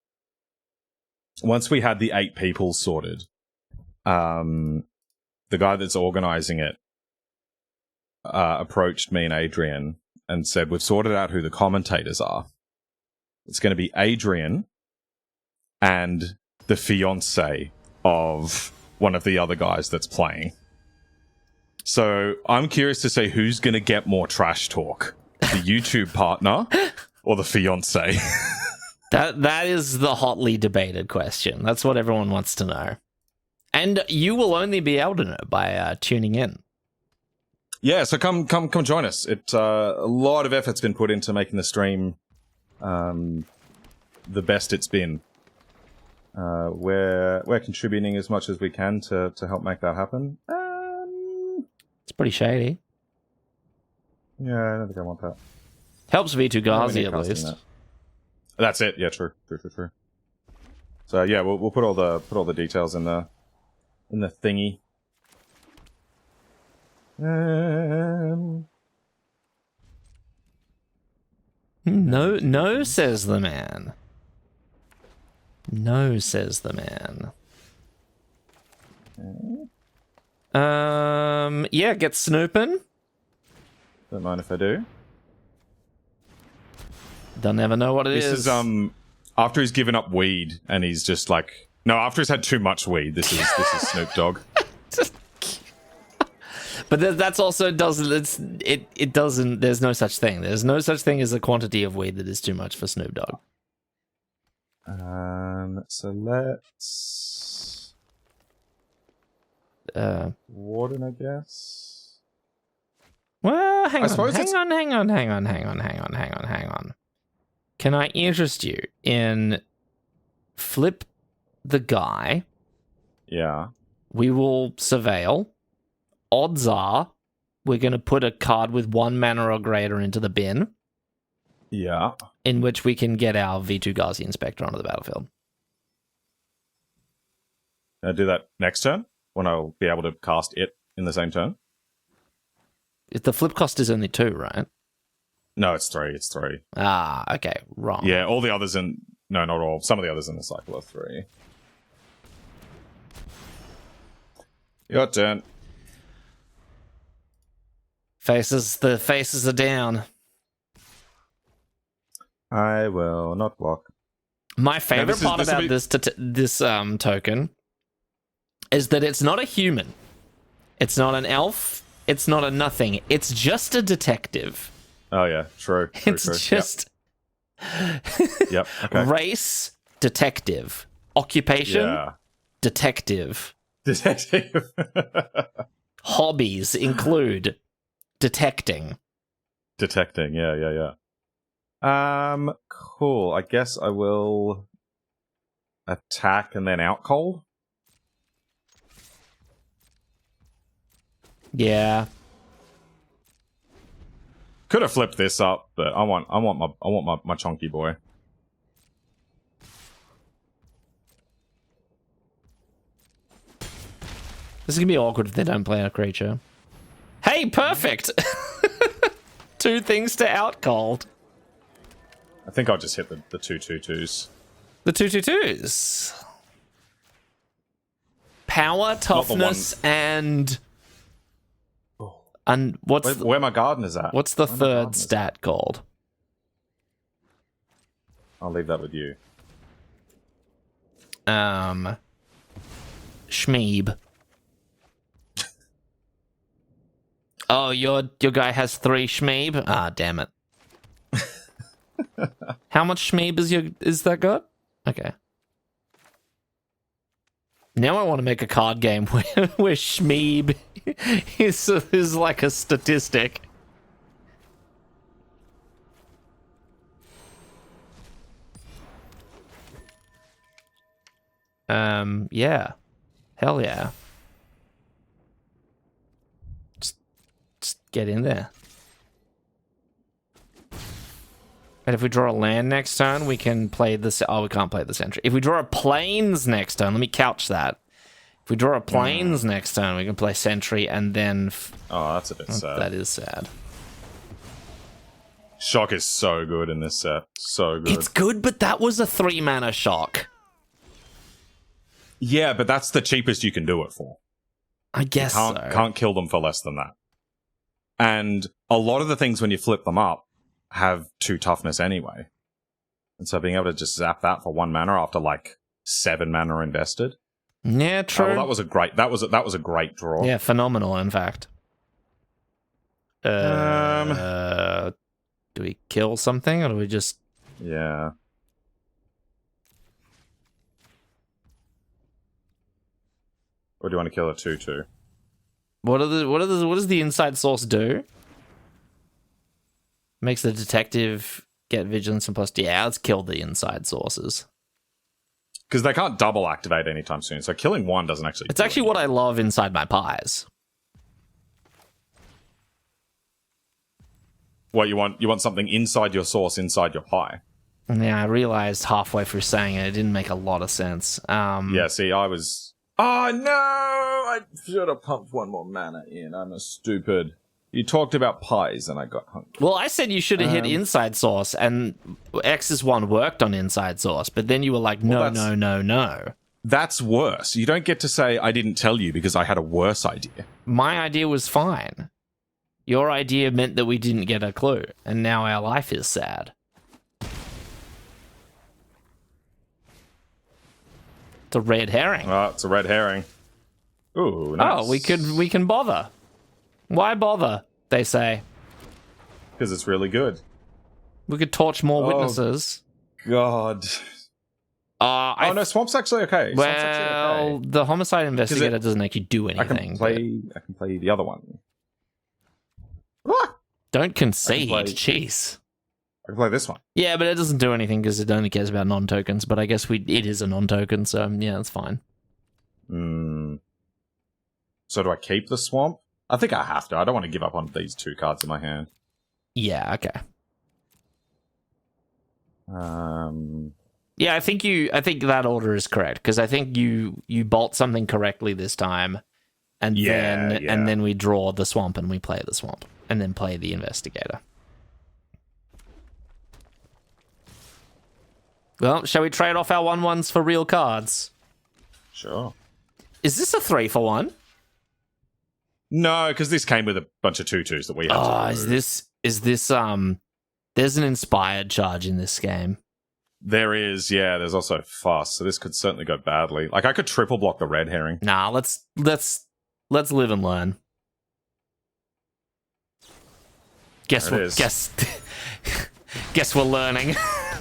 once we had the 8 people sorted, the guy that's organizing it approached me and Adrian and said, we've sorted out who the commentators are. It's going to be Adrian and the fiance of one of the other guys that's playing. So I'm curious to see who's going to get more trash talk. The YouTube partner or the fiance? That is the hotly debated question. That's what everyone wants to know. And you will only be able to know by tuning in. Yeah, so come join us. It a lot of effort's been put into making the stream the best it's been. We're contributing as much as we can to help make that happen. It's pretty shady. Yeah, I don't think I want that. Helps V2 Ghazi at least. That's it. Yeah, true. So yeah, we'll put all the details in the thingy. No, says the man. No, says the man. Yeah, get snooping. Don't mind if I do. Don't ever know what it is. This is after he's given up weed and he's just like, no, after he's had too much weed. This is Snoop Dogg. But that's also doesn't. It doesn't. There's no such thing. There's no such thing as a quantity of weed that is too much for Snoop Dogg. So let's Warden, I guess. Well, hang I on, suppose hang on. Can I interest you in flip the guy? Yeah. We will surveil. Odds are we're going to put a card with 1 mana or greater into the bin, Yeah. in which we can get our V2 Ghazi Inspector onto the battlefield. Can I do that next turn when I'll be able to cast it in the same turn? The flip cost is only 2, right? No, it's 3. It's 3. Ah, okay, wrong. Yeah, all the others in... No, not all. Some of the others in the cycle are 3. Your turn. The faces are down. I will not block. My favorite part about this token is that it's not a human. It's not an elf. It's not a nothing. It's just a detective. Oh, yeah. True. It's just... Yep. Okay. Race, detective. Occupation, detective. Detective. Hobbies include detecting. Detecting. Yeah. Cool. I guess I will attack and then out cold. Yeah. Could have flipped this up, but I want my chunky boy. This is gonna be awkward if they don't play a creature. Hey, perfect! 2 things to out cold. I think I'll just hit the 2/2/2s. The 2/2/2s. Power, toughness, and what's Where my gardeners at? what's the third stat called? I'll leave that with you. Schmeeb. Oh, your guy has 3 Schmeeb? Ah, damn it. How much Schmeeb is that got? Okay. Now I want to make a card game where Schmeeb is like a statistic. Yeah. Hell yeah. Just get in there. And if we draw a land next turn, we can play this. Oh, we can't play the sentry. If we draw a plains next turn, let me couch that. If we draw a plains next turn, we can play sentry and then. Oh, that's a bit sad. That is sad. Shock is so good in this set. So good. It's good, but that was a 3 mana shock. Yeah, but that's the cheapest you can do it for. I guess so. Can't kill them for less than that. And a lot of the things when you flip them up have 2 toughness anyway. And so being able to just zap that for 1 mana after like 7 mana invested. Yeah, true. Well, that was a great draw. Yeah, phenomenal, in fact. Do we kill something or do we just... Yeah. Or do you want to kill a 2/2? What does the inside source do? Makes the detective get vigilance and plus... Yeah, let's kill the inside sources. Because they can't double activate anytime soon, so killing 1 doesn't actually... It's actually what I love inside my pies. What, you want something inside your source, inside your pie? Yeah, I realized halfway through saying it didn't make a lot of sense. Yeah, see, I was... Oh, no! I should have pumped 1 more mana in. I'm a stupid... You talked about pies, and I got hungry. Well, I said you should have hit inside source, and X's 1 worked on inside source, but then you were like, no. That's worse. You don't get to say, I didn't tell you because I had a worse idea. My idea was fine. Your idea meant that we didn't get a clue, and now our life is sad. It's a red herring. Oh, it's a red herring. Ooh, nice. Oh, we can bother. Why bother, they say. Because it's really good. We could torch more witnesses. God. No, Swamp's actually okay. Well, Swamp's actually okay. The homicide investigator doesn't make you do anything. I can play the other one. What Don't concede. play- Jeez. I can play this one. Yeah, but it doesn't do anything because it only cares about non-tokens. But I guess it is a non-token, so yeah, that's fine. So do I keep the swamp? I think I have to. I don't want to give up on these 2 cards in my hand. Yeah, okay. Um, Yeah, I think that order is correct because I think you bolt something correctly this time, and then we draw the swamp and we play the swamp and then play the investigator. Well, shall we trade off our 1/1s for real cards? sure. Is this a 3-for-1? No, because this came with a bunch of 2/2s that we had Oh, to remove. is this there's an inspired charge in this game. There is, yeah, there's also fuss, so this could certainly go badly. Like, I could triple block the red herring. Nah, let's live and learn. Guess There it is. guess we're learning. At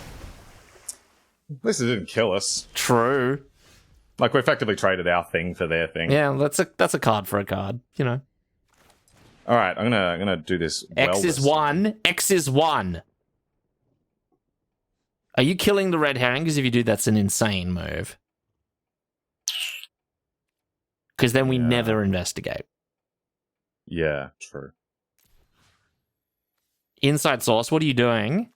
least it didn't kill us. True. Like, we effectively traded our thing for their thing. Yeah, that's a card for a card, you know. All right, I'm gonna do this. X is 1. X is 1. Are you killing the red herring? Because if you do, that's an insane move. Because then we never investigate. Yeah, true. Inside source, what are you doing?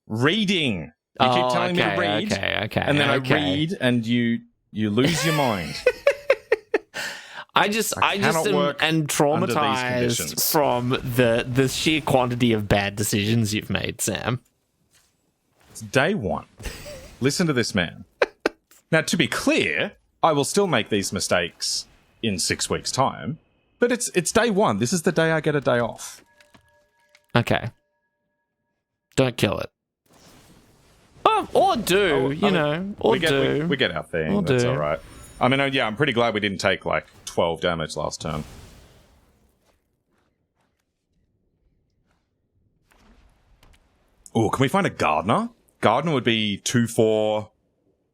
Reading. You keep telling me to read, Okay. and then I read, and you lose your mind. I just am work and under these traumatized conditions. from the sheer quantity of bad decisions you've made, Sam. It's day 1. Listen to this man. Now, to be clear, I will still make these mistakes in 6 weeks' time, but it's day 1. This is the day I get a day off. Okay. Don't kill it. Oh, or do, We get our thing. Or That's do. all right. I mean, yeah, I'm pretty glad we didn't take like 12 damage last turn. Oh, can we find a gardener? Gardener would be 2/4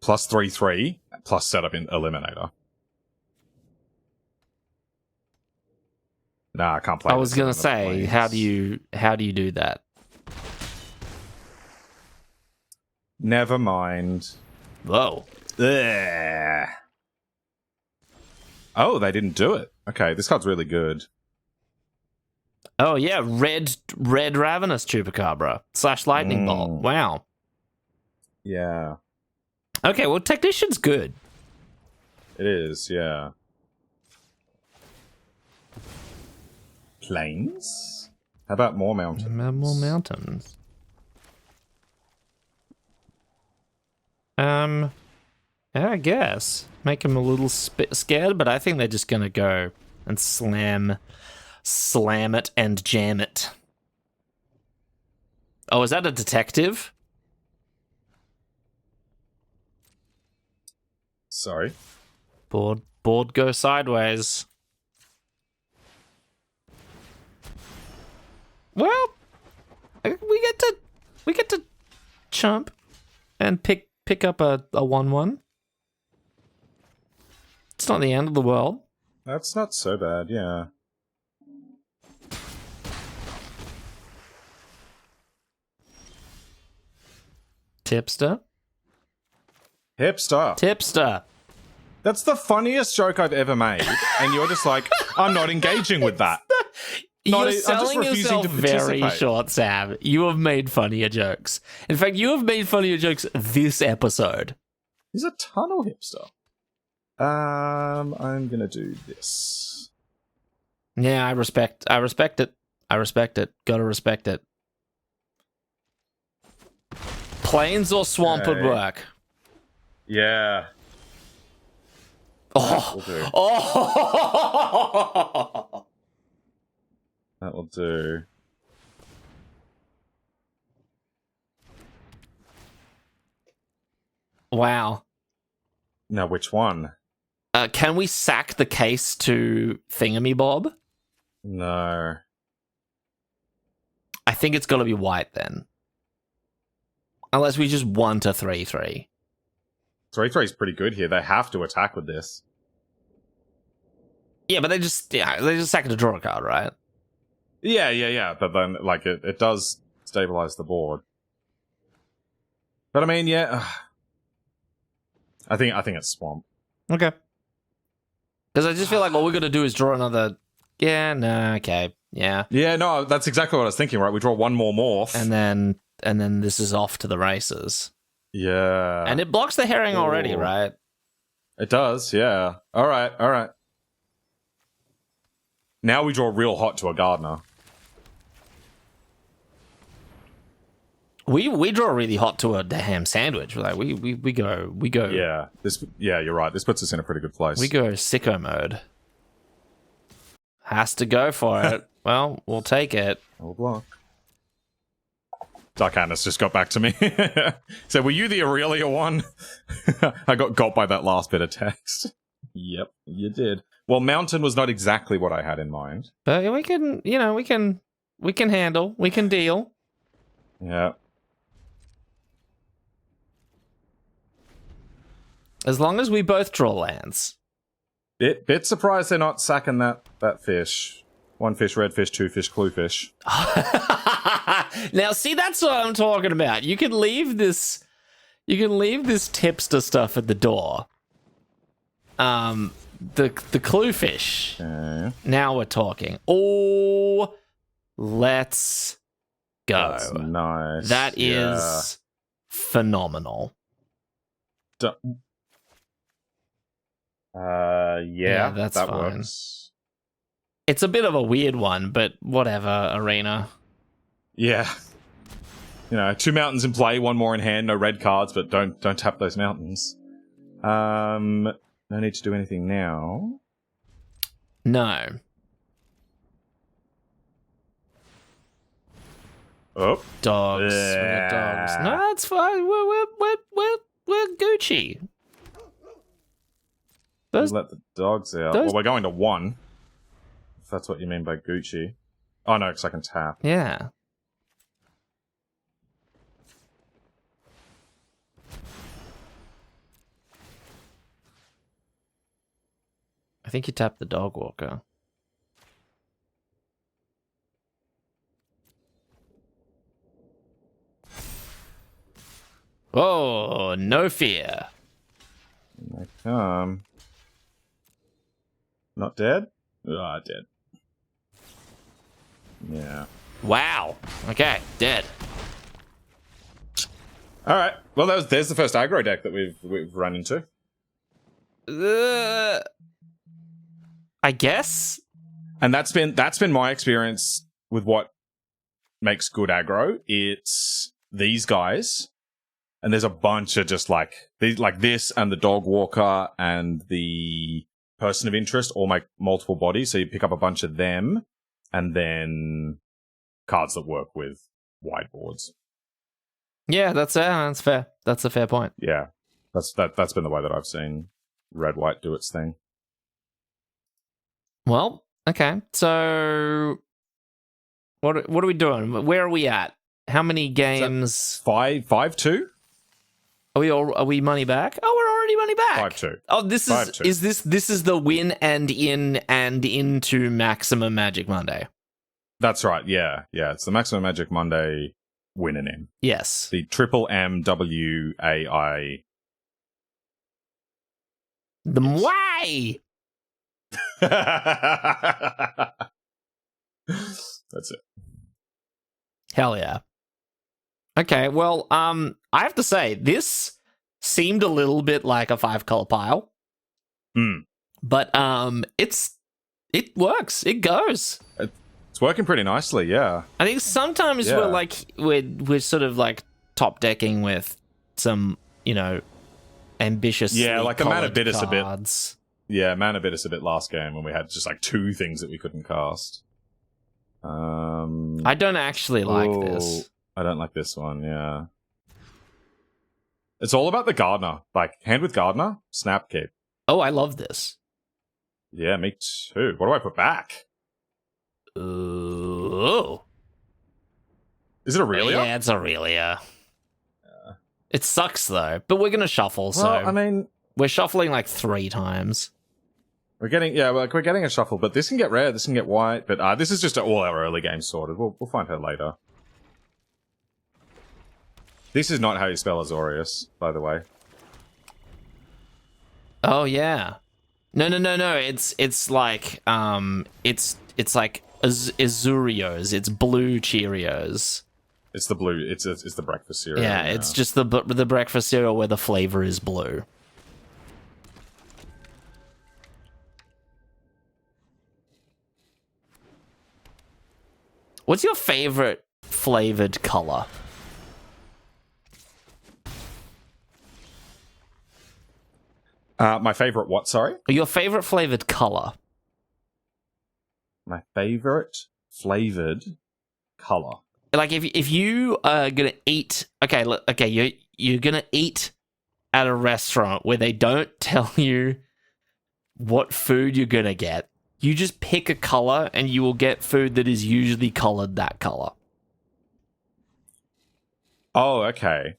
plus 3/3 plus setup in eliminator. Nah, I can't play. I was this gonna on the say, planes. how do you do that? Never mind. Whoa. Ugh. Oh, they didn't do it. Okay, this card's really good. Oh yeah, red ravenous chupacabra / lightning bolt. Wow. Yeah, Okay, well technician's good. it is. Yeah. Plains? How about more mountains? More mountains. Yeah, I guess make them a little scared, but I think they're just gonna go and slam it and jam it. Oh, is that a detective? Sorry. Board go sideways. Well, we get to chump and pick up a 1/1. It's not the end of the world. That's not so bad, yeah. Tipster. Hipster. That's the funniest joke I've ever made. And you're just like, I'm not engaging with that. You're I'm just selling refusing yourself to very participate. short, Sam. You have made funnier jokes. In fact, you have made funnier jokes this episode. He's a tunnel hipster. I'm gonna do this. Yeah, I respect it. I respect it. Gotta respect it. Plains or swamp would Okay. work. Yeah. Oh, Will do. oh! That will do. Wow. Now, which one? Can we sack the case to Thingamy-Bob? No. I think it's got to be white then. Unless we just want a 3/3. 3/3 is pretty good here. They have to attack with this. Yeah, but they just sack it to draw a card, right? Yeah. But then, like, it does stabilize the board. But I mean, yeah. I think it's Swamp. Okay. Because I just feel like all we're going to do is draw another... Yeah, no, okay. Yeah. Yeah, no, that's exactly what I was thinking, right? We draw one more morph. And then this is off to the races. Yeah. And it blocks the herring already, Ooh. right? It does, yeah. All right. Now we draw real hot to a gardener. We draw really hot to a ham sandwich. Like we go. Yeah. You're right. This puts us in a pretty good place. We go sicko mode. Has to go for it. Well, we'll take it. We'll block. Dark Atlas just got back to me. So, were you the Aurelia one? I got by that last bit of text. Yep, you did. Well, Mountain was not exactly what I had in mind. But we can handle. We can deal. Yeah. As long as we both draw lands. Bit surprised they're not sacking that fish. 1 fish, red fish, 2 fish, clue fish. Now, see, that's what I'm talking about. You can leave this tipster stuff at the door. The clue fish. Okay. Now we're talking. Oh, let's go. That's nice. That is phenomenal. Yeah, that's that fine. works. It's a bit of a weird one, but whatever, Arena. Yeah. 2 mountains in play, 1 more in hand, no red cards, but don't tap those mountains. No need to do anything now. No. Oh. Dogs. Yeah. We got dogs. No, that's fine. We're Gucci. Those, Let the dogs out. those- Well, we're going to 1. If that's what you mean by Gucci. Oh, no, because I can tap. yeah. I think you tapped the dog walker. Oh, no fear. Here I come. Not dead? Ah, dead. Yeah. Wow. Okay, dead. All right. Well, there's the first aggro deck that we've run into. I guess. And that's been my experience with what makes good aggro. It's these guys, and there's a bunch of just like this and the dog walker and the person of interest all make multiple bodies. So you pick up a bunch of them, and then cards that work with wide boards. Yeah, that's fair. That's a fair point. Yeah, that's been the way that I've seen red white do its thing. Well, okay. So what are we doing? Where are we at? How many games? 5-2. Are we money back? Oh, we're already money back. 5-2. Oh, this is 5-2. this is the win and in and into Maximum Magic Monday. That's right. Yeah. It's the Maximum Magic Monday win and in. Yes. The triple MWAI. The Mwai! That's it. Hell yeah. Okay, well, I have to say, this seemed a little bit like a 5-color pile. But it works. It goes. It's working pretty nicely, yeah. I think sometimes Yeah. we're sort of like top decking with some, ambitious. Yeah, like the mana bit us a bit. cards. Yeah, mana bit us a bit last game when we had just like 2 things that we couldn't cast. I don't actually like this. I don't like this one, yeah. It's all about the Gardener. Like, hand with Gardener, snap keep. Oh, I love this. Yeah, me too. What do I put back? Oh. Is it Aurelia? Yeah, it's Aurelia. It sucks though, but we're gonna shuffle. Well, So I mean, we're shuffling like 3 times. We're getting a shuffle, but this can get rare, this can get white, but this is just all our early game sorted. We'll find her later. This is not how you spell Azorius, by the way. Oh yeah. No. It's like it's like Azurios. It's blue Cheerios. It's the blue. It's the breakfast cereal. Yeah, it's just the breakfast cereal where the flavor is blue. What's your favorite flavored color? My favorite what, sorry? Your favorite flavored color. My favorite flavored color. Like if you are gonna eat, you're gonna eat at a restaurant where they don't tell you what food you're gonna get. You just pick a color and you will get food that is usually colored that color. Oh, okay.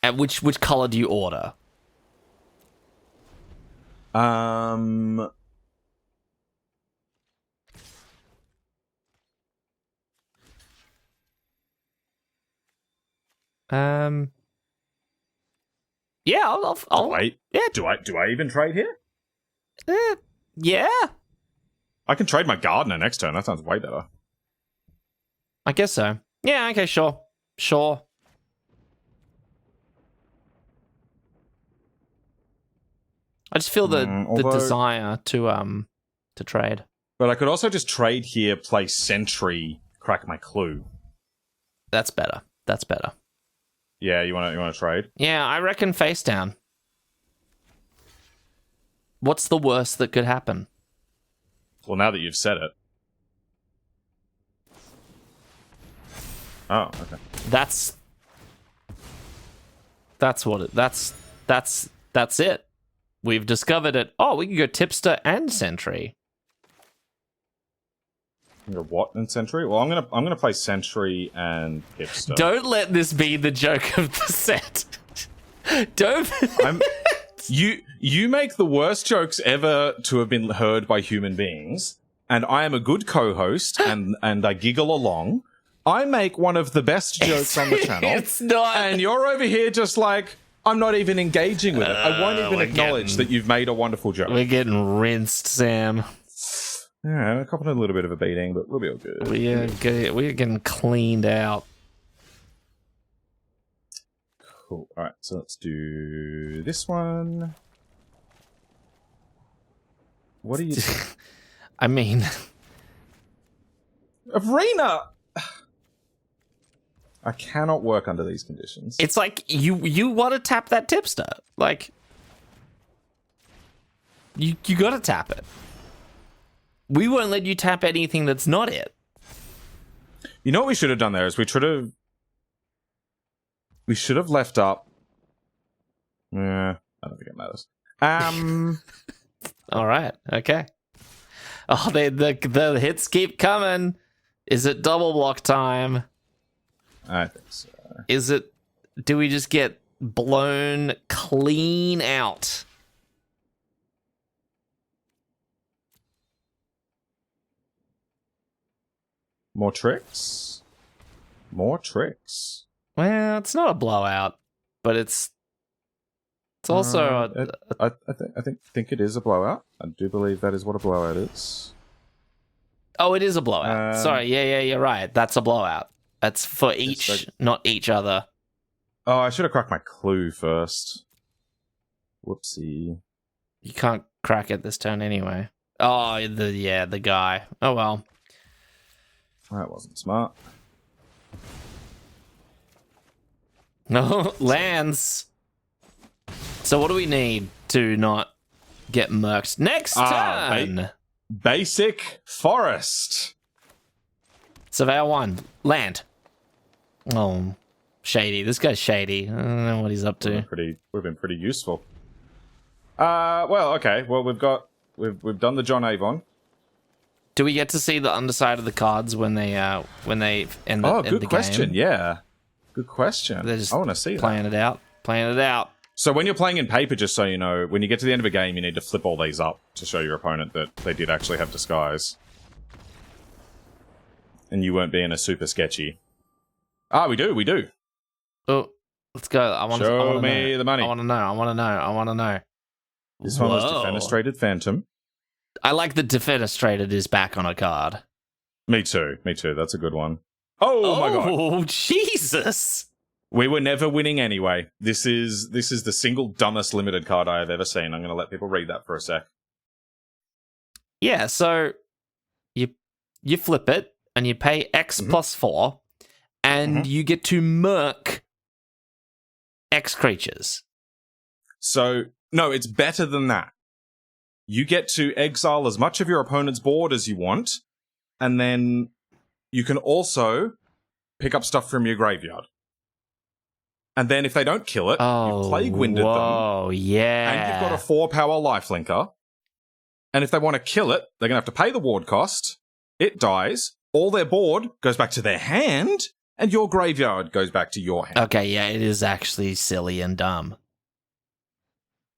And which color do you order? Yeah, I'll Wait. Yeah. Do I even trade here? Yeah. I can trade my gardener next turn. That sounds way better. I guess so. Yeah, okay, sure. I just feel the desire to trade. But I could also just trade here, play Sentry, crack my clue. That's better. Yeah, you want to trade? Yeah, I reckon face down. What's the worst that could happen? Well, now that you've said it. Oh, okay. That's it. We've discovered it. Oh, we can go tipster and sentry. You go what in Sentry? Well, I'm gonna play Sentry and Hipster. Don't let this be the joke of the set. Don't. You make the worst jokes ever to have been heard by human beings, and I am a good co-host, and I giggle along. I make one of the best jokes on the channel. It's not. And you're over here just like, I'm not even engaging with it. I won't even acknowledge that you've made a wonderful joke. We're getting rinsed, Sam. Yeah, a couple of a little bit of a beating, but we'll be all good. We're getting cleaned out. Cool. All right, so let's do this one. What are you? I mean, Arena. I cannot work under these conditions. it's like you want to tap that tipster, like you got to tap it. We won't let you tap anything that's not it. You know what we should have done there is we should have left up. Yeah, I don't think it matters. All right, okay. Oh, the hits keep coming. Is it double block time? I think so. Is it? Do we just get blown clean out? More tricks. More tricks. Well, it's not a blowout, but it's also I think it is a blowout. I do believe that is what a blowout is. Oh, it is a blowout. Sorry, yeah, you're right. That's a blowout. That's for each, not each other. Oh, I should have cracked my clue first. Whoopsie. You can't crack it this turn anyway. Oh, the guy. Oh well. That wasn't smart. No, lands. So what do we need to not get murked? Next turn! Basic Forest. Surveyor 1. Land. Oh, shady. This guy's shady. I don't know what he's up to. We've been pretty useful. Well, okay. Well, we've done the John Avon. Do we get to see the underside of the cards when they end the good question. game? Yeah, good question. They're just I want to see playing it out. Playing it out. So when you're playing in paper, just so you know, when you get to the end of a game, you need to flip all these up to show your opponent that they did actually have disguise. And you weren't being a super sketchy. Ah, we do. Oh, let's go. I want to Show me know. the money. I want to know. This one was Defenestrated Phantom. I like that Defenestrated is back on a card. Me too. That's a good one. Oh my god. Oh, Jesus. We were never winning anyway. This is the single dumbest limited card I have ever seen. I'm going to let people read that for a sec. Yeah, so you flip it and you pay X plus 4 and you get to murk X creatures. So, no, it's better than that. You get to exile as much of your opponent's board as you want, and then you can also pick up stuff from your graveyard. And then if they don't kill it, you've Plague Winded them. Oh, yeah. And you've got a 4-power lifelinker. And if they want to kill it, they're going to have to pay the ward cost. It dies. All their board goes back to their hand, and your graveyard goes back to your hand. Okay, yeah, it is actually silly and dumb.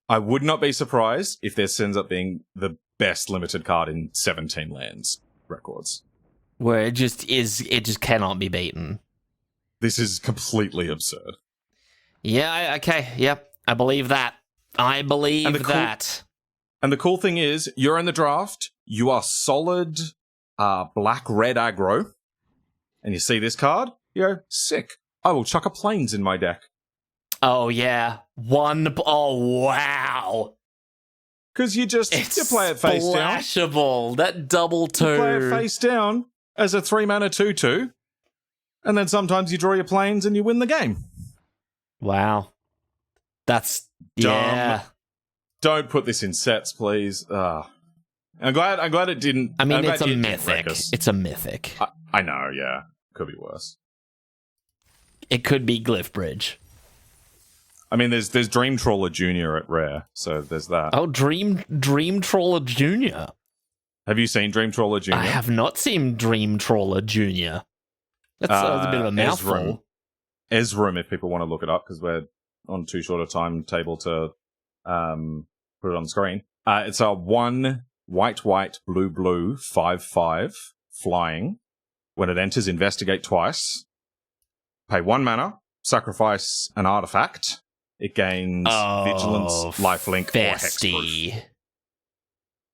I would not be surprised if this ends up being the best limited card in 17 lands records. Where it just cannot be beaten. This is completely absurd. Yeah, okay, yep, I believe that. I believe that. And the cool thing is, you're in the draft, you are solid black-red aggro, and you see this card, you go, sick. I will chuck a Plains in my deck. Oh, yeah. Oh, wow. Because you play it face down. It's splashable. That double 2. You play it face down as a 3-mana 2/2, and then sometimes you draw your Plains and you win the game. Wow. That's... yeah. Dumb. Don't put this in sets, please. I'm glad it didn't... I mean, it's a mythic. It's a mythic. I know, yeah. Could be worse. It could be Glyph Bridge. I mean, there's Dream Trawler Jr. at Rare, so there's that. Oh, Dream Trawler Jr. Have you seen Dream Trawler Jr.? I have not seen Dream Trawler Jr. That's a bit of a mouthful. Ezram, if people want to look it up, because we're on too short a timetable to put it on the screen. It's a 1 white, blue, 5/5 flying. When it enters, investigate twice. Pay 1 mana, sacrifice an artifact. It gains Vigilance, Lifelink, or Hexproof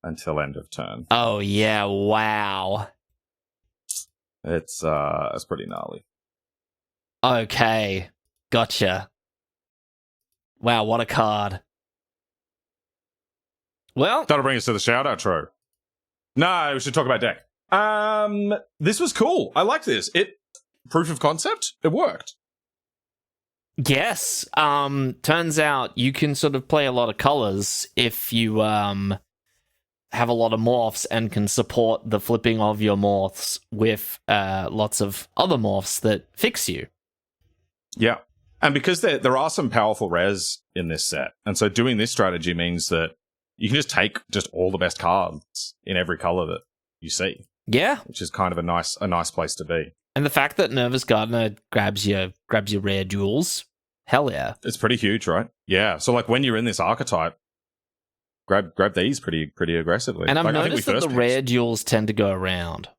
until end of turn. Oh, yeah, wow. It's pretty gnarly. Okay, gotcha. Wow, what a card. Well, that'll bring us to the shout-out, Tro. No, we should talk about deck. This was cool. I liked this. Proof of concept, it worked. Yes. Turns out you can sort of play a lot of colors if you have a lot of morphs and can support the flipping of your morphs with lots of other morphs that fix you. Yeah. And because there are some powerful rares in this set, and so doing this strategy means that you can just take just all the best cards in every color that you see. Yeah. Which is kind of a nice place to be. And the fact that Nervous Gardener grabs your rare duels, hell yeah. It's pretty huge, right? Yeah. So like when you're in this archetype, grab these pretty aggressively. And I've noticed that the rare duels tend to go around.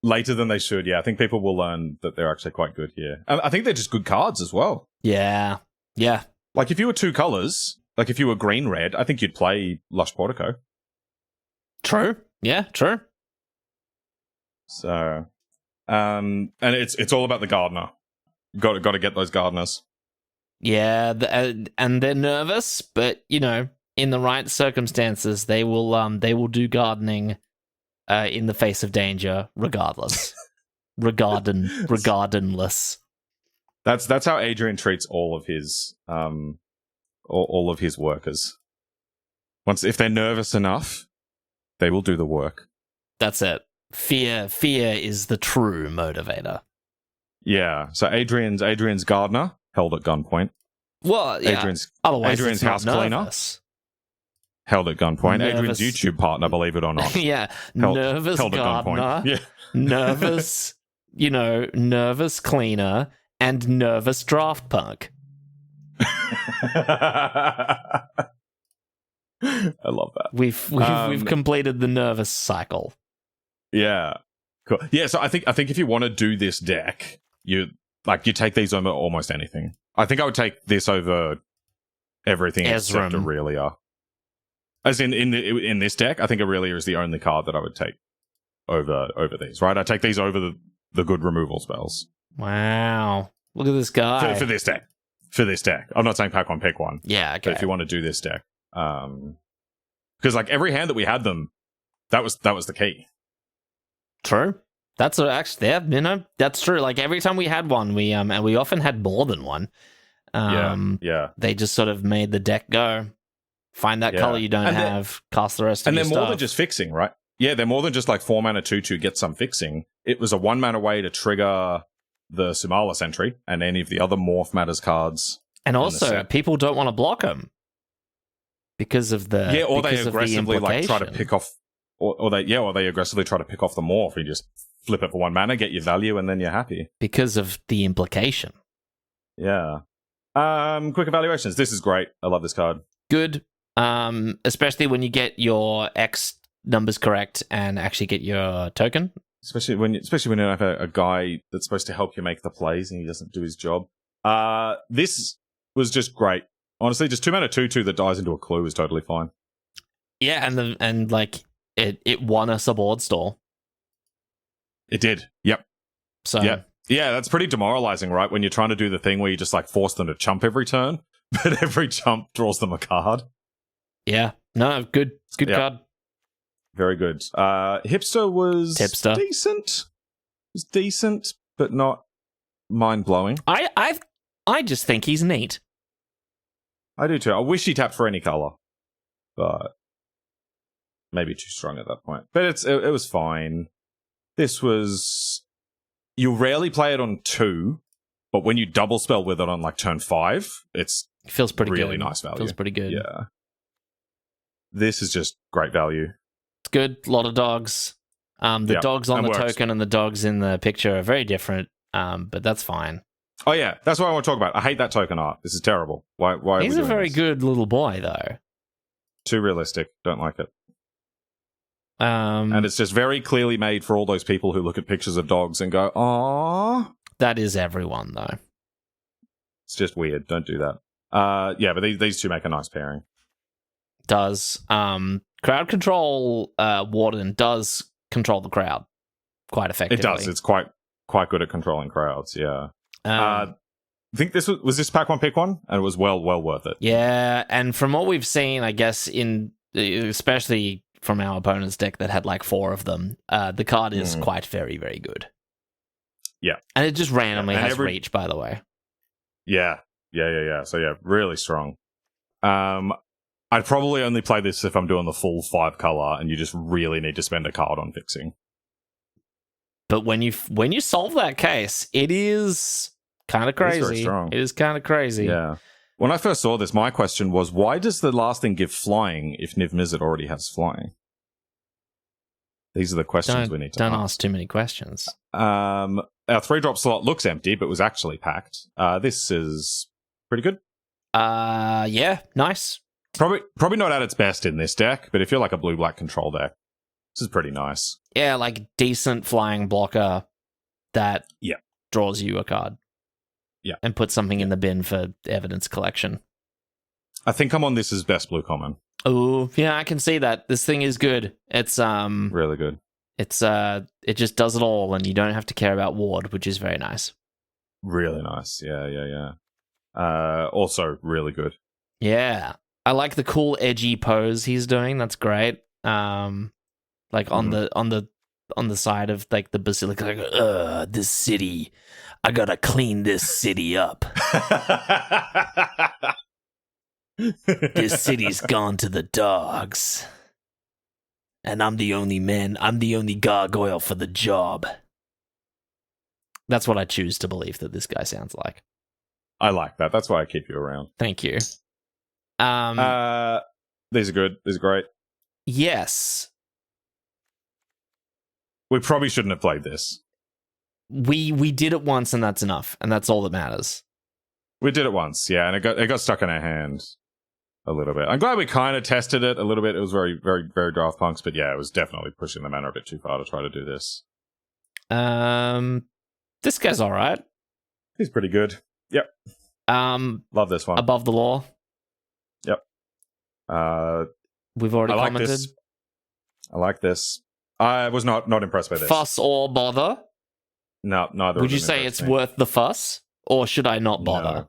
Later than they should, yeah. I think people will learn that they're actually quite good here. I think they're just good cards as well. Yeah. Yeah. Like if you were 2 colors, like if you were green-red, I think you'd play Lush Portico. True. Yeah, true. So, and it's all about the gardener. Got to get those gardeners. Yeah, and they're nervous, but you know, in the right circumstances, they will do gardening in the face of danger, regardless. Regardless. That's how Adrian treats all of his workers. If they're nervous enough, they will do the work. That's it. Fear is the true motivator. Yeah. So Adrian's gardener held at gunpoint. Well, yeah. Adrian's house cleaner held at gunpoint. Nervous. Adrian's YouTube partner, believe it or not. Yeah. held Nervous at gardener. gunpoint. Yeah. Nervous, nervous cleaner, and nervous draft punk. I love that. We've completed the nervous cycle. Yeah. Cool. Yeah, so I think if you want to do this deck, you take these over almost anything. I think I would take this over everything except Aurelia. As in this deck, I think Aurelia is the only card that I would take over these, right? I take these over the good removal spells. Wow. Look at this guy. For this deck. For this deck. I'm not saying pack one, pick one. Yeah, okay. But if you want to do this deck. Because like every hand that we had them, that was the key. True. That's actually, yeah, you know, that's true. Like every time we had one, and we often had more than one. Yeah. They just sort of made the deck go. Find that color you don't have, cast the rest of your stuff. And they're more than just fixing, right? Yeah, they're more than just like 4 mana 2/2 get some fixing. It was a 1 mana way to trigger the Sumala Sentry and any of the other Morph Matters cards. And also, people don't want to block them because of the or they aggressively like try to pick off, or they aggressively try to pick off the Morph. You just flip it for 1 mana, get your value, and then you're happy because of the implication. Yeah. Quick evaluations. This is great. I love this card. Good. Especially when you get your X numbers correct and actually get your token. Especially when you have a guy that's supposed to help you make the plays and he doesn't do his job. This was just great. Honestly, just 2 mana 2/2 that dies into a clue is totally fine. Yeah, and like it won us a board store. It did. Yep. So yeah, that's pretty demoralizing, right? When you're trying to do the thing where you just like force them to chump every turn, but every chump draws them a card. Yeah. No, good card. Very good. Hipster was decent. It was decent, but not mind-blowing. I just think he's neat. I do too. I wish he tapped for any color, but maybe too strong at that point. But it was fine. This was... You rarely play it on 2, but when you double spell with it on like turn 5, it feels pretty really good. Nice value. Feels pretty good. Yeah. This is just great value. It's good. A lot of dogs. The dogs on the token and the dogs in the picture are very different, but that's fine. Oh yeah, that's what I want to talk about. I hate that token art. This is terrible. Why? He's a very good little boy, though. Too realistic. Don't like it. And it's just very clearly made for all those people who look at pictures of dogs and go, "Aww." That is everyone, though. It's just weird. Don't do that. But these two make a nice pairing. Does crowd control? Warden does control the crowd quite effectively. It does. It's quite good at controlling crowds. Yeah. I think this was this pack one pick one, and it was well worth it. Yeah, and from what we've seen, I guess especially from our opponent's deck that had like 4 of them, the card is quite very, very good. Yeah, and it just randomly has reach, by the way. Yeah. So yeah, really strong. I'd probably only play this if I'm doing the full 5 color, and you just really need to spend a card on fixing. But when you solve that case, it is kind of crazy. It's very strong. It is kind of crazy. Yeah. When I first saw this, my question was, why does the last thing give flying if Niv Mizzet already has flying? These are the questions we need to ask. Don't ask too many questions. Our 3-drop slot looks empty, but was actually packed. This is pretty good. Yeah, nice. Probably not at its best in this deck, but if you're like a blue-black control deck, this is pretty nice. Yeah, like decent flying blocker that draws you a card. Yeah. And puts something in the bin for evidence collection. I think I'm on this as best blue common. Oh, yeah, I can see that. This thing is good. It's really good. It's it just does it all, and you don't have to care about ward, which is very nice. Really nice. Yeah. Also really good. Yeah. I like the cool edgy pose he's doing. That's great. Like on the side of like the basilica, like, this city. I gotta clean this city up. This city's gone to the dogs. And I'm the only gargoyle for the job. That's what I choose to believe that this guy sounds like. I like that. That's why I keep you around. Thank you. These are good. These are great. Yes. We probably shouldn't have played this. We did it once, and that's enough, and that's all that matters. We did it once, yeah, and it got stuck in our hand a little bit. I'm glad we kind of tested it a little bit. It was very, very, very Draft Punks, but yeah, it was definitely pushing the Manor a bit too far to try to do this. This guy's all right. He's pretty good. Yep. Love this one. Above the law. Yep. We've already commented. I like this. I was not impressed by this. Fuss or bother? No, neither. Would you say it's worth the fuss, or should I not bother? No.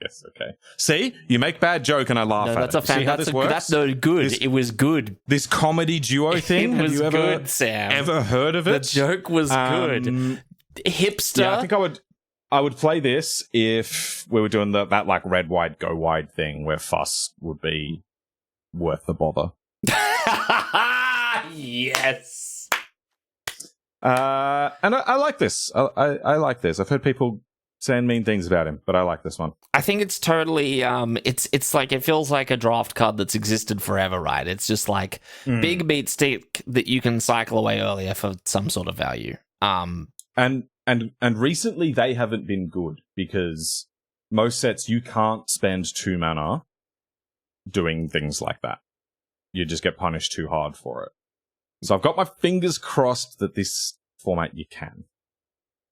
Yes. Okay. See, you make bad joke and I laugh at it. See how this works? That's no good. It was good. This comedy duo thing. It was have you good, Sam. Ever heard of it? The joke was good. Hipster. Yeah, I think I would play this if we were doing that like red wide go wide thing where fuss would be worth the bother. Yes. And I like this. I like this. I've heard people saying mean things about him, but I like this one. I think it's totally it's like it feels like a draft card that's existed forever, right? It's just like big beat stick that you can cycle away earlier for some sort of value. And recently they haven't been good because most sets you can't spend 2 mana doing things like that. You just get punished too hard for it. So I've got my fingers crossed that this format you can.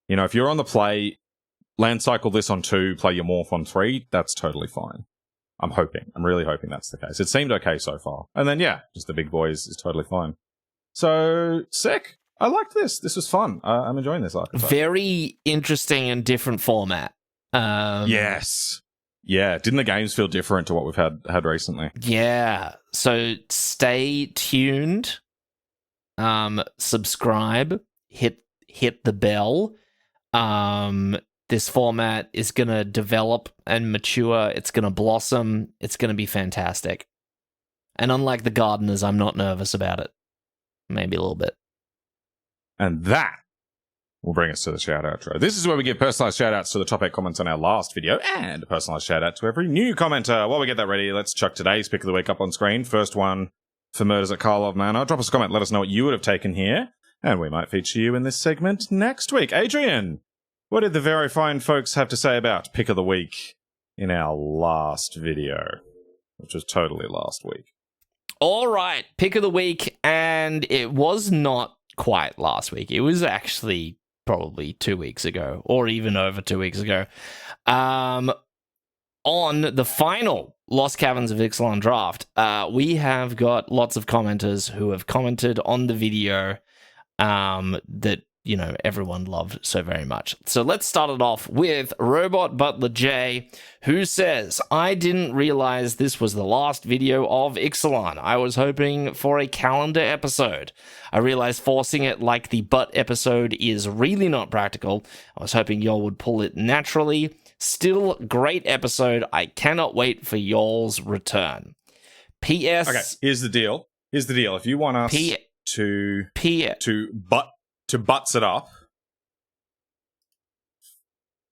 You know, if you're on the play, land cycle this on 2, play your morph on 3, that's totally fine. I'm really hoping that's the case. It seemed okay so far. And then, yeah, just the big boys is totally fine. So, sick. I liked this. This was fun. I'm enjoying this archetype. Very interesting and different format. Yes. Yeah. Didn't the games feel different to what we've had recently? Yeah. So stay tuned. Subscribe. Hit the bell. This format is going to develop and mature. It's going to blossom. It's going to be fantastic. And unlike the Gardeners, I'm not nervous about it. Maybe a little bit. And that will bring us to the shout outro. This is where we give personalized shout outs to the top 8 comments on our last video and a personalized shout out to every new commenter. While we get that ready, let's chuck today's pick of the week up on screen. First one for Murders at Karlov Manor. Drop us a comment. Let us know what you would have taken here. And we might feature you in this segment next week. Adrian, what did the very fine folks have to say about pick of the week in our last video, which was totally last week? All right, pick of the week, and it was not quite last week. It was actually probably 2 weeks ago, or even over 2 weeks ago. On the final Lost Caverns of Ixalan draft, we have got lots of commenters who have commented on the video that, you know, everyone loved so very much. So let's start it off with Robot Butler J, who says, I didn't realize this was the last video of Ixalan. I was hoping for a calendar episode. I realized forcing it like the butt episode is really not practical. I was hoping y'all would pull it naturally. Still, great episode. I cannot wait for y'all's return. P.S. Okay, here's the deal. If you want us to butts it up.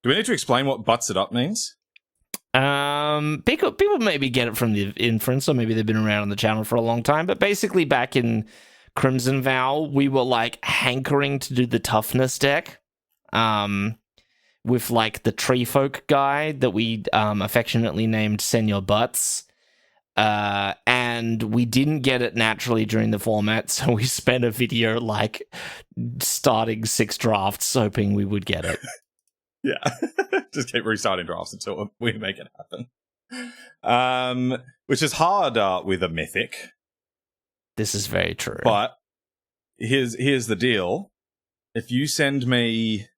Do we need to explain what butts it up means? People maybe get it from the inference, or maybe they've been around on the channel for a long time, but basically back in Crimson Vow, we were like hankering to do the toughness deck. With like the tree folk guy that we affectionately named Senor Butts. And we didn't get it naturally during the format, so we spent a video like starting 6 drafts hoping we would get it. Yeah. Just keep restarting drafts until we make it happen. Which is hard with a mythic. This is very true. But here's the deal. If you send me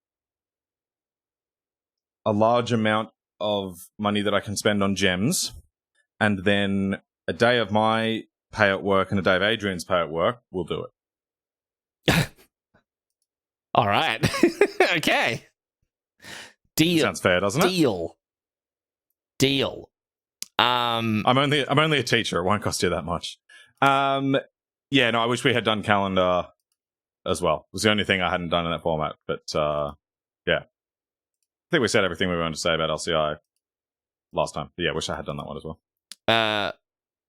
a large amount of money that I can spend on gems, and then a day of my pay at work and a day of Adrian's pay at work, we'll do it. All right. Okay. Deal. Sounds fair, doesn't it? Deal. I'm only a teacher. It won't cost you that much. Yeah, no, I wish we had done calendar as well. It was the only thing I hadn't done in that format. But yeah. I think we said everything we wanted to say about LCI last time. But yeah, wish I had done that one as well.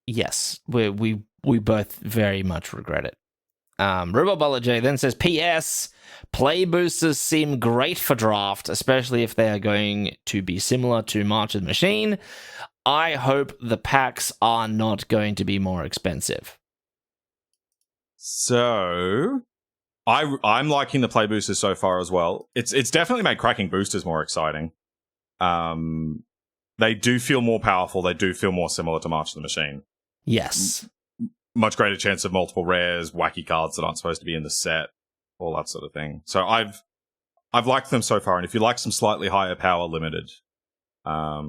Yes. We both very much regret it. Robot Butler J then says, P.S. Play boosters seem great for draft, especially if they are going to be similar to March of the Machine. I hope the packs are not going to be more expensive. So, I'm liking the play boosters so far as well. It's definitely made cracking boosters more exciting. They do feel more powerful. They do feel more similar to March of the Machine. Yes. Much greater chance of multiple rares, wacky cards that aren't supposed to be in the set, all that sort of thing. So I've liked them so far, and if you like some slightly higher power limited, I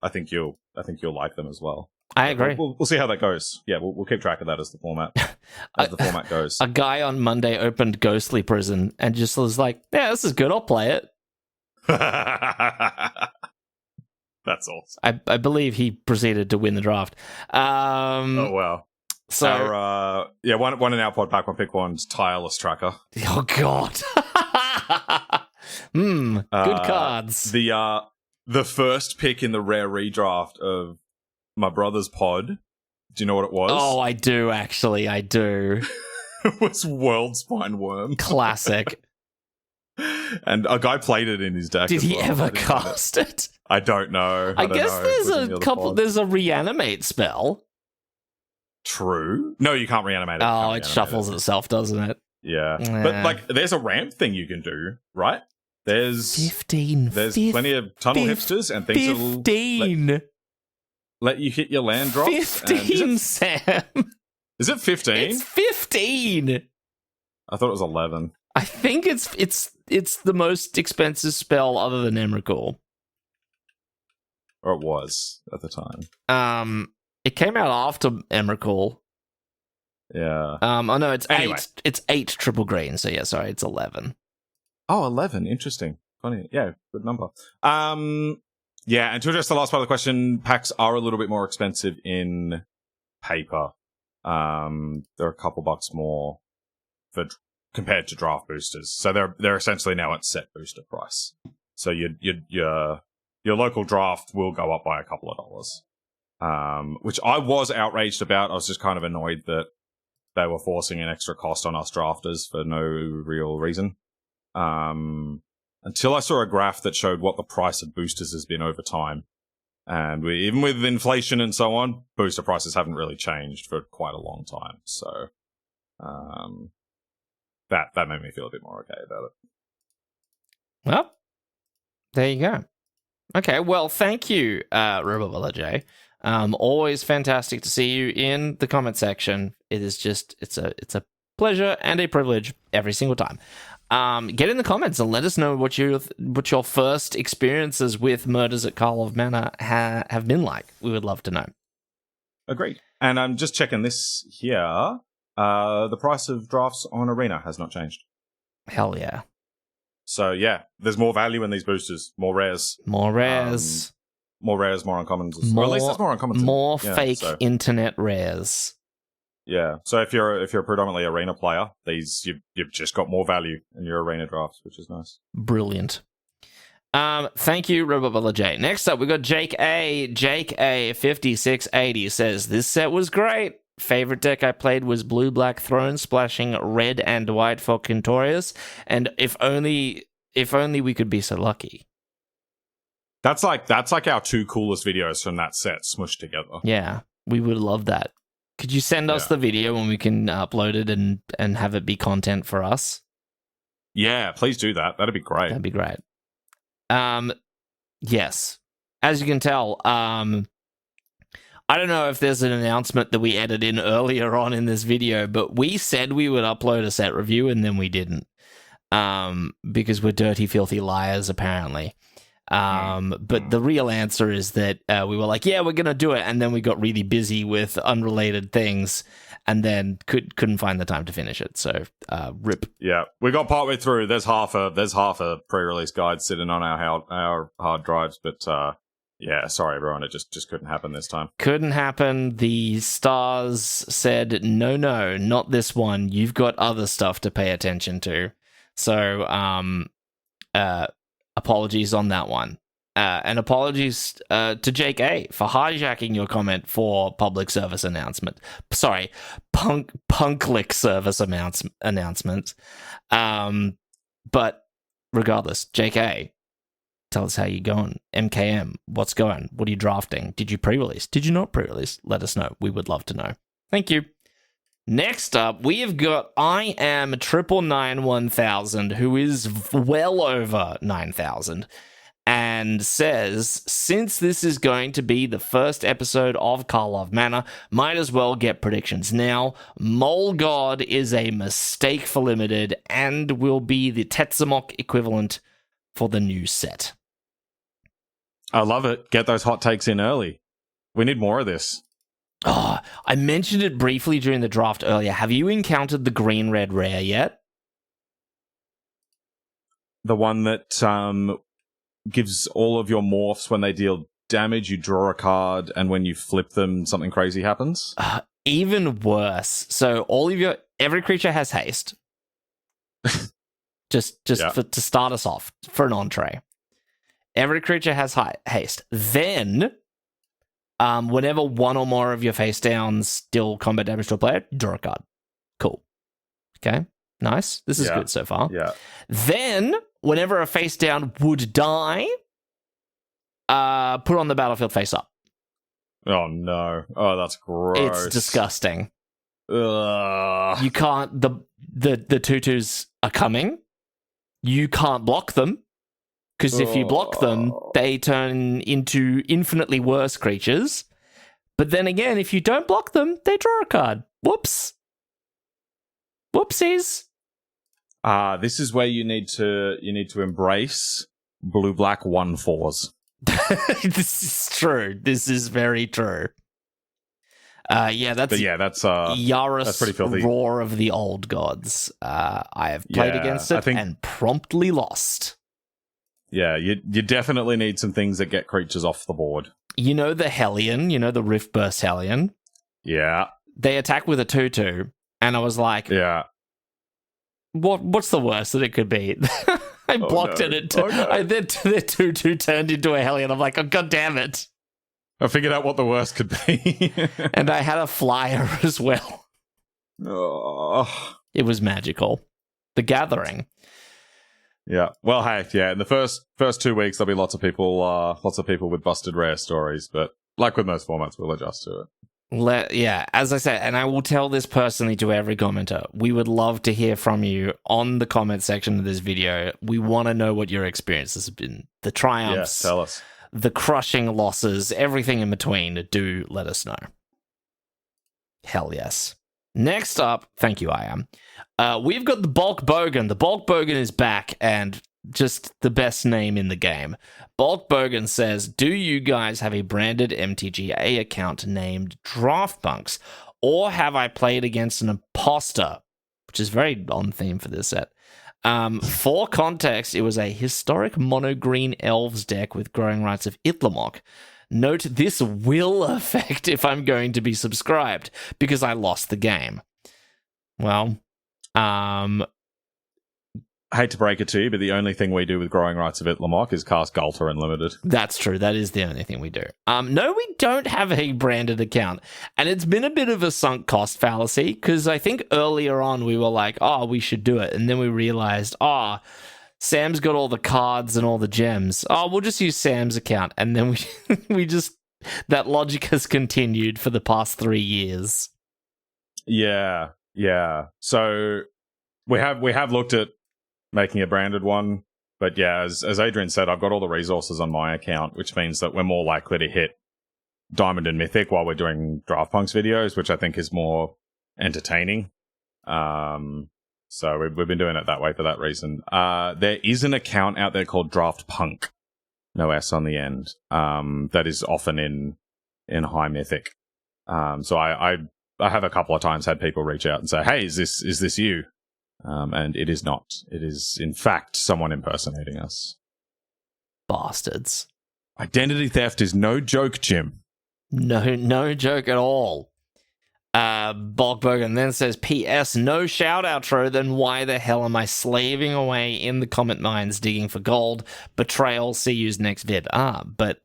think you'll like them as well. I agree. We'll see how that goes. Yeah, we'll keep track of that as the format goes. A guy on Monday opened Ghostly Prison and just was like, "Yeah, this is good. I'll play it." That's awesome. I believe he proceeded to win the draft. Oh wow! So one in our pod pack, one pick one's tireless tracker. Oh god. Good cards. The first pick in the rare redraft of my brother's pod. Do you know what it was? Oh, I do actually. I do. It was World Spine Worm. Classic. And a guy played it in his deck. Did he ever cast it? I don't know. I guess there's a couple. There's a reanimate spell. True. No, you can't reanimate it. Oh, it shuffles itself, doesn't it? Yeah. But like, there's a ramp thing you can do, right? There's 15. There's plenty of tunnel hipsters and things 15. that'll let you hit your land drops. 15, Sam. Is it 15? It's 15. I thought it was 11. I think it's the most expensive spell other than Emrakul. Or it was at the time. It came out after Emrakul. Yeah. Oh no, it's anyway. It's 8 triple green. So yeah, sorry, it's 11. Oh, 11. Interesting. Funny. Yeah, good number. Yeah, and to address the last part of the question, packs are a little bit more expensive in paper. They're a couple bucks more compared to draft boosters. So they're essentially now at set booster price. So your local draft will go up by a couple of dollars. Which I was outraged about. I was just kind of annoyed that they were forcing an extra cost on us drafters for no real reason. Until I saw a graph that showed what the price of boosters has been over time. And even with inflation and so on, booster prices haven't really changed for quite a long time. So, that made me feel a bit more okay about it. Well, there you go. Okay, well, thank you, Robobella J. Always fantastic to see you in the comment section. It is just, it's a pleasure and a privilege every single time. Get in the comments and let us know what your first experiences with Murders at Karlov Manor have been like. We would love to know. Agreed. And I'm just checking this here. The price of drafts on Arena has not changed. Hell yeah. So yeah, there's more value in these boosters. More rares. More rares. More rares, more uncommons. Or at least there's more uncommons. More fake internet rares. Yeah. So if you're a predominantly Arena player, you've just got more value in your Arena drafts, which is nice. Brilliant. Thank you, Robobella J. Next up, we got Jake A. Jake A. 5680 says, "This set was great. Favorite deck I played was Blue-Black Throne, splashing red and white for Quintorius, and if only we could be so lucky." That's like our two coolest videos from that set smushed together. Yeah, we would love that. Could you send us the video and we can upload it and have it be content for us? Yeah, please do that. That'd be great. That'd be great. Yes. As you can tell, I don't know if there's an announcement that we added in earlier on in this video, but we said we would upload a set review and then we didn't. Because we're dirty, filthy liars, apparently. But the real answer is that we were like, yeah, we're going to do it. And then we got really busy with unrelated things and then couldn't find the time to finish it. So, rip. Yeah, we got partway through. There's half a pre-release guide sitting on our hard drives, but yeah, sorry everyone, it just couldn't happen this time. Couldn't happen. The stars said, no, not this one. You've got other stuff to pay attention to. So, apologies on that one. And apologies to Jake A for hijacking your comment for public service announcement. Sorry, punklick service announcements. But regardless, Jake A, tell us how you're going. MKM, what's going? What are you drafting? Did you pre-release? Did you not pre-release? Let us know. We would love to know. Thank you. Next up, we have got I am 9991000, who is well over 9,000. And says, since this is going to be the first episode of Karlov Manor, might as well get predictions now. Mole God is a mistake for limited and will be the Tetzamok equivalent for the new set. I love it. Get those hot takes in early. We need more of this. Oh, I mentioned it briefly during the draft earlier. Have you encountered the green-red rare yet? The one that gives all of your morphs, when they deal damage, you draw a card, and when you flip them, something crazy happens? Even worse. So every creature has haste. just Yeah. to start us off, for an entree. Every creature has haste. Then, whenever one or more of your face downs deal combat damage to a player, draw a card. Cool. Okay, nice. This is good so far. Yeah. Then, whenever a face down would die, put on the battlefield face up. Oh, no. Oh, that's gross. It's disgusting. Ugh. You can't... The 2/2s are coming. You can't block them. Because if you block them, they turn into infinitely worse creatures. But then again, if you don't block them, they draw a card. Whoops. Whoopsies. This is where you need to embrace blue-black 1/4s. This is true. This is very true. That's Yaris pretty filthy. Roar of the Old Gods. I have played against it and promptly lost. Yeah, you definitely need some things that get creatures off the board. You know the Hellion, the Rift Burst Hellion? Yeah. They attack with a 2/2, and I was like, yeah. What's the worst that it could be? I blocked it. Their 2/2 turned into a Hellion. I'm like, oh, god damn it. I figured out what the worst could be. And I had a flyer as well. Oh. It was magical. The Gathering. Yeah. Well, hey, in the first 2 weeks, there'll be lots of people with busted rare stories, but like with most formats, we'll adjust to it. As I said, and I will tell this personally to every commenter, we would love to hear from you on the comment section of this video. We want to know what your experiences have been. The triumphs, tell us. The crushing losses, everything in between. Do let us know. Hell yes. Next up, thank you, I am. We've got the Bulk Bogan. The Bulk Bogan is back, and just the best name in the game. Bulk Bogan says, do you guys have a branded MTGA account named Draftpunks? Or have I played against an imposter? Which is very on theme for this set. For context, it was a historic mono-green elves deck with growing rights of Itlamok. Note, this will affect if I'm going to be subscribed, because I lost the game. Well, hate to break it to you, but the only thing we do with growing rights of Itlamok is cast Gulter Unlimited. That's true. That is the only thing we do. No, we don't have a branded account. And it's been a bit of a sunk cost fallacy, because I think earlier on we were like, we should do it. And then we realized, Sam's got all the cards and all the gems. We'll just use Sam's account. And then we just... That logic has continued for the past 3 years. Yeah. So we have looked at making a branded one, but as Adrian said, I've got all the resources on my account, which means that we're more likely to hit Diamond and Mythic while we're doing Draftpunks videos, which I think is more entertaining. So we've been doing it that way for that reason. There is an account out there called Draftpunk, no S on the end, that is often in High Mythic. So I have a couple of times had people reach out and say, hey, is this you? And it is not. It is, in fact, someone impersonating us. Bastards. Identity theft is no joke, Jim. No joke at all. Bulkbergen then says, P.S. No shout outro, then why the hell am I slaving away in the comment mines digging for gold? Betrayal, see you's next vid. But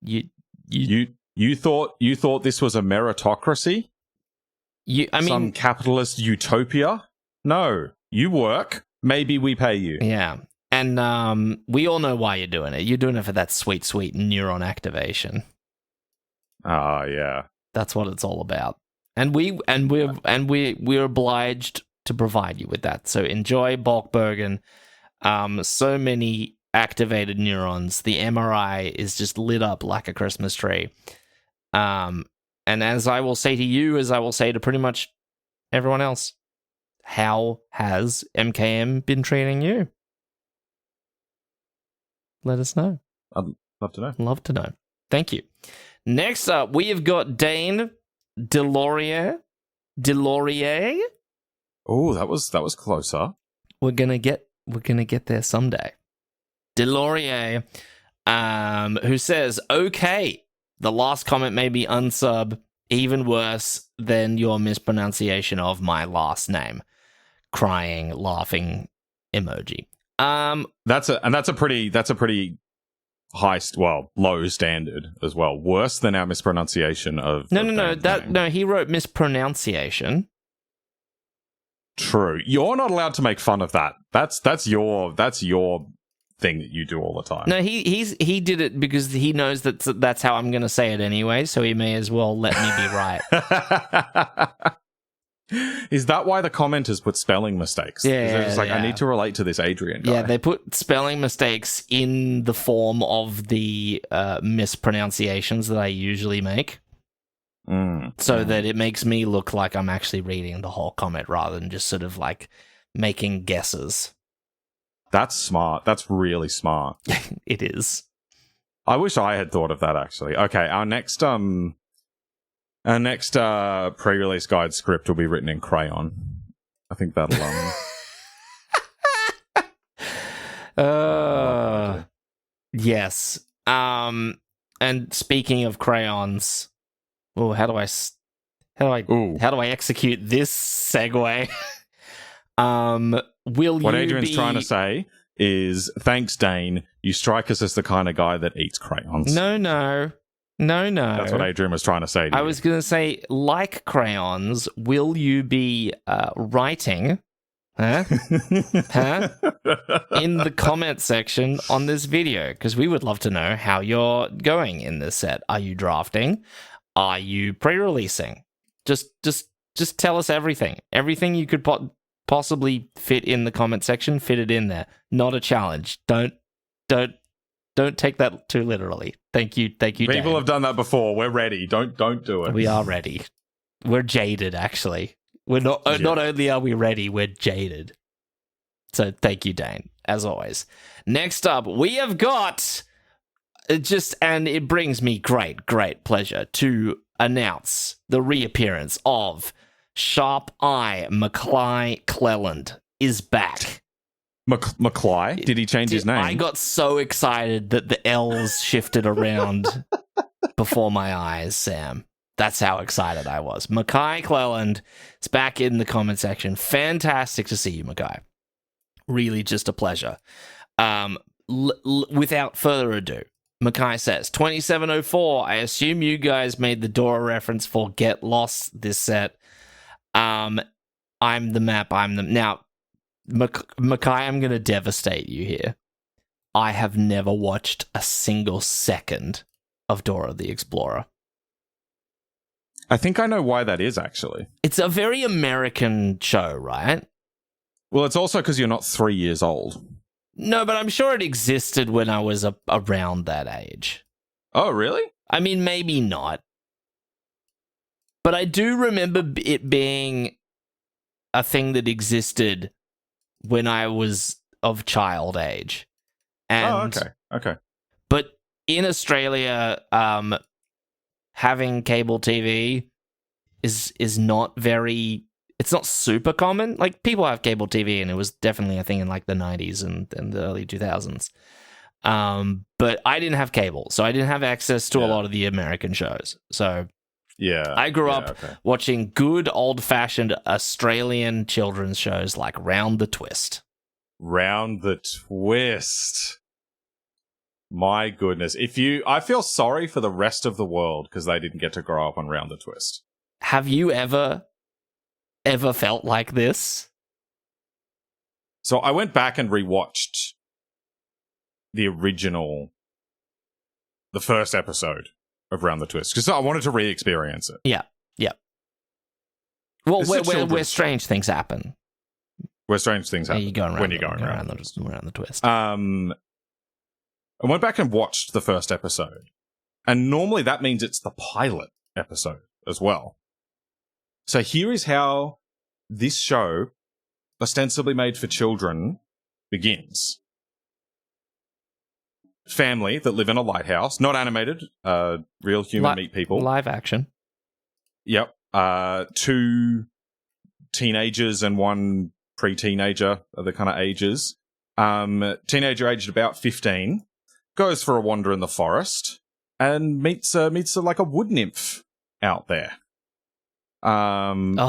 you thought this was a meritocracy? Some capitalist utopia? No. You work, maybe we pay you. Yeah. And we all know why you're doing it. You're doing it for that sweet, sweet neuron activation. Yeah. That's what it's all about. And we're obliged to provide you with that. So enjoy Bulkbergen. So many activated neurons. The MRI is just lit up like a Christmas tree. And as I will say to you, as I will say to pretty much everyone else, how has MKM been treating you? Let us know. I'd love to know. Love to know. Thank you. Next up, we have got Dane Delorier. Oh, that was closer. We're gonna get there someday. Delorier, who says, "Okay, the last comment may be unsub, even worse than your mispronunciation of my last name." Crying, laughing emoji. That's a pretty high, low standard as well. Worse than our mispronunciation of No. He wrote mispronunciation. True. You're not allowed to make fun of that. That's your thing that you do all the time. No, he did it because he knows that's how I'm going to say it anyway. So he may as well let me be right. Is that why the commenters put spelling mistakes? Yeah, they're just like, I need to relate to this Adrian guy. Yeah, they put spelling mistakes in the form of the mispronunciations that I usually make. So that it makes me look like I'm actually reading the whole comment rather than just sort of like making guesses. That's smart. That's really smart. It is. I wish I had thought of that, actually. Okay, our next pre-release guide script will be written in crayon. I think that'll yes. And speaking of crayons, how do I execute this segue? What Adrian's trying to say is, thanks, Dane. You strike us as the kind of guy that eats crayons. No. That's what Adrian was trying to say to you. I was going to say, like crayons, will you be writing in the comment section on this video? Because we would love to know how you're going in this set. Are you drafting? Are you pre-releasing? Just tell us everything. Everything you could possibly fit in the comment section, fit it in there. Not a challenge. Don't take that too literally. Thank you, People Dane. have done that before. We're ready. Don't do it. We are ready. We're jaded, actually. We're not. Not only are we ready, we're jaded. So thank you, Dane, as always. Next up, we have got and it brings me great pleasure to announce the reappearance of Sharp Eye Mackay Cleland is back. McCly? Did he change his name? I got so excited that the L's shifted around before my eyes, Sam. That's how excited I was. Mackay Cleland is back in the comment section. Fantastic to see you, Mackay. Really just a pleasure. Without further ado, Mackay says, 2704, I assume you guys made the Dora reference for Get Lost this set. I'm the map, Now, Mackay, I'm going to devastate you here. I have never watched a single second of Dora the Explorer. I think I know why that is, actually. It's a very American show, right? Well, it's also because you're not 3 years old. No, but I'm sure it existed when I was around that age. Oh, really? I mean, maybe not. But I do remember it being a thing that existed when I was of child age. And, okay. But in Australia, having cable TV is not very... It's not super common. Like, people have cable TV, and it was definitely a thing in, like, the 90s and the early 2000s. But I didn't have cable, so I didn't have access to a lot of the American shows. So Yeah. I grew up watching good old-fashioned Australian children's shows like Round the Twist. Round the Twist. My goodness. I feel sorry for the rest of the world because they didn't get to grow up on Round the Twist. Have you ever felt like this? So I went back and rewatched the first episode of Round the Twist because I wanted to re-experience it. Yeah. Well, where strange things happen. Where strange things happen. You're going around around the twist. I went back and watched the first episode. And normally that means it's the pilot episode as well. So here is how this show, ostensibly made for children, begins. Family that live in a lighthouse, not animated, real human meat people. Live action. Yep. 2 teenagers and 1 pre-teenager are the kind of ages. Teenager aged about 15 goes for a wander in the forest and meets like a wood nymph out there. God!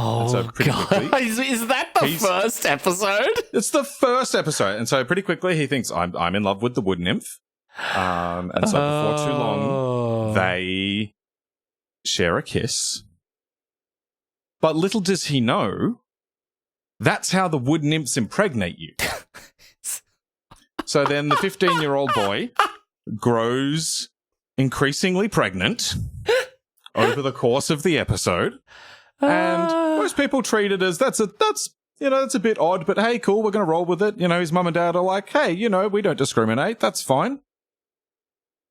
Is that the first episode? It's the first episode, and so pretty quickly he thinks I'm in love with the wood nymph. And so before too long, they share a kiss. But little does he know, that's how the wood nymphs impregnate you. So then the 15-year-old boy grows increasingly pregnant over the course of the episode. And most people treat it as that's a bit odd, but hey, cool, we're going to roll with it. His mum and dad are like, hey, we don't discriminate. That's fine.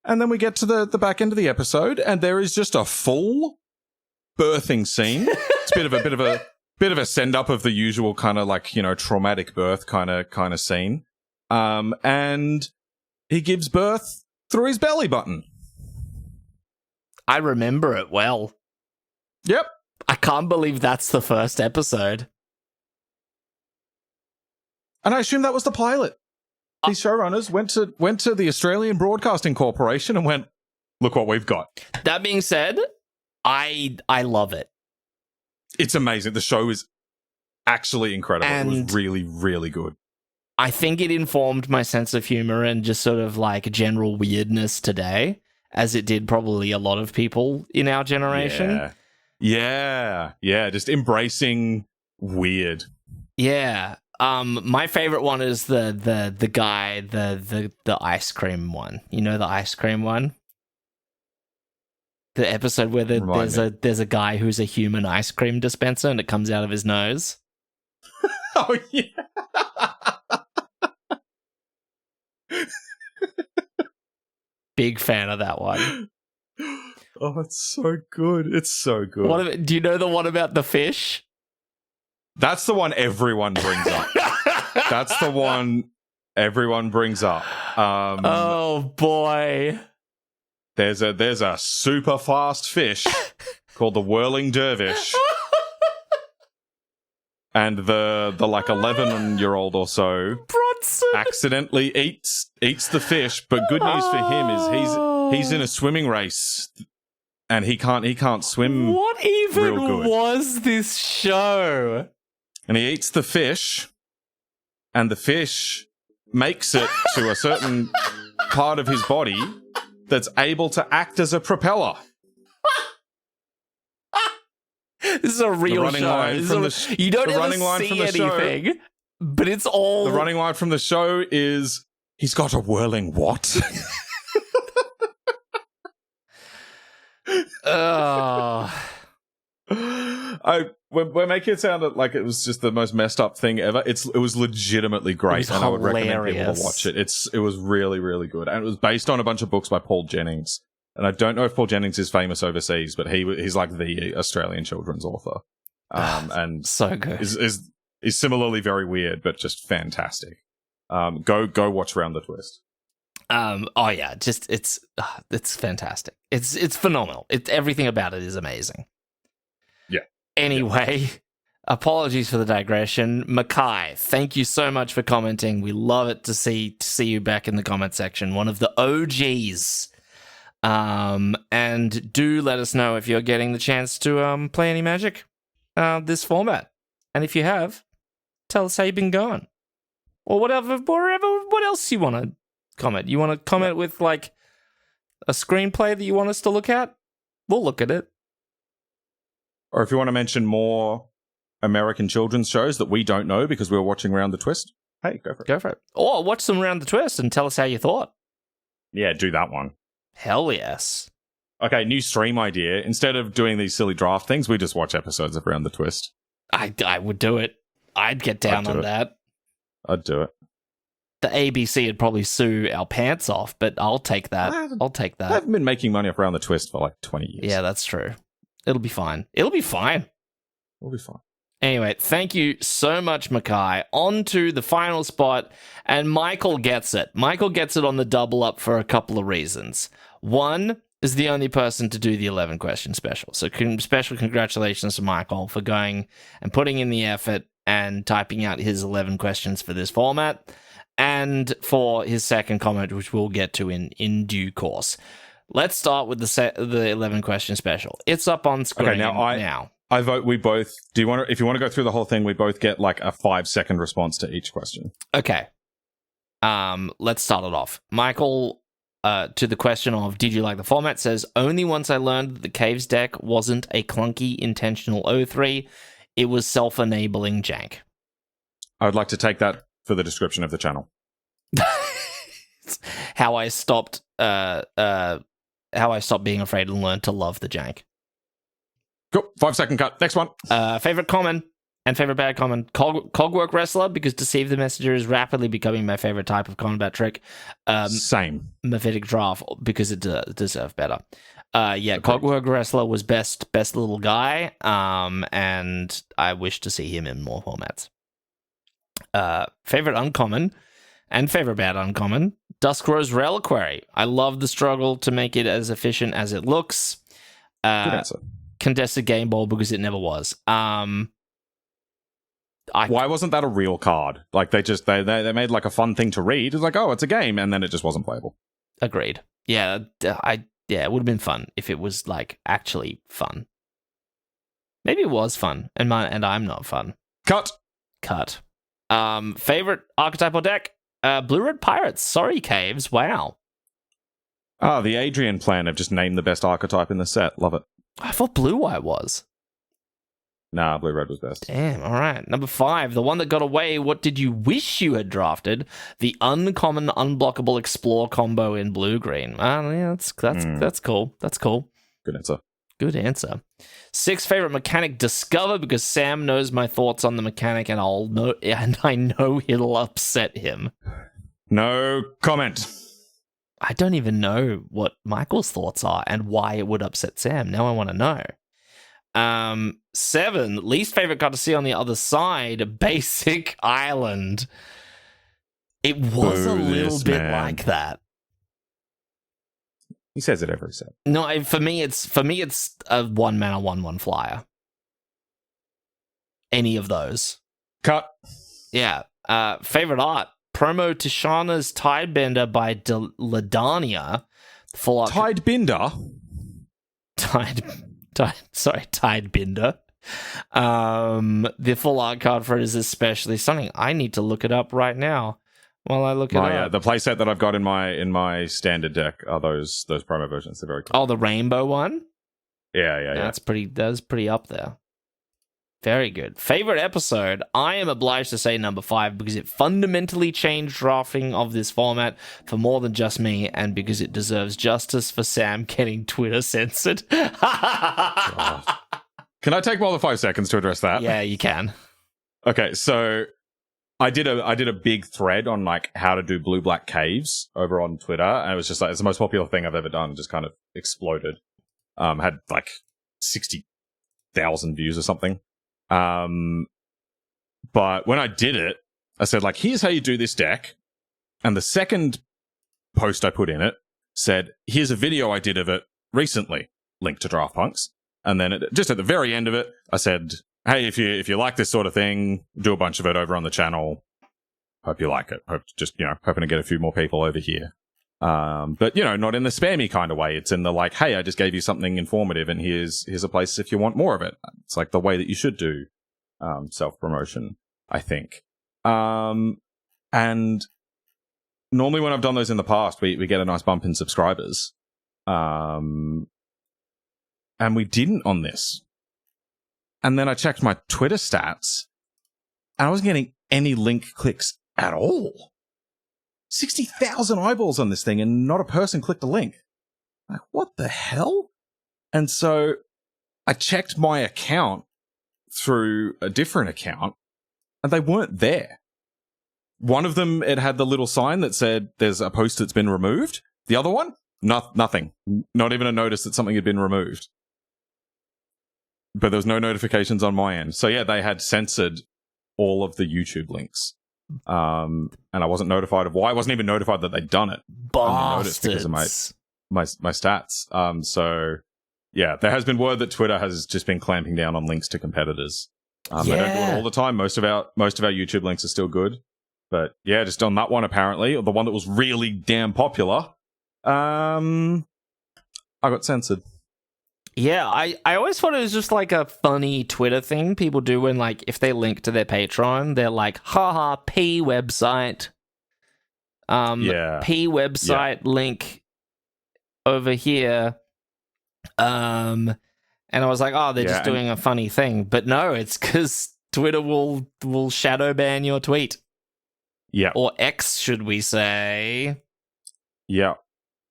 And then we get to the back end of the episode, and there is just a full birthing scene. It's a bit of a send up of the usual kind of like, traumatic birth kind of scene. And he gives birth through his belly button. I remember it well. Yep. I can't believe that's the first episode. And I assume that was the pilot. These showrunners went to the Australian Broadcasting Corporation and went, look what we've got. That being said, I love it. It's amazing. The show is actually incredible. And it was really, really good. I think it informed my sense of humor and just sort of like general weirdness today, as it did probably a lot of people in our generation. Yeah. Just embracing weird. Yeah. My favorite one is the guy, the ice cream one. The ice cream one? The episode where there's a guy who's a human ice cream dispenser and it comes out of his nose. Oh, yeah. Big fan of that one. Oh, it's so good. It's so good. Do you know the one about the fish? That's the one everyone brings up. That's the one everyone brings up. Oh, boy. There's a super fast fish called the whirling dervish. And the like 11-year-old or so Bronson accidentally eats the fish, but good news for him is he's in a swimming race and he can't swim. What even real good. was this show? And he eats the fish, and the fish makes it to a certain part of his body that's able to act as a propeller. This is a real show. You don't ever see anything, but it's all... The running line from the show is, he's got a whirling what? We're making it sound like it was just the most messed up thing ever. It was legitimately great, and I would recommend people to watch it. It was really, really good, and it was based on a bunch of books by Paul Jennings. And I don't know if Paul Jennings is famous overseas, but he's like the Australian children's author, and so good. Is similarly very weird, but just fantastic. Go watch Round the Twist. Oh yeah, just it's fantastic. It's phenomenal. Everything about it is amazing. Yeah. Anyway, apologies for the digression. Mackay, thank you so much for commenting. We love it to see you back in the comment section. One of the OGs. And do let us know if you're getting the chance to play any Magic this format. And if you have, tell us how you've been going. Or what else you want to comment. You want to comment with, like, a screenplay that you want us to look at? We'll look at it. Or if you want to mention more American children's shows that we don't know because we were watching Round the Twist, hey, go for it. Go for it. Or watch some Round the Twist and tell us how you thought. Yeah, do that one. Hell yes. Okay, new stream idea. Instead of doing these silly draft things, we just watch episodes of Round the Twist. I would do it. I'd get down on that. I'd do it. The ABC would probably sue our pants off, but I'll take that. I'll take that. I haven't been making money off Round the Twist for like 20 years. Yeah, that's true. It'll be fine. It'll be fine. We'll be fine. Anyway, thank you so much, Mackay. On to the final spot, and Michael gets it. Michael gets it on the double up for a couple of reasons. One, is the only person to do the 11 question special. So special congratulations to Michael for going and putting in the effort and typing out his 11 questions for this format, and for his second comment, which we'll get to in due course. Let's start with the 11 question special. It's up on screen now. I vote we both. Do you want to? If you want to go through the whole thing, we both get like a 5-second response to each question. Okay. Let's start it off. Michael, to the question of did you like the format, says only once I learned that the Caves deck wasn't a clunky intentional O3, it was self-enabling jank. I would like to take that for the description of the channel. How I stopped being afraid and learned to love the jank. Cool. 5-second cut. Next one. Favorite common and favorite bad common. Cogwork Wrestler, because Deceive the Messenger is rapidly becoming my favorite type of combat trick. Same. Mephitic Draft, because it deserved better. Cogwork Wrestler was best little guy, and I wish to see him in more formats. Favorite uncommon and favorite bad uncommon. Duskrose Reliquary. I love the struggle to make it as efficient as it looks. Good answer. Contested Game Ball, because it never was. Why wasn't that a real card? Like they made like a fun thing to read. It's like, oh, it's a game, and then it just wasn't playable. Agreed. Yeah, it would have been fun if it was like actually fun. Maybe it was fun, and I'm not fun. Cut. Favorite archetype or deck? Blue Red Pirates. Sorry, Caves. Wow. The Adrian plan have just named the best archetype in the set. Love it. I thought Blue White was. Nah, Blue Red was best. Damn, all right. Number 5, the one that got away. What did you wish you had drafted? The uncommon, unblockable Explore combo in blue-green. Yeah, that's cool. That's cool. Good answer. 6, favorite mechanic, Discover, because Sam knows my thoughts on the mechanic, and I know it'll upset him. No comment. I don't even know what Michael's thoughts are and why it would upset Sam. Now I want to know. 7, least favorite card to see on the other side, Basic Island. It was a little bit like that. He says it every set. No, for me it's a 1-mana 1/1 flyer. Any of those. Cut. Yeah. Favorite art, promo Tishana's Tidebender by Ladania. Tidebender? Tidebender. The full art card for it is especially stunning. I need to look it up right now while I look it up. Yeah, the playset that I've got in my standard deck are those promo versions. They're very cool. Oh, the rainbow one? Yeah. That's pretty up there. Very good. Favorite episode? I am obliged to say number 5 because it fundamentally changed drafting of this format for more than just me, and because it deserves justice for Sam getting Twitter censored. Can I take more than 5 seconds to address that? Yeah, you can. Okay, so I did a big thread on like how to do blue-black caves over on Twitter, and it was just like it's the most popular thing I've ever done. Just kind of exploded. Had like 60,000 views or something. But when I did it, I said like, here's how you do this deck. And the second post I put in it said, here's a video I did of it recently, linked to Draft Punks. And then just at the very end of it, I said, hey, if you like this sort of thing, do a bunch of it over on the channel. Hope you like it. Hoping to get a few more people over here. But, not in the spammy kind of way. It's in the like, hey, I just gave you something informative and here's a place if you want more of it. It's like the way that you should do self-promotion, I think. And normally when I've done those in the past, we get a nice bump in subscribers. And we didn't on this. And then I checked my Twitter stats, and I wasn't getting any link clicks at all. 60,000 eyeballs on this thing, and not a person clicked a link. Like, what the hell? And so I checked my account through a different account, and they weren't there. One of them, it had the little sign that said there's a post that's been removed. The other one, nothing. Not even a notice that something had been removed. But there was no notifications on my end. So yeah, they had censored all of the YouTube links. And I wasn't notified of why. I wasn't even notified that they'd done it. Bastards. Because of my stats. So yeah, there has been word that Twitter has just been clamping down on links to competitors. They don't do it all the time. Most of our YouTube links are still good. But yeah, just on that one apparently, or the one that was really damn popular, I got censored. Yeah, I always thought it was just like a funny Twitter thing people do when, like, if they link to their Patreon, they're like, haha, P website. P website link over here. And I was like, oh, they're just doing a funny thing. But no, it's because Twitter will shadow ban your tweet. Yeah. Or X, should we say. Yeah.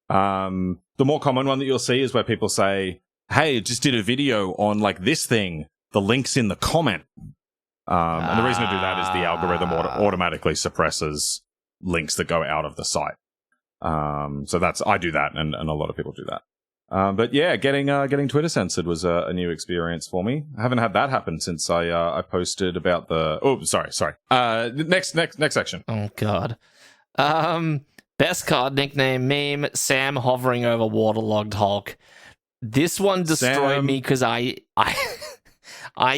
The more common one that you'll see is where people say, hey, just did a video on like this thing. The link's in the comment. And the reason to do that is the algorithm automatically suppresses links that go out of the site. So I do that, and a lot of people do that. But yeah, getting Twitter censored was a new experience for me. I haven't had that happen since I posted about the. Oh, sorry. Next section. Oh God. Best card nickname meme: Sam hovering over waterlogged Hulk. This one destroyed me because I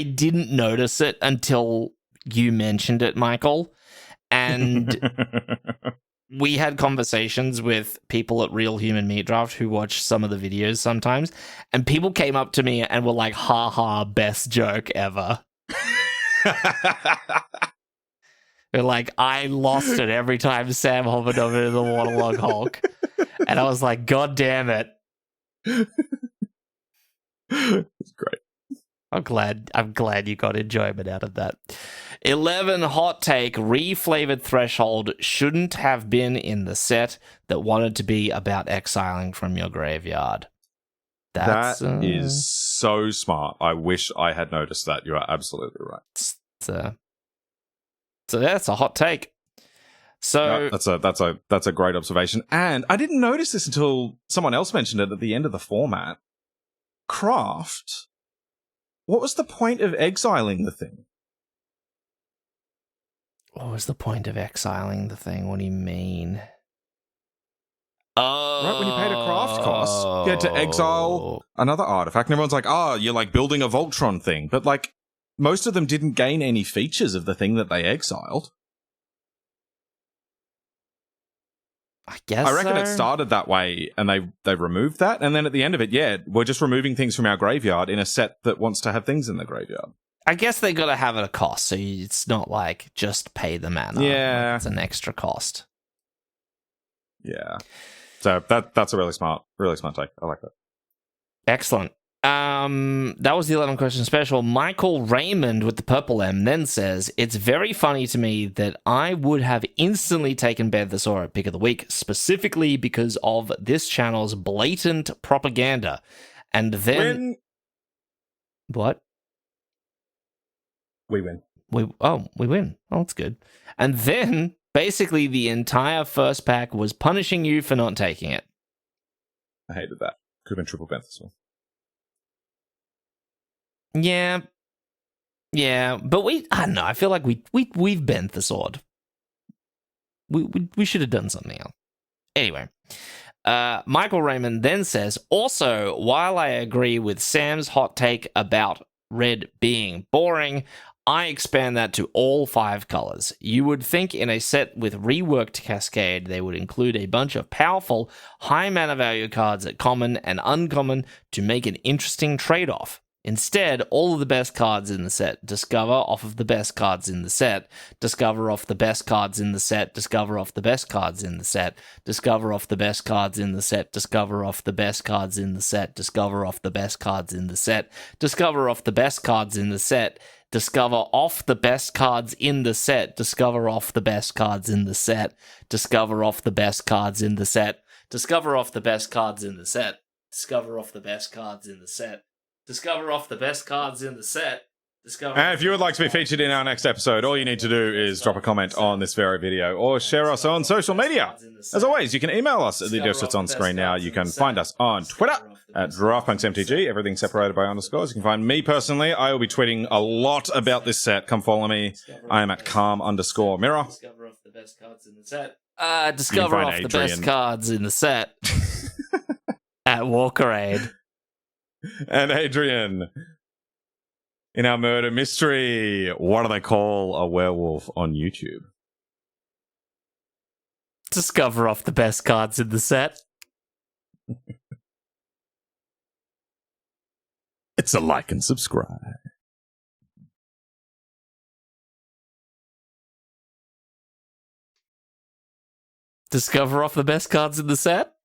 didn't notice it until you mentioned it, Michael. And we had conversations with people at Real Human Meat Draft who watch some of the videos sometimes, and people came up to me and were like, haha, best joke ever. They're like, I lost it every time Sam hovered over the waterlog Hulk. And I was like, God damn it. It's great. I'm glad you got enjoyment out of that. 11 hot take: reflavored threshold shouldn't have been in the set that wanted to be about exiling from your graveyard. That is so smart. I wish I had noticed that. You are absolutely right. So that's a hot take. So no, that's a great observation. And I didn't notice this until someone else mentioned it at the end of the format. Craft, what was the point of exiling the thing? What was the point of exiling the thing? What do you mean? Oh, right, when you paid a craft cost, you had to exile another artifact, and everyone's like, you're like building a Voltron thing. But like, most of them didn't gain any features of the thing that they exiled. I guess I reckon it started that way, and they removed that, and then at the end of it, we're just removing things from our graveyard in a set that wants to have things in the graveyard. I guess they got to have it a cost, so it's not like just pay the mana. Yeah, like it's an extra cost. Yeah, so that's a really smart take. I like that. Excellent. That was the 11 question special. Michael Raymond with the purple M then says, it's very funny to me that I would have instantly taken Benthesor at pick of the week, specifically because of this channel's blatant propaganda. And then... What? We win. We win. Oh, that's good. And then, basically, the entire first pack was punishing you for not taking it. I hated that. Could have been triple Benthesor. Yeah, but I don't know. I feel like we've bent the sword. We should have done something else. Anyway, Michael Raymond then says, also, while I agree with Sam's hot take about red being boring, I expand that to all 5 colors. You would think in a set with reworked Cascade, they would include a bunch of powerful, high mana value cards at common and uncommon to make an interesting trade-off. Instead, all of the best cards in the set discover off of the best cards in the set, discover off the best cards in the set, discover off the best cards in the set, discover off the best cards in the set, discover off the best cards in the set, discover off the best cards in the set, discover off the best cards in the set, discover off the best cards in the set, discover off the best cards in the set, discover off the best cards in the set, discover off the best cards in the set, discover off the best cards in the set. Discover off the best cards in the set. And if you would like to be featured in our next episode, all you need to do is drop a comment on this very video or share us on social media. As always, you can email us at the address that's on screen now. You can find us on Twitter at DraftPunksMTG, everything separated by underscores. You can find me personally. I will be tweeting a lot about this set. Come follow me. I am at calm_mirror. Discover off the best cards in the set. Discover off the best cards in the set at Walkerade. And Adrian, in our murder mystery, what do they call a werewolf on YouTube? Discover off the best cards in the set. It's a like and subscribe. Discover off the best cards in the set.